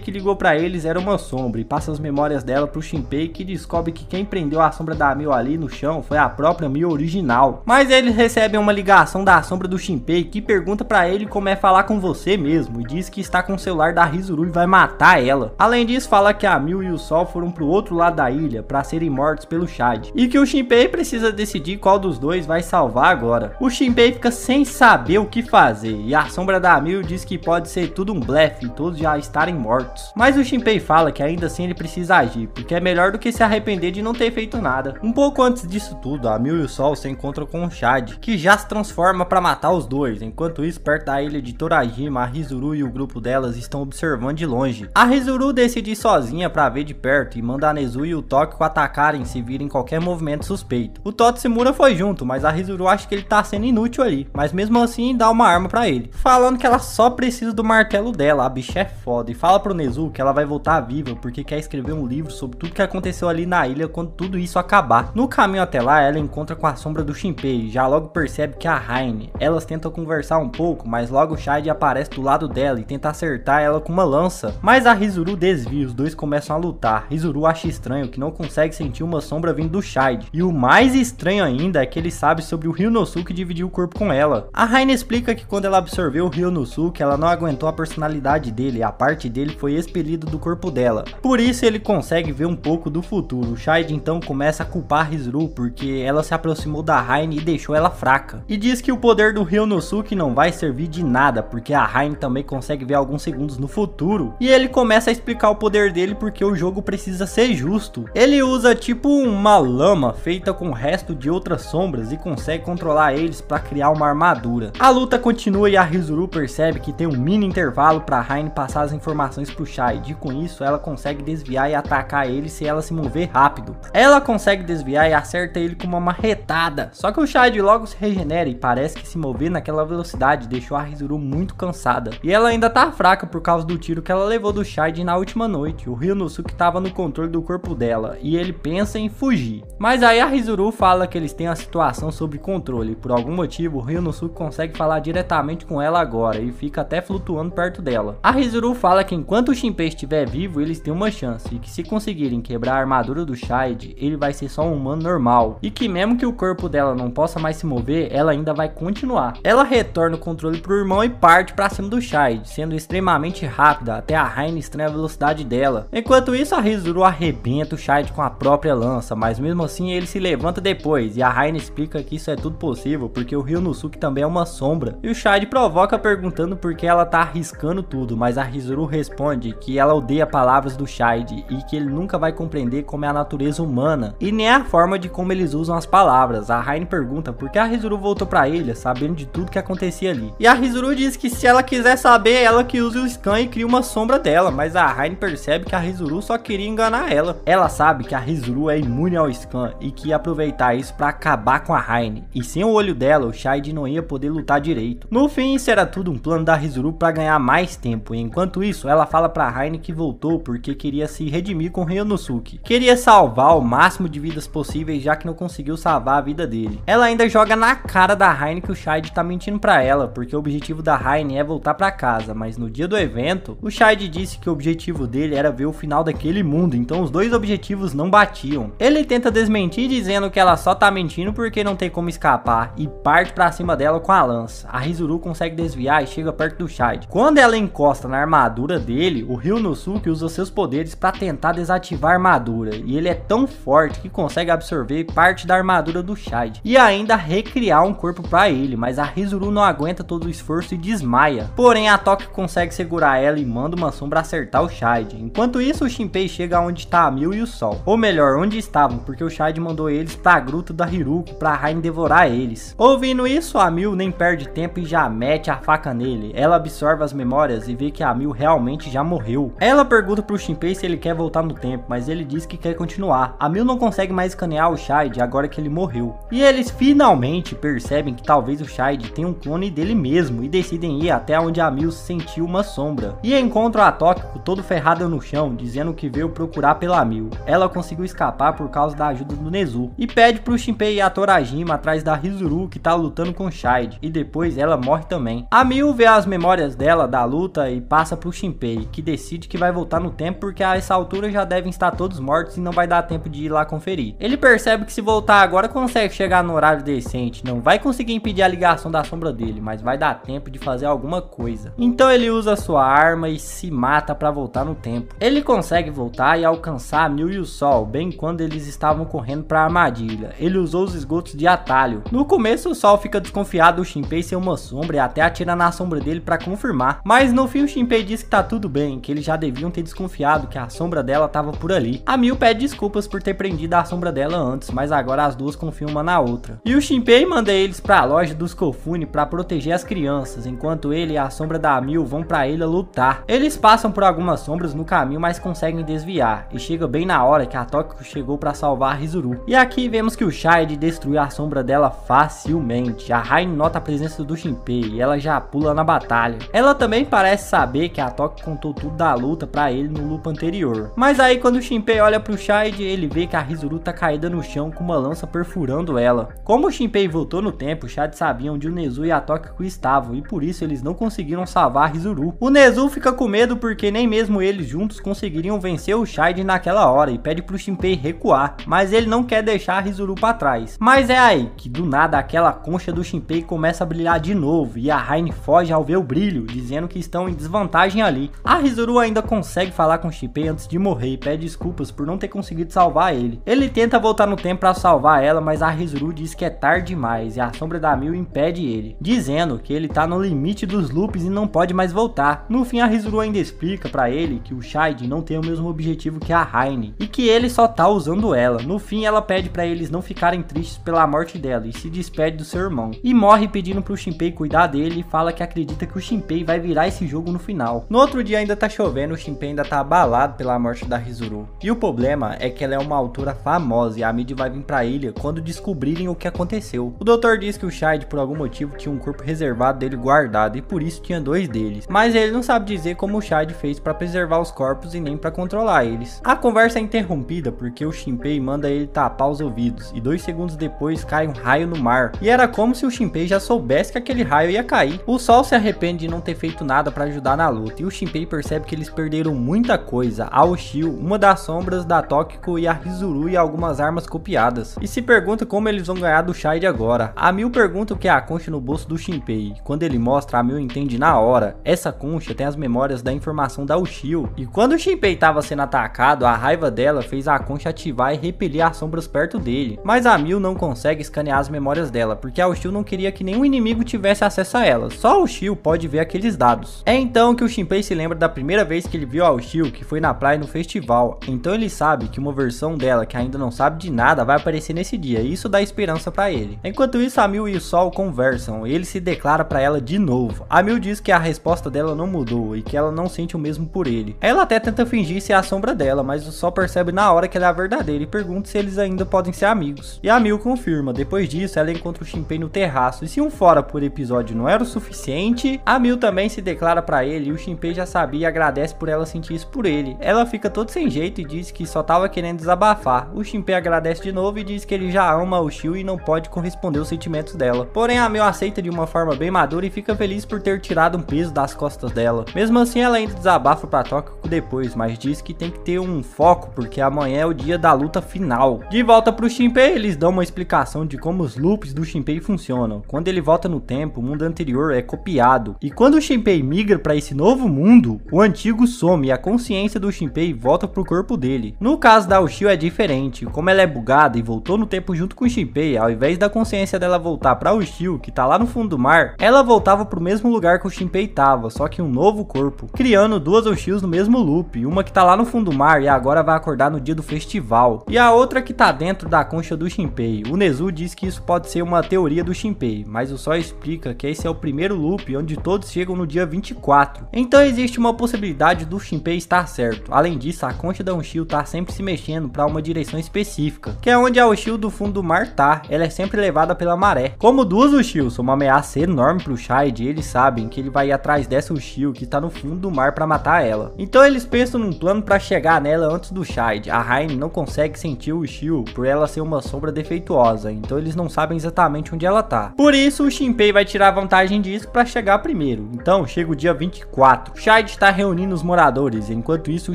que ligou pra eles era uma sombra e passa as memórias dela pro Shinpei, que descobre que quem prendeu a sombra da Mil ali no chão foi a própria Mil original. Mas eles recebem uma ligação da sombra do Shinpei que pergunta pra ele como é falar com você mesmo e diz que está com o celular da Rizuru e vai matar ela. Além disso, fala que a Mil e o Sol foram pro outro lado da ilha pra serem mortos pelo Shade e que o Shinpei precisa decidir qual dos dois vai salvar agora. O Shinpei fica sem saber o que fazer e a sombra da Mil diz que pode ser tudo um blefe e todos já estarem mortos. Mas o Shinpei fala que ainda assim ele precisa agir, porque é melhor do que se arrepender de não ter feito nada. Um pouco antes disso tudo, a Mil e o Sol se encontram com o Shade, que já se transforma para matar os dois. Enquanto isso, perto da ilha de Torajima, a Rizuru e o grupo delas estão observando de longe. A Rizuru decide ir sozinha para ver de perto e manda a Nezu e o Tokio atacarem se virem qualquer movimento suspeito. O Totsurimura foi junto, mas a Rizuru acha que ele tá sendo inútil ali, mas mesmo assim dá uma arma pra ele, falando que ela só precisa do martelo dela, a bicha é foda, e fala pro Nezu que ela vai voltar viva porque quer escrever um livro sobre tudo que aconteceu ali na ilha quando tudo isso acabar. No caminho até lá, ela encontra com a sombra do Shinpei e já logo percebe que é a Raine. Elas tentam conversar um pouco, mas logo o Shade aparece do lado dela e tenta acertar ela com uma lança, mas a Rizuru desvia, os dois começam a lutar. Rizuru acha estranho que não consegue sentir uma sombra vindo do Shade, e o mais estranho ainda é que ele sabe sobre o Ryunosuke dividir o corpo com ela. A Raine explica que quando ela absorveu o Ryunosuke, ela não aguentou a personalidade dele e a parte dele foi expelida do corpo dela. Por isso ele consegue ver um pouco do futuro. O Shade então começa a culpar a Rizuru porque ela se aproximou da Raine e deixou ela fraca. E diz que o poder do Ryunosuke não vai servir de nada porque a Raine também consegue ver alguns segundos no futuro. E ele começa a explicar o poder dele porque o jogo precisa ser justo. Ele usa tipo uma lama feita com o resto de outras sombras e consegue controlar eles para criar uma armadura. A luta continua e a Rizuru percebe que tem um mini intervalo para Raine passar as informações pro Shade, e com isso ela consegue desviar e atacar ele se ela se mover rápido. Ela consegue desviar e acerta ele com uma marretada, só que o Shade logo se regenera e parece que se mover naquela velocidade deixou a Rizuru muito cansada, e ela ainda tá fraca por causa do tiro que ela levou do Shade na última noite. O Ryunosuke tava no controle do corpo dela e ele pensa em fugir, mas aí a Hizuru fala que eles têm a situação sob controle, por algum motivo o Ryunosuke consegue falar diretamente com ela agora e fica até flutuando perto dela. A Hizuru fala que enquanto o Shinpei estiver vivo eles têm uma chance e que se conseguirem quebrar a armadura do Shide, ele vai ser só um humano normal e que mesmo que o corpo dela não possa mais se mover, ela ainda vai continuar. Ela retorna o controle pro irmão e parte pra cima do Shide, sendo extremamente rápida, até a Raine estranha a velocidade dela. Enquanto isso, a Hizuru arrebenta o Shide com a própria lança, mas mesmo assim ele se levanta depois, e a Raine explica que isso é tudo possível porque o Ryunosuke também é uma sombra. E o Shide provoca perguntando por que ela tá arriscando tudo, mas a Hizuru responde que ela odeia palavras do Shide e que ele nunca vai compreender como é a natureza humana e nem a forma de como eles usam as palavras. A Raine pergunta por que a Hizuru voltou pra ilha sabendo de tudo que acontecia ali. E a Hizuru diz que se ela quiser saber, ela que use o Scan e cria uma sombra dela, mas a Raine percebe que a Hizuru só queria enganar ela. Ela sabe que a Hizuru é imune ao Scan e que ia aproveitar isso pra acabar com a Raine, e sem o olho dela o Shide não ia poder lutar direito. No fim, isso era tudo um plano da Hizuru pra ganhar mais tempo, e enquanto isso ela fala pra Raine que voltou porque queria se redimir com Ryunosuke. Queria salvar o máximo de vidas possíveis já que não conseguiu salvar a vida dele. Ela ainda joga na cara da Raine que o Shide tá mentindo pra ela, porque o objetivo da Raine é voltar pra casa, mas no dia do evento, o Shide disse que o objetivo dele era ver o final daquele mundo, então os dois objetivos não batiam. Ele tenta desmentir dizendo que ela só tá mentindo porque não tem como escapar e parte pra cima dela com a lança. A Hizuru consegue desviar e chega perto do Shide. Quando ela encosta na armadura dele, o Ryunosuke usa seus poderes pra tentar desativar a armadura, e ele é tão forte que consegue absorver parte da armadura do Shide e ainda recriar um corpo pra ele, mas a Hizuru não aguenta todo o esforço e desmaia. Porém, a Toki consegue segurar ela e manda uma sombra acertar o Shide. Enquanto isso, o Shinpei chega onde está a Mil e o Sol, ou melhor, onde estavam, porque o Shide mandou eles pra gruta da Hiruko pra Raine devorar eles. Ouvindo isso, a Mil nem perde tempo e já mete a faca nele. Ela absorve as memórias e vê que a Mil realmente já morreu. Ela pergunta pro Shinpei se ele quer voltar no tempo, mas ele diz que quer continuar. A Mil não consegue mais escanear o Shide agora que ele morreu. E eles finalmente percebem que talvez o Shide tenha um clone dele mesmo e decidem ir até onde a Mil sentiu uma sombra. E encontram a Tokiko todo ferrada no chão, dizendo que veio procurar pela Mil. Ela conseguiu escapar por causa da ajuda do Nezu e pede pro Shinpei e a Torajima atrás da Hizuru que tá lutando com o Shide, e depois ela morre também. A Mil vê as memórias dela da luta e passa pro Shinpei, que decide que vai voltar no tempo porque a essa altura já devem estar todos mortos e não vai dar tempo de ir lá conferir. Ele percebe que se voltar agora consegue chegar no horário decente, não vai conseguir impedir a ligação da sombra dele, mas vai dar tempo de fazer alguma coisa. Então ele usa sua arma e se mata pra voltar no tempo. Ele consegue voltar e alcançar a Mil e o Sol, bem quando eles estavam correndo pra armadilha. Ele usou os esgotos de atalho. No começo o Sol fica desconfiado do Shinpei ser uma sombra e até atira na sombra dele pra confirmar, mas no fim o Shinpei diz que tá tudo bem, que eles já deviam ter desconfiado que a sombra dela tava por ali. A Mil pede desculpas por ter prendido a sombra dela antes, mas agora as duas confiam uma na outra. E o Shinpei manda eles pra loja dos Kofune pra proteger as crianças, enquanto ele e a sombra da Mil vão pra ilha lutar. Eles passam por algumas sombras no caminho, mas conseguem desviar, e chega bem na hora que a Tokiko chegou pra salvar a Hizuru. E aqui vemos que o Shide destruiu a sombra dela facilmente. A Raine nota a presença do Shinpei e ela já pula na batalha. Ela também parece saber que a Tokiko contou tudo da luta pra ele no loop anterior. Mas aí quando o Shinpei olha pro Shide, ele vê que a Hizuru tá caída no chão com uma lança perfurando ela. Como o Shinpei voltou no tempo, o Shide sabia onde o Nezu e a Tokiko estavam e por isso eles não conseguiram salvar a Hizuru. O Nezu fica com medo porque nem mesmo eles juntos conseguiriam vencer o Shide naquela hora e pede pro Shinpei recuar, mas ele não quer deixar a Hizuru pra trás. Mas é aí que do nada aquela concha do Shinpei começa a brilhar de novo e a Raine foge ao ver o brilho, dizendo que estão em desvantagem ali. A Hizuru ainda consegue falar com o Shinpei antes de morrer e pede desculpas por não ter conseguido salvar ele. Ele tenta voltar no tempo pra salvar ela, mas a Hizuru diz que é tarde demais e a sombra da Mil impede ele, dizendo que ele tá no limite dos loops e não pode mais voltar. No fim a Hizuru ainda explica pra ele que o Shide não tem o mesmo objetivo que a Raine e que ele só tá usando ela. No fim ela pede pra eles não ficarem tristes pela morte dela e se despede do seu irmão. E morre pedindo pro Shinpei cuidar dele e fala que acredita que o Shinpei vai virar esse jogo no final. No outro dia ainda tá chovendo, o Shinpei ainda tá abalado pela morte da Hizuru. E o problema é que ela é uma autora famosa e a mídia vai vir pra ilha quando descobrirem o que aconteceu. O doutor diz que o Shide por algum motivo tinha um corpo reservado dele guardado e por isso tinha 2 deles. Mas ele não sabe dizer como o Shide fez pra preservar os corpos e nem pra controlar eles. A conversa é interrompida porque o Shinpei manda ele tapar os ouvidos, e 2 segundos depois cai um raio no mar. E era como se o Shinpei já soubesse que aquele raio ia cair. O Sol se arrepende de não ter feito nada para ajudar na luta, e o Shinpei percebe que eles perderam muita coisa: a Ushio, uma das sombras da Tokiko e a Hizuru e algumas armas copiadas. E se pergunta como eles vão ganhar do Shide agora. A Mil pergunta o que é a concha no bolso do Shinpei. Quando ele mostra, a Mil entende na hora. Essa concha tem as memórias da informação da Ushio. E quando o Shinpei estava sendo atacado, a raiva dela fez a concha ativar e repelir as sombras perto dele. Mas a Mil não consegue escanear as memórias dela, porque a Ushio não queria que nenhum inimigo tivesse acesso a elas. Só a Ushio pode ver aqueles dados. É então que o Shinpei se lembra da primeira vez que ele viu a Ushio, que foi na praia no festival. Então ele sabe que uma versão dela, que ainda não sabe de nada, vai aparecer nesse dia, e isso dá esperança pra ele. Enquanto isso, a Mil e o Sol conversam, e ele se declara pra ela de novo. A Mil diz que a resposta dela não mudou, e que ela não sente o mesmo por ele. Ela até tenta fingir ser a sombra dela, mas o Sol percebe na hora que ela é a verdadeira e pergunta se eles ainda podem ser amigos. E a Mil confirma. Depois disso, ela encontra o Shinpei no terraço, e se um fora por episódio não era o suficiente, a Mil também se declara pra ele, e o Shinpei já sabia e agradece por ela sentir isso por ele. Ela fica todo sem jeito e diz que só tava querendo desabafar. O Shinpei agradece de novo e diz que ele já ama a Ushio e não pode corresponder aos sentimentos dela. Porém, a Mil aceita de uma forma bem madura e fica feliz por ter tirado um peso das costas dela. Mesmo assim, ela ainda desabafa pra Tokiko depois, mas diz que tem que ter um foco, porque amanhã é o dia da luta final. De volta pro Shinpei, eles dão uma explicação de como os loops do Shinpei funcionam. Quando ele volta no tempo, o mundo anterior é copiado. E quando o Shinpei migra pra esse novo mundo, o antigo some e a consciência do Shinpei volta pro corpo dele. No caso da Ushio é diferente. Como ela é bugada e voltou no tempo junto com o Shinpei, ao invés da consciência dela voltar pra Ushio, que tá lá no fundo do mar, ela voltava pro mesmo lugar que o Shinpei tava, só que um novo corpo, criando duas Ushios no mesmo loop. Uma que tá lá no fundo do mar e agora vai acordar no dia do festival, e a outra que tá dentro da concha do Shinpei. O Nezu diz que isso pode ser uma teoria do Shinpei, mas o Sol explica que esse é o primeiro loop onde todos chegam no dia 24. Então existe uma possibilidade do Shinpei estar certo. Além disso, a concha da Ushio tá sempre se mexendo para uma direção específica, que é onde a Ushio do fundo do mar tá. Ela é sempre levada pela maré. Como duas Ushios são uma ameaça enorme pro Shide, eles sabem que ele vai ir atrás dessa Ushio que tá no fundo do mar para matar ela. Então eles pensam num plano para chegar nela antes do Shide. A Raine não consegue sentir o Ushio por ela ser uma sombra defeituosa, então eles não sabem exatamente onde ela tá. Por isso o Shinpei vai tirar vantagem disso para chegar primeiro. Então chega o dia 24. Shide está reunindo os moradores, enquanto isso o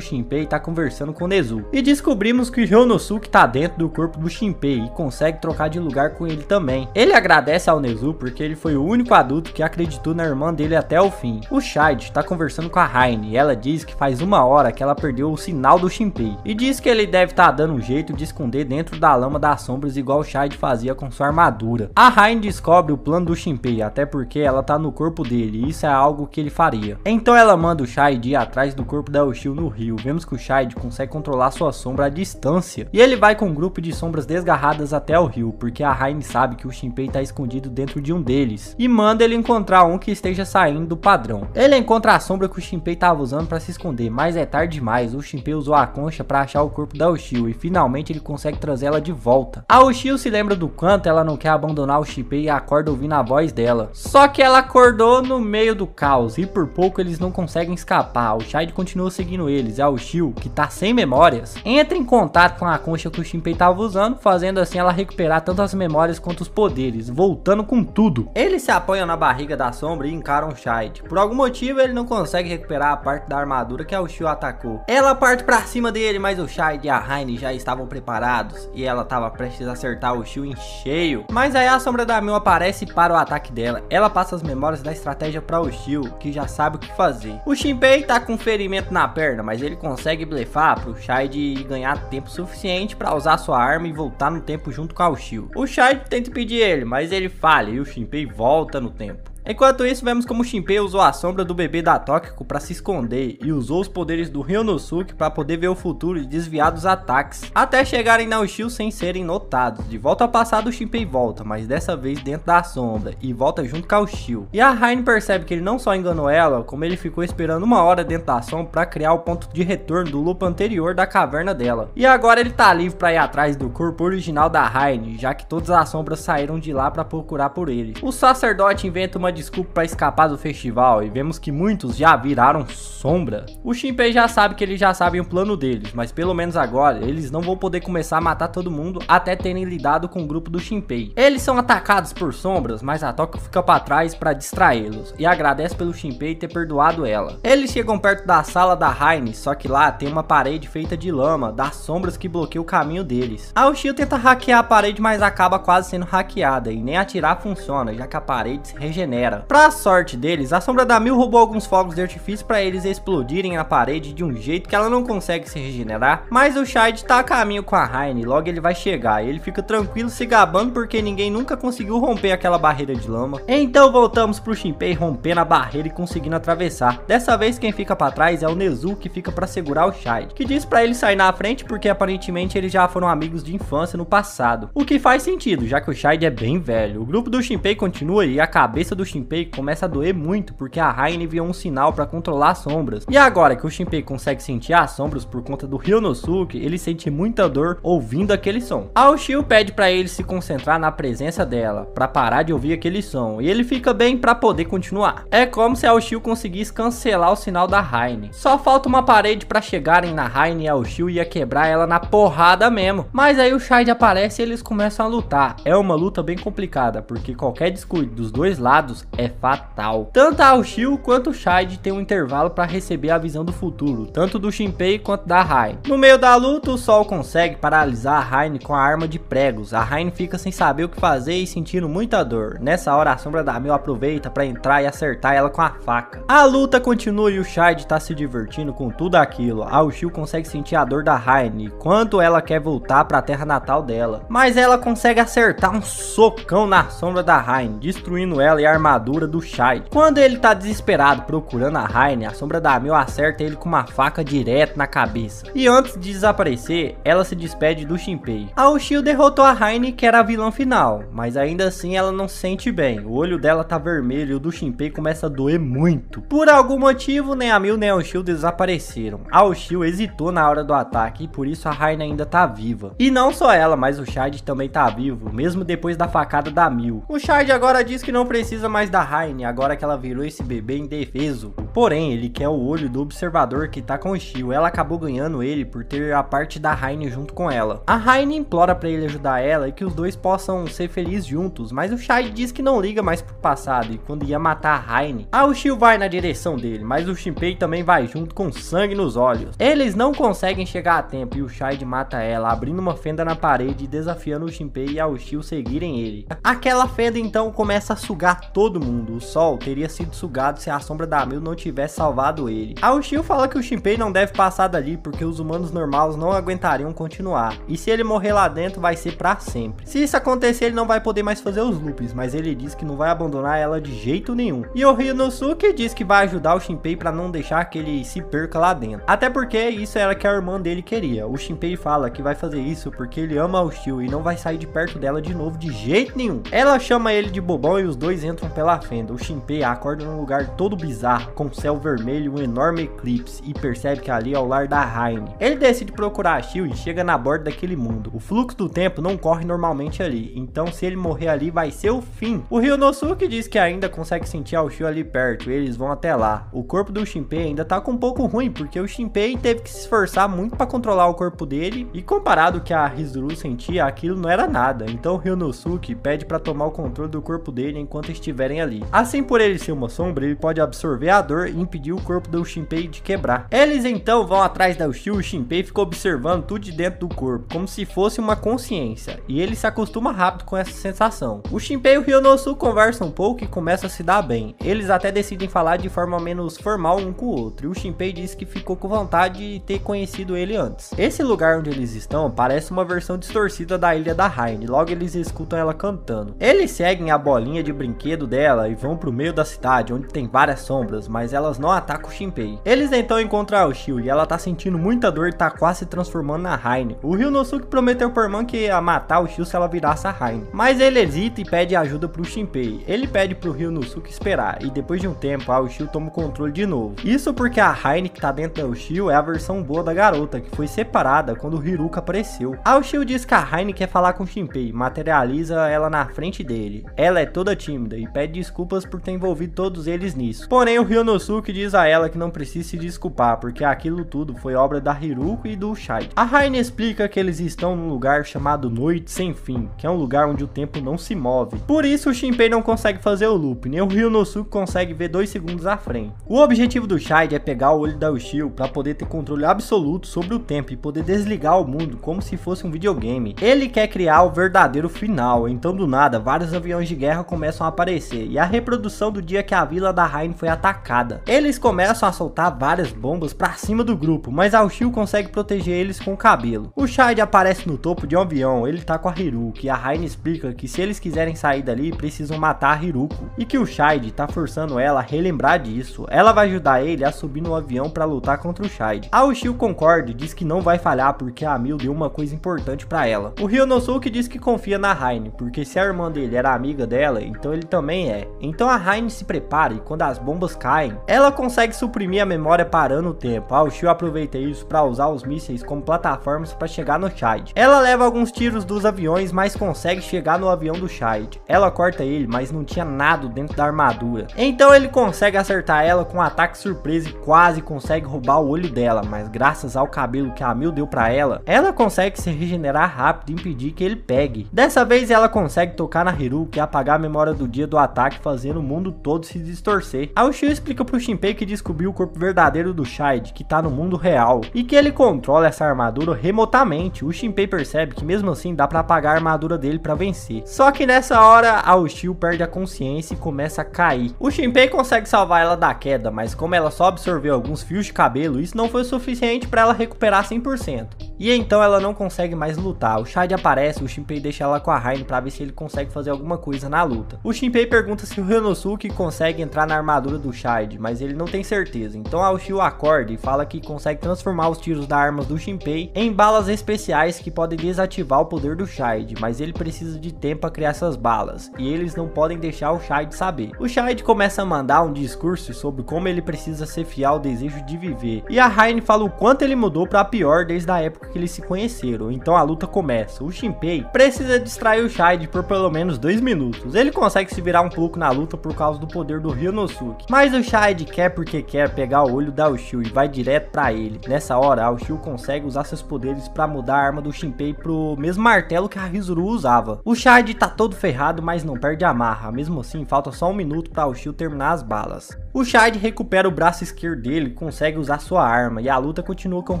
Shinpei tá conversando com Nezu. E descobrimos que o Ryonosuke tá dentro do corpo do Shinpei e consegue trocar de lugar com ele também. Ele agradece ao Nezu porque ele foi o único adulto que acreditou na irmã dele até o fim. O Shide tá conversando com a Raine e ela diz que faz 1 hora que ela perdeu o sinal do Shinpei. E diz que ele deve estar dando um jeito de esconder dentro da lama das sombras igual o Shide fazia com sua armadura. A Raine descobre o plano do Shinpei, até porque ela tá no corpo dele e isso é algo que ele faria. Então ela manda o Shide ir atrás do corpo da Ushio no rio. Vemos que o Shide consegue controlar sua sombra à distância. E ele vai com um grupo de sombras desgarradas até o rio, porque a Raine sabe que o Shinpei tá escondido dentro de um deles. E manda ele encontrar um que esteja saindo do padrão. Ele encontra a sombra que o Shinpei tava usando para se esconder, mas é tarde demais. O Shinpei usou a concha para achar o corpo da Ushio e finalmente ele consegue trazer ela de volta. A Ushio se lembra do quanto ela não quer abandonar o Shinpei e acorda ouvindo a voz dela. Só que ela acordou no meio do caos e por pouco eles não conseguem escapar. O Shide continua seguindo eles. A Ushio, que tá sem memórias, entra em contato com a concha que o Shinpei tava usando, fazendo assim ela recuperar tanto as memórias quanto os poderes, voltando com tudo. Eles se apoiam na barriga da sombra e encaram o Shide. Por algum motivo ele não consegue recuperar a parte da armadura que a Ushio atacou. Ela parte pra cima dele, mas o Shide e a Raine já estavam preparados e ela tava prestes a acertar o Ushio em cheio. Mas aí a sombra da Mil aparece e para o ataque dela. Ela passa as memórias da estratégia pra Ushio, que já sabe o que fazer. O Shinpei tá com um ferimento na perna, mas ele consegue blefar pro Shide ganhar tempo suficiente pra usar sua arma e voltar no tempo junto com a Ushio. O Shide tenta impedir ele, mas ele falha e o Shinpei volta no tempo. Enquanto isso, vemos como o Shinpei usou a sombra do bebê da Tokiko para se esconder e usou os poderes do Ryonosuke para poder ver o futuro e desviar dos ataques, até chegarem na Ushio sem serem notados. De volta ao passado, o Shinpei volta, mas dessa vez dentro da sombra, e volta junto com a Ushio. E a Raine percebe que ele não só enganou ela, como ele ficou esperando 1 hora dentro da sombra para criar o ponto de retorno do loop anterior da caverna dela. E agora ele tá livre para ir atrás do corpo original da Raine, já que todas as sombras saíram de lá para procurar por ele. O sacerdote inventa uma desculpa para escapar do festival e vemos que muitos já viraram sombra. O Shinpei já sabe que eles já sabem o plano deles, mas pelo menos agora eles não vão poder começar a matar todo mundo até terem lidado com o grupo do Shinpei. Eles são atacados por sombras, mas a Tokyo fica para trás para distraí-los e agradece pelo Shinpei ter perdoado ela. Eles chegam perto da sala da Haine, só que lá tem uma parede feita de lama das sombras que bloqueia o caminho deles. A Ushio tenta hackear a parede, mas acaba quase sendo hackeada e nem atirar funciona, já que a parede se regenera. Pra sorte deles, a sombra da Mil roubou alguns fogos de artifício para eles explodirem a parede de um jeito que ela não consegue se regenerar, mas o Shide tá a caminho com a Haine, logo ele vai chegar e ele fica tranquilo se gabando porque ninguém nunca conseguiu romper aquela barreira de lama. Então voltamos pro Shinpei rompendo a barreira e conseguindo atravessar. Dessa vez quem fica para trás é o Nezu, que fica para segurar o Shide, que diz para ele sair na frente porque aparentemente eles já foram amigos de infância no passado, o que faz sentido, já que o Shide é bem velho. O grupo do Shinpei continua e a cabeça do Shinpei começa a doer muito porque a Haine enviou um sinal para controlar as sombras. E agora que o Shinpei consegue sentir as sombras por conta do Ryonosuke, ele sente muita dor ouvindo aquele som. A Ushio pede para ele se concentrar na presença dela, para parar de ouvir aquele som, e ele fica bem para poder continuar. É como se a Ushio conseguisse cancelar o sinal da Haine. Só falta uma parede para chegarem na Haine e a Ushio ia quebrar ela na porrada mesmo. Mas aí o Shide aparece e eles começam a lutar. É uma luta bem complicada, porque qualquer descuido dos dois lados é fatal. Tanto a Ushio quanto o Shide tem um intervalo para receber a visão do futuro, tanto do Shinpei quanto da Haine. No meio da luta, o Sol consegue paralisar a Haine com a arma de pregos. A Haine fica sem saber o que fazer e sentindo muita dor. Nessa hora, a sombra da Mil aproveita para entrar e acertar ela com a faca. A luta continua e o Shide tá se divertindo com tudo aquilo. A Ushio consegue sentir a dor da Haine, quanto ela quer voltar para a terra natal dela. Mas ela consegue acertar um socão na sombra da Haine, destruindo ela e a armadura do Shide. Quando ele tá desesperado procurando a Haine, a sombra da Mil acerta ele com uma faca direto na cabeça. E antes de desaparecer, ela se despede do Shinpei. A Ushio derrotou a Haine, que era a vilã final, mas ainda assim ela não se sente bem. O olho dela tá vermelho e o do Shinpei começa a doer muito. Por algum motivo, nem a Mil nem a Ushio desapareceram. A Ushio hesitou na hora do ataque e por isso a Haine ainda tá viva. E não só ela, mas o Shide também tá vivo, mesmo depois da facada da Mil. O Shide agora diz que não precisa mais da Haine, agora que ela virou esse bebê indefeso. Porém, ele quer o olho do observador que tá com o Shio. Ela acabou ganhando ele por ter a parte da Haine junto com ela. A Haine implora pra ele ajudar ela e que os dois possam ser felizes juntos, mas o Shide diz que não liga mais pro passado e quando ia matar a Haine, a Ushio vai na direção dele, mas o Shinpei também vai junto com sangue nos olhos. Eles não conseguem chegar a tempo e o Shide mata ela, abrindo uma fenda na parede e desafiando o Shinpei e a Ushio seguirem ele. Aquela fenda então começa a sugar todo mundo. O Sol teria sido sugado se a sombra da Mil não tivesse salvado ele. A Ushio fala que o Shinpei não deve passar dali porque os humanos normais não aguentariam continuar, e se ele morrer lá dentro vai ser pra sempre. Se isso acontecer, ele não vai poder mais fazer os loops, mas ele diz que não vai abandonar ela de jeito nenhum. E o Ryonosuke diz que vai ajudar o Shinpei pra não deixar que ele se perca lá dentro, até porque isso era que a irmã dele queria. O Shinpei fala que vai fazer isso porque ele ama a Ushio e não vai sair de perto dela de novo de jeito nenhum. Ela chama ele de bobão e os dois entram pela fenda. O Shinpei acorda num lugar todo bizarro, com céu vermelho e um enorme eclipse, e percebe que ali é o lar da Haine. Ele decide procurar a Shio e chega na borda daquele mundo. O fluxo do tempo não corre normalmente ali, então se ele morrer ali vai ser o fim. O Ryonosuke diz que ainda consegue sentir a Ushio ali perto e eles vão até lá. O corpo do Shinpei ainda tá com um pouco ruim, porque o Shinpei teve que se esforçar muito para controlar o corpo dele, e comparado ao que a Hizuru sentia, aquilo não era nada. Então o Ryonosuke pede para tomar o controle do corpo dele enquanto estiverem ali. Assim, por ele ser uma sombra, ele pode absorver a dor e impedir o corpo do Shinpei de quebrar. Eles então vão atrás da Ushio e o Shinpei fica observando tudo de dentro do corpo, como se fosse uma consciência, e ele se acostuma rápido com essa sensação. O Shinpei e o Ryonosuke conversam um pouco e começam a se dar bem. Eles até decidem falar de forma menos formal um com o outro, e o Shinpei diz que ficou com vontade de ter conhecido ele antes. Esse lugar onde eles estão parece uma versão distorcida da ilha da Haine, logo eles escutam ela cantando. Eles seguem a bolinha de brinquedo dela e vão pro meio da cidade, onde tem várias sombras, mas elas não atacam o Shinpei. Eles então encontram a Ushio e ela tá sentindo muita dor e tá quase se transformando na Raine. O Ryunosuke prometeu pro irmão que ia matar a Ushio se ela virasse a Raine, mas ele hesita e pede ajuda pro Shinpei. Ele pede pro Ryunosuke esperar e depois de um tempo a Ushio toma o controle de novo. Isso porque a Raine que tá dentro da Ushio é a versão boa da garota, que foi separada quando o Hiruka apareceu. A Ushio diz que a Raine quer falar com o Shinpei, materializa ela na frente dele. Ela é toda tímida e pede desculpas por ter envolvido todos eles nisso. Porém o Ryunosuke diz a ela que não precisa se desculpar, porque aquilo tudo foi obra da Hiruka e do Shide. A Raine explica que eles estão num lugar chamado Noite Sem Fim, que é um lugar onde o tempo não se move. Por isso o Shinpei não consegue fazer o loop, nem o Ryunosuke consegue ver 2 segundos à frente. O objetivo do Shide é pegar o olho da Ushio para poder ter controle absoluto sobre o tempo e poder desligar o mundo como se fosse um videogame. Ele quer criar o verdadeiro final, então do nada vários aviões de guerra começam a aparecer e a reprodução do dia que a vila da Raine foi atacada. Eles começam a soltar várias bombas para cima do grupo, mas a Ushio consegue proteger eles com o cabelo. O Shide aparece no topo de um avião, ele tá com a Hiruka e a Raine explica que se eles quiserem sair dali precisam matar a Hiruka e que o Shide tá forçando ela a relembrar disso. Ela vai ajudar ele a subir no avião para lutar contra o Shide. A Ushio concorda e diz que não vai falhar porque a Mil deu uma coisa importante para ela. O Ryunosuke diz que confia na Raine, porque se a irmã dele era amiga dela, então ele também é. Então a Raine se prepara e quando as bombas caem, ela consegue suprimir a memória parando o tempo. A Ushio aproveita isso para usar os mísseis como plataformas para chegar no Shide. Ela leva alguns tiros dos aviões, mas consegue chegar no avião do Shide. Ela corta ele, mas não tinha nada dentro da armadura. Então ele consegue acertar ela com um ataque surpresa e quase consegue roubar o olho dela, mas graças ao cabelo que a Mil deu para ela, ela consegue se regenerar rápido e impedir que ele pegue. Dessa vez ela consegue tocar na Hiruka e apagar a memória do dia do ataque, fazendo o mundo todo se distorcer. A Ushio explica pro Shinpei que descobriu o corpo verdadeiro do Shide, que tá no mundo real, e que ele controla essa armadura remotamente. O Shinpei percebe que mesmo assim dá pra apagar a armadura dele pra vencer. Só que nessa hora a Ushio perde a consciência e começa a cair. O Shinpei consegue salvar ela da queda, mas como ela só absorveu alguns fios de cabelo, isso não foi suficiente pra ela recuperar 100%. E então ela não consegue mais lutar. O Shide aparece, o Shinpei deixa ela com a Raine pra ver se ele consegue fazer alguma coisa na luta. O Shinpei pergunta se o Ryunosuke consegue entrar na armadura do Shide, mas ele não tem certeza. Então a Ushio acorda e fala que consegue transformar os tiros das armas do Shinpei em balas especiais que podem desativar o poder do Shide, mas ele precisa de tempo para criar essas balas, e eles não podem deixar o Shide saber. O Shide começa a mandar um discurso sobre como ele precisa ser fiel ao desejo de viver, e a Raine fala o quanto ele mudou para pior desde a época que eles se conheceram. Então a luta começa. O Shinpei precisa distrair o Shide por pelo menos 2 minutos. Ele consegue se virar um pouco na luta por causa do poder do Ryunosuke, mas o Shide quer porque quer pegar o olho da Ushio e vai direto para ele. Nessa hora a Ushio consegue usar seus poderes para mudar a arma do Shinpei pro mesmo martelo que a Hizuru usava. O Shide tá todo ferrado, mas não perde a marra. Mesmo assim, falta só 1 minuto para Ushio terminar as balas. O Shide recupera o braço esquerdo dele e consegue usar sua arma, e a luta continua com o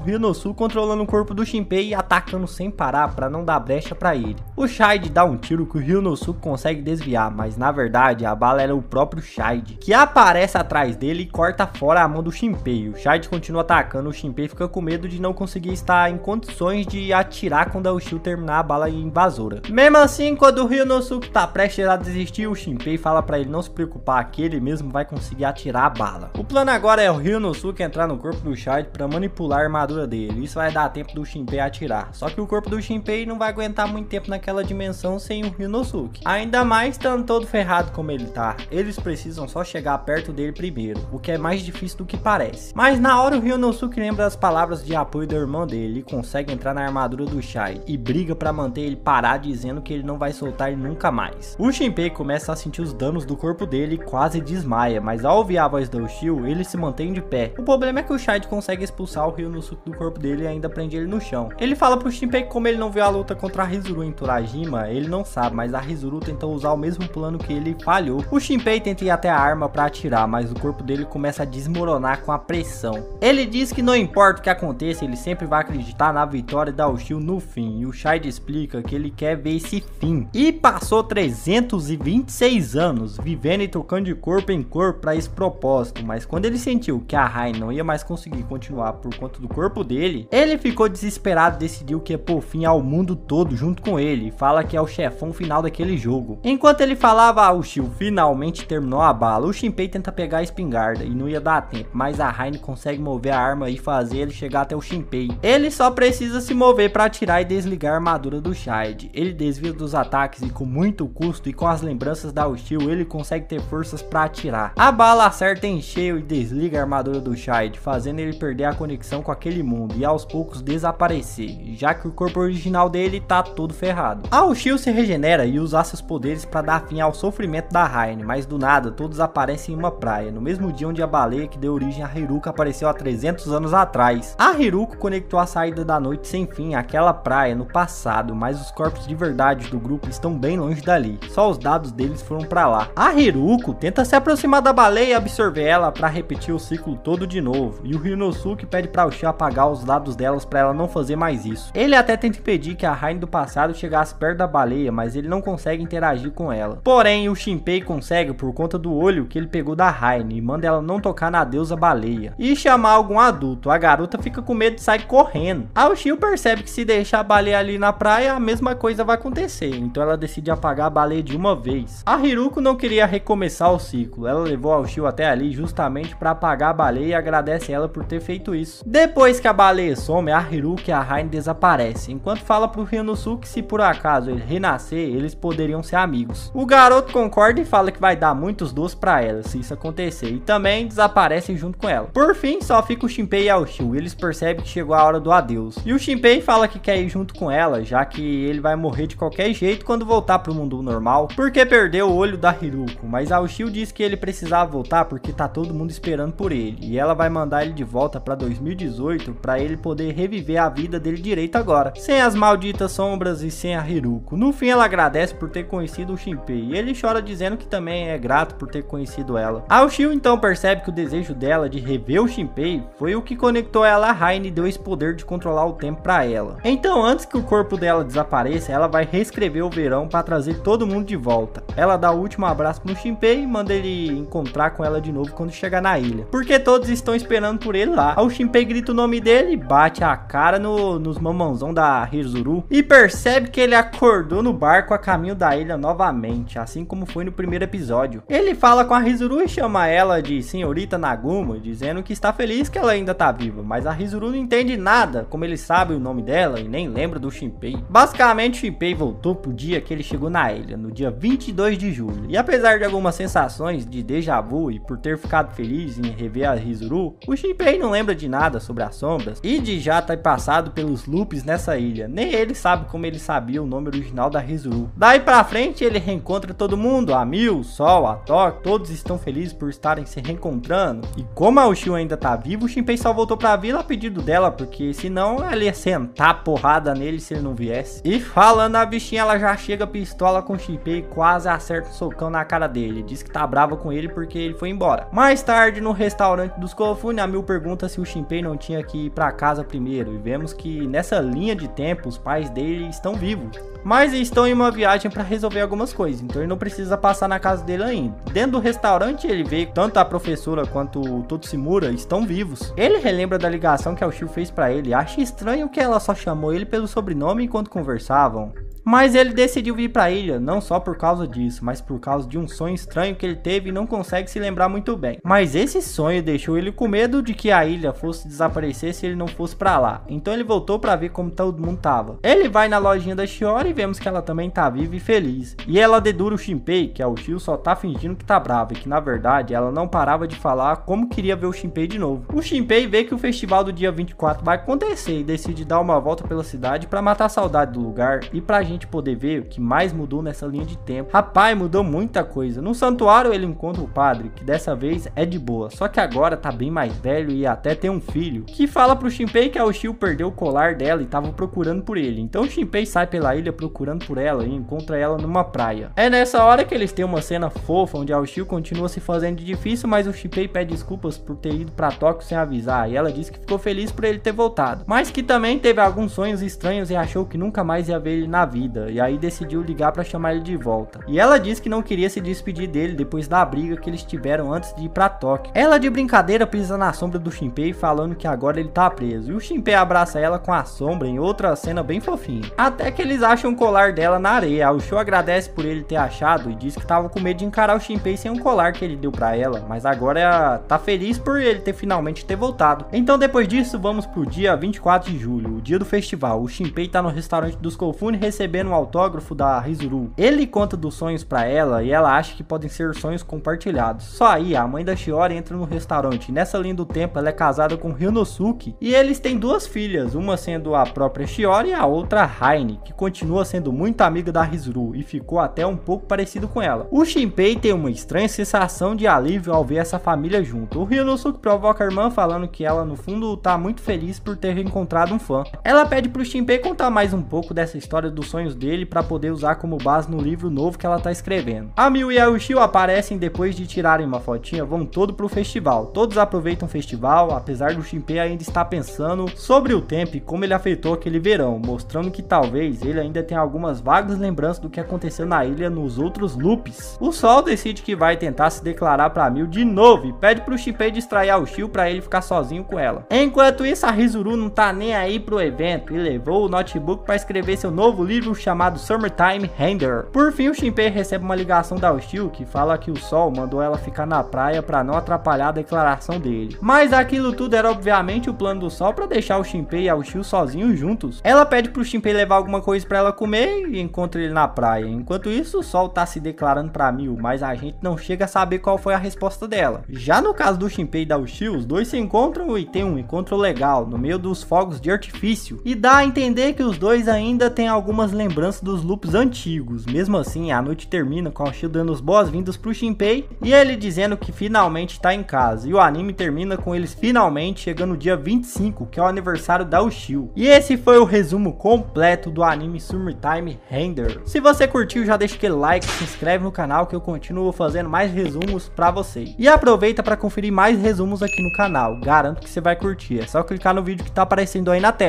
Ryunosuke controlando o corpo do Shinpei e atacando sem parar para não dar brecha para ele. O Shide dá um tiro que o Ryunosuke consegue desviar, mas na verdade a bala era o próprio Shide, que aparece atrás dele e corta fora a mão do Shinpei. O Shide continua atacando, o Shinpei fica com medo de não conseguir estar em condições de atirar quando a Ushio terminar a bala invasora. Mesmo assim, quando o Ryunosuke tá prestes a desistir, o Shinpei fala para ele não se preocupar, que ele mesmo vai conseguir atirar a bala. O plano agora é o Ryunosuke entrar no corpo do Shide para manipular a armadura dele. Isso vai dar tempo do Shinpei atirar. Só que o corpo do Shinpei não vai aguentar muito tempo naquela dimensão sem o Ryunosuke. Ainda mais estando todo ferrado como ele tá. Eles precisam só chegar perto dele primeiro, o que é mais difícil do que parece. Mas na hora o Ryunosuke lembra das palavras de apoio do irmão dele e consegue entrar na armadura do Shide e briga para manter ele parado, dizendo que ele não vai soltar ele nunca mais. O Shinpei começa a sentir os danos do corpo dele e quase desmaia, mas ao ouvir a voz da Ushio, ele se mantém de pé. O problema é que o Shide consegue expulsar o Ryunosuke do corpo dele e ainda prende ele no chão. Ele fala pro Shinpei que como ele não viu a luta contra a Hizuru em Torajima, ele não sabe, mas a Hizuru tentou usar o mesmo plano que ele falhou. O Shinpei tenta ir até a arma para atirar, mas o corpo dele começa a desmoronar com a pressão. Ele diz que não importa o que aconteça, ele sempre vai acreditar na vitória da Ushio no fim, e o Shide explica que ele quer ver esse fim. E passou 326 anos vivendo e trocando de corpo em corpo para esse propósito, mas quando ele sentiu que a Raine não ia mais conseguir continuar por conta do corpo dele, ele ficou desesperado e decidiu que ia pôr fim ao mundo todo junto com ele, e fala que é o chefão final daquele jogo. Enquanto ele falava, a Ushio finalmente terminou a bala. O Shinpei tenta pegar a espingarda e não ia dar tempo, mas a Raine consegue mover a arma e fazer ele chegar até o Shinpei. Ele só precisa se mover para atirar e desligar a armadura do Shide. Ele desvia dos ataques e com muito custo e com as lembranças da Ushio ele consegue ter forças para atirar. A bala acerta em cheio e desliga a armadura do Shide, fazendo ele perder a conexão com aquele mundo e aos poucos desaparecer, já que o corpo original dele tá todo ferrado. A Ushio se regenera e usa seus poderes para dar fim ao sofrimento da Raine, mas do nada todos aparecem em uma praia, no mesmo dia onde a baleia que deu origem a Hiruko apareceu há 300 anos atrás. A Hiruko conectou a saída da noite sem fim àquela praia no passado, mas os corpos de verdade do grupo estão bem longe dali, só os dados deles foram para lá. A Hiruko tenta se aproximar da baleia e absorver ela para repetir o ciclo todo de novo, e o Ryunosuke pede para Ushio apagar os dados delas para ela não fazer mais isso. Ele até tenta impedir que a Raine do passado chegasse perto da baleia, mas ele não consegue interagir com ela. Porém, o Shinpei consegue por conta do olho que ele pegou da Raine e manda ela não tocar na deusa baleia e chamar algum adulto. A garota fica com medo e sai correndo. A Ushio percebe que se deixar a baleia ali na praia, a mesma coisa vai acontecer, então ela decide apagar a baleia de uma vez. A Hiruko não queria recomeçar o ciclo, ela levou a Ushio até ali justamente para apagar a baleia e agradece ela por ter feito isso. Depois que a baleia some, a Hiruko e a Raine desaparecem, enquanto fala pro Ryunosuke que se por acaso ele renascer, eles poderiam ser amigos. O garoto concorda e fala que vai dar muitos doces pra ela se isso acontecer, e também desaparecem junto com ela. Por fim, só fica o Shinpei e a Ushio, eles percebem que chegou a hora do adeus. E o Shinpei fala que quer ir junto com ela, já que ele vai morrer de qualquer jeito quando voltar pro mundo normal, porque perdeu o olho da Hiruko, mas a Ushio diz que ele precisava voltar porque tá todo mundo esperando por ele, e ela vai mandar ele de volta pra 2018 pra ele poder reviver a vida dele direito agora, sem as malditas sombras e sem a Hiruko. No fim, ela agradece por ter conhecido o Shinpei, e ele chora dizendo que também é grato por ter conhecido ela. A Ushio então percebe que o desejo dela de rever o Shinpei foi o que conectou ela a Raine e deu esse poder de controlar o tempo pra ela. Então, antes que o corpo dela desapareça, ela vai reescrever o verão pra trazer todo mundo de volta. Ela dá o último abraço pro Shinpei e manda ele encontrar com ela de novo quando chegar na ilha, porque todos estão esperando por ele lá. O Shinpei grita o nome dele e bate a cara nos mamãozão da Hizuru e percebe que ele acordou no barco a caminho da ilha novamente, assim como foi no primeiro episódio. Ele fala com a Hizuru e chama ela de senhorita Nagumo, dizendo que está feliz que ela ainda tá viva, mas a Hizuru não entende nada, como ele sabe o nome dela e nem lembra do Shinpei. Basicamente, o Shinpei voltou pro dia que ele chegou na ilha, no dia 22 de julho, e apesar de algumas sensações de déjà vu e por ter ficado feliz em rever a Hizuru, o Shinpei não lembra de nada sobre as sombras e de já ter passado pelos loops nessa ilha, nem ele sabe como ele sabia o nome original da Hizuru. Daí pra frente ele reencontra todo mundo, a Mil, Sol, a Tok, todos estão felizes por estarem se reencontrando, e como a Ushio ainda tá viva, o Shinpei só voltou pra vila a pedido dela, porque senão ela ia sentar a porrada nele se ele não viesse. E falando a bichinha, ela já chega pistola com o Shinpei e quase acerta um socão na cara dele, diz que tá brava com ele porque ele foi embora. Mais tarde, no restaurante dos Kofune, a Mil pergunta se o Shinpei não tinha que ir pra casa primeiro, e vemos que nessa linha de tempo os pais dele estão vivos, mas estão em uma viagem para resolver algumas coisas, então ele não precisa passar na casa dele ainda. Dentro do restaurante ele vê que tanto a professora quanto o Totsurimura estão vivos. Ele relembra da ligação que a Ushio fez para ele, acha estranho que ela só chamou ele pelo sobrenome enquanto conversavam. Mas ele decidiu vir para a ilha, não só por causa disso, mas por causa de um sonho estranho que ele teve e não consegue se lembrar muito bem. Mas esse sonho deixou ele com medo de que a ilha fosse desaparecer se ele não fosse para lá. Então ele voltou para ver como todo mundo tava. Ele vai na lojinha da Shiori e vemos que ela também tá viva e feliz. E ela dedura o Shinpei, que a Ushio só tá fingindo que tá brava e que na verdade ela não parava de falar como queria ver o Shinpei de novo. O Shinpei vê que o festival do dia 24 vai acontecer e decide dar uma volta pela cidade para matar a saudade do lugar e pra gente poder ver o que mais mudou nessa linha de tempo. Rapaz, mudou muita coisa. No santuário ele encontra o padre, que dessa vez é de boa, só que agora tá bem mais velho e até tem um filho, que fala pro Shinpei que a Ushio perdeu o colar dela e tava procurando por ele. Então o Shinpei sai pela ilha procurando por ela e encontra ela numa praia. É nessa hora que eles têm uma cena fofa onde a Ushio continua se fazendo de difícil, mas o Shinpei pede desculpas por ter ido pra Tóquio sem avisar, e ela diz que ficou feliz por ele ter voltado, mas que também teve alguns sonhos estranhos e achou que nunca mais ia ver ele na vida, e aí decidiu ligar pra chamar ele de volta. E ela disse que não queria se despedir dele depois da briga que eles tiveram antes de ir pra Tóquio. Ela de brincadeira pisa na sombra do Shinpei falando que agora ele tá preso, e o Shinpei abraça ela com a sombra em outra cena bem fofinha. Até que eles acham acha um colar dela na areia. A Ushio agradece por ele ter achado e diz que tava com medo de encarar o Shinpei sem um colar que ele deu pra ela, mas agora tá feliz por ele finalmente ter voltado. Então depois disso vamos pro dia 24 de julho, o dia do festival. O Shinpei tá no restaurante dos Kofune recebendo um autógrafo da Rizuru. Ele conta dos sonhos pra ela e ela acha que podem ser sonhos compartilhados. Só aí a mãe da Shiori entra no restaurante. Nessa linha do tempo ela é casada com Ryunosuke e eles têm duas filhas, uma sendo a própria Shiori e a outra Haine, que continua sendo muito amiga da Rizuru e ficou até um pouco parecido com ela. O Shinpei tem uma estranha sensação de alívio ao ver essa família junto. O Ryunosuke provoca a irmã falando que ela no fundo tá muito feliz por ter encontrado um fã. Ela pede pro Shinpei contar mais um pouco dessa história dos sonhos dele para poder usar como base no livro novo que ela tá escrevendo. A Miu e a Ushio aparecem depois de tirarem uma fotinha, vão todo pro festival. Todos aproveitam o festival, apesar do Shinpei ainda estar pensando sobre o tempo e como ele afetou aquele verão, mostrando que talvez ele ainda tenha algumas vagas lembranças do que aconteceu na ilha nos outros loops. O Sol decide que vai tentar se declarar pra Miu de novo e pede pro Shinpei distrair a Ushio pra ele ficar sozinho com ela. Enquanto isso, a Rizuru não tá nem aí pro evento e levou o notebook para escrever seu novo livro chamado Summertime Render. Por fim, o Shinpei recebe uma ligação da Ushio que fala que o Sol mandou ela ficar na praia para não atrapalhar a declaração dele. Mas aquilo tudo era obviamente o plano do Sol para deixar o Shinpei e a Ushio sozinhos juntos. Ela pede pro Shinpei levar alguma coisa para ela comer e encontra ele na praia. Enquanto isso, o Sol tá se declarando para Miu, mas a gente não chega a saber qual foi a resposta dela. Já no caso do Shinpei e da Ushio, os dois se encontram e tem um encontro legal no meio dos fogos de artifício e dá a entender que os dois ainda têm algumas lembranças dos loops antigos. Mesmo assim, a noite termina com a Ushio dando as boas-vindas pro Shinpei e ele dizendo que finalmente tá em casa, e o anime termina com eles finalmente chegando no dia 25, que é o aniversário da Ushio. E esse foi o resumo completo do anime Summertime Render. Se você curtiu, já deixa aquele like, se inscreve no canal que eu continuo fazendo mais resumos pra vocês. E aproveita para conferir mais resumos aqui no canal, garanto que você vai curtir, é só clicar no vídeo que tá aparecendo aí na tela.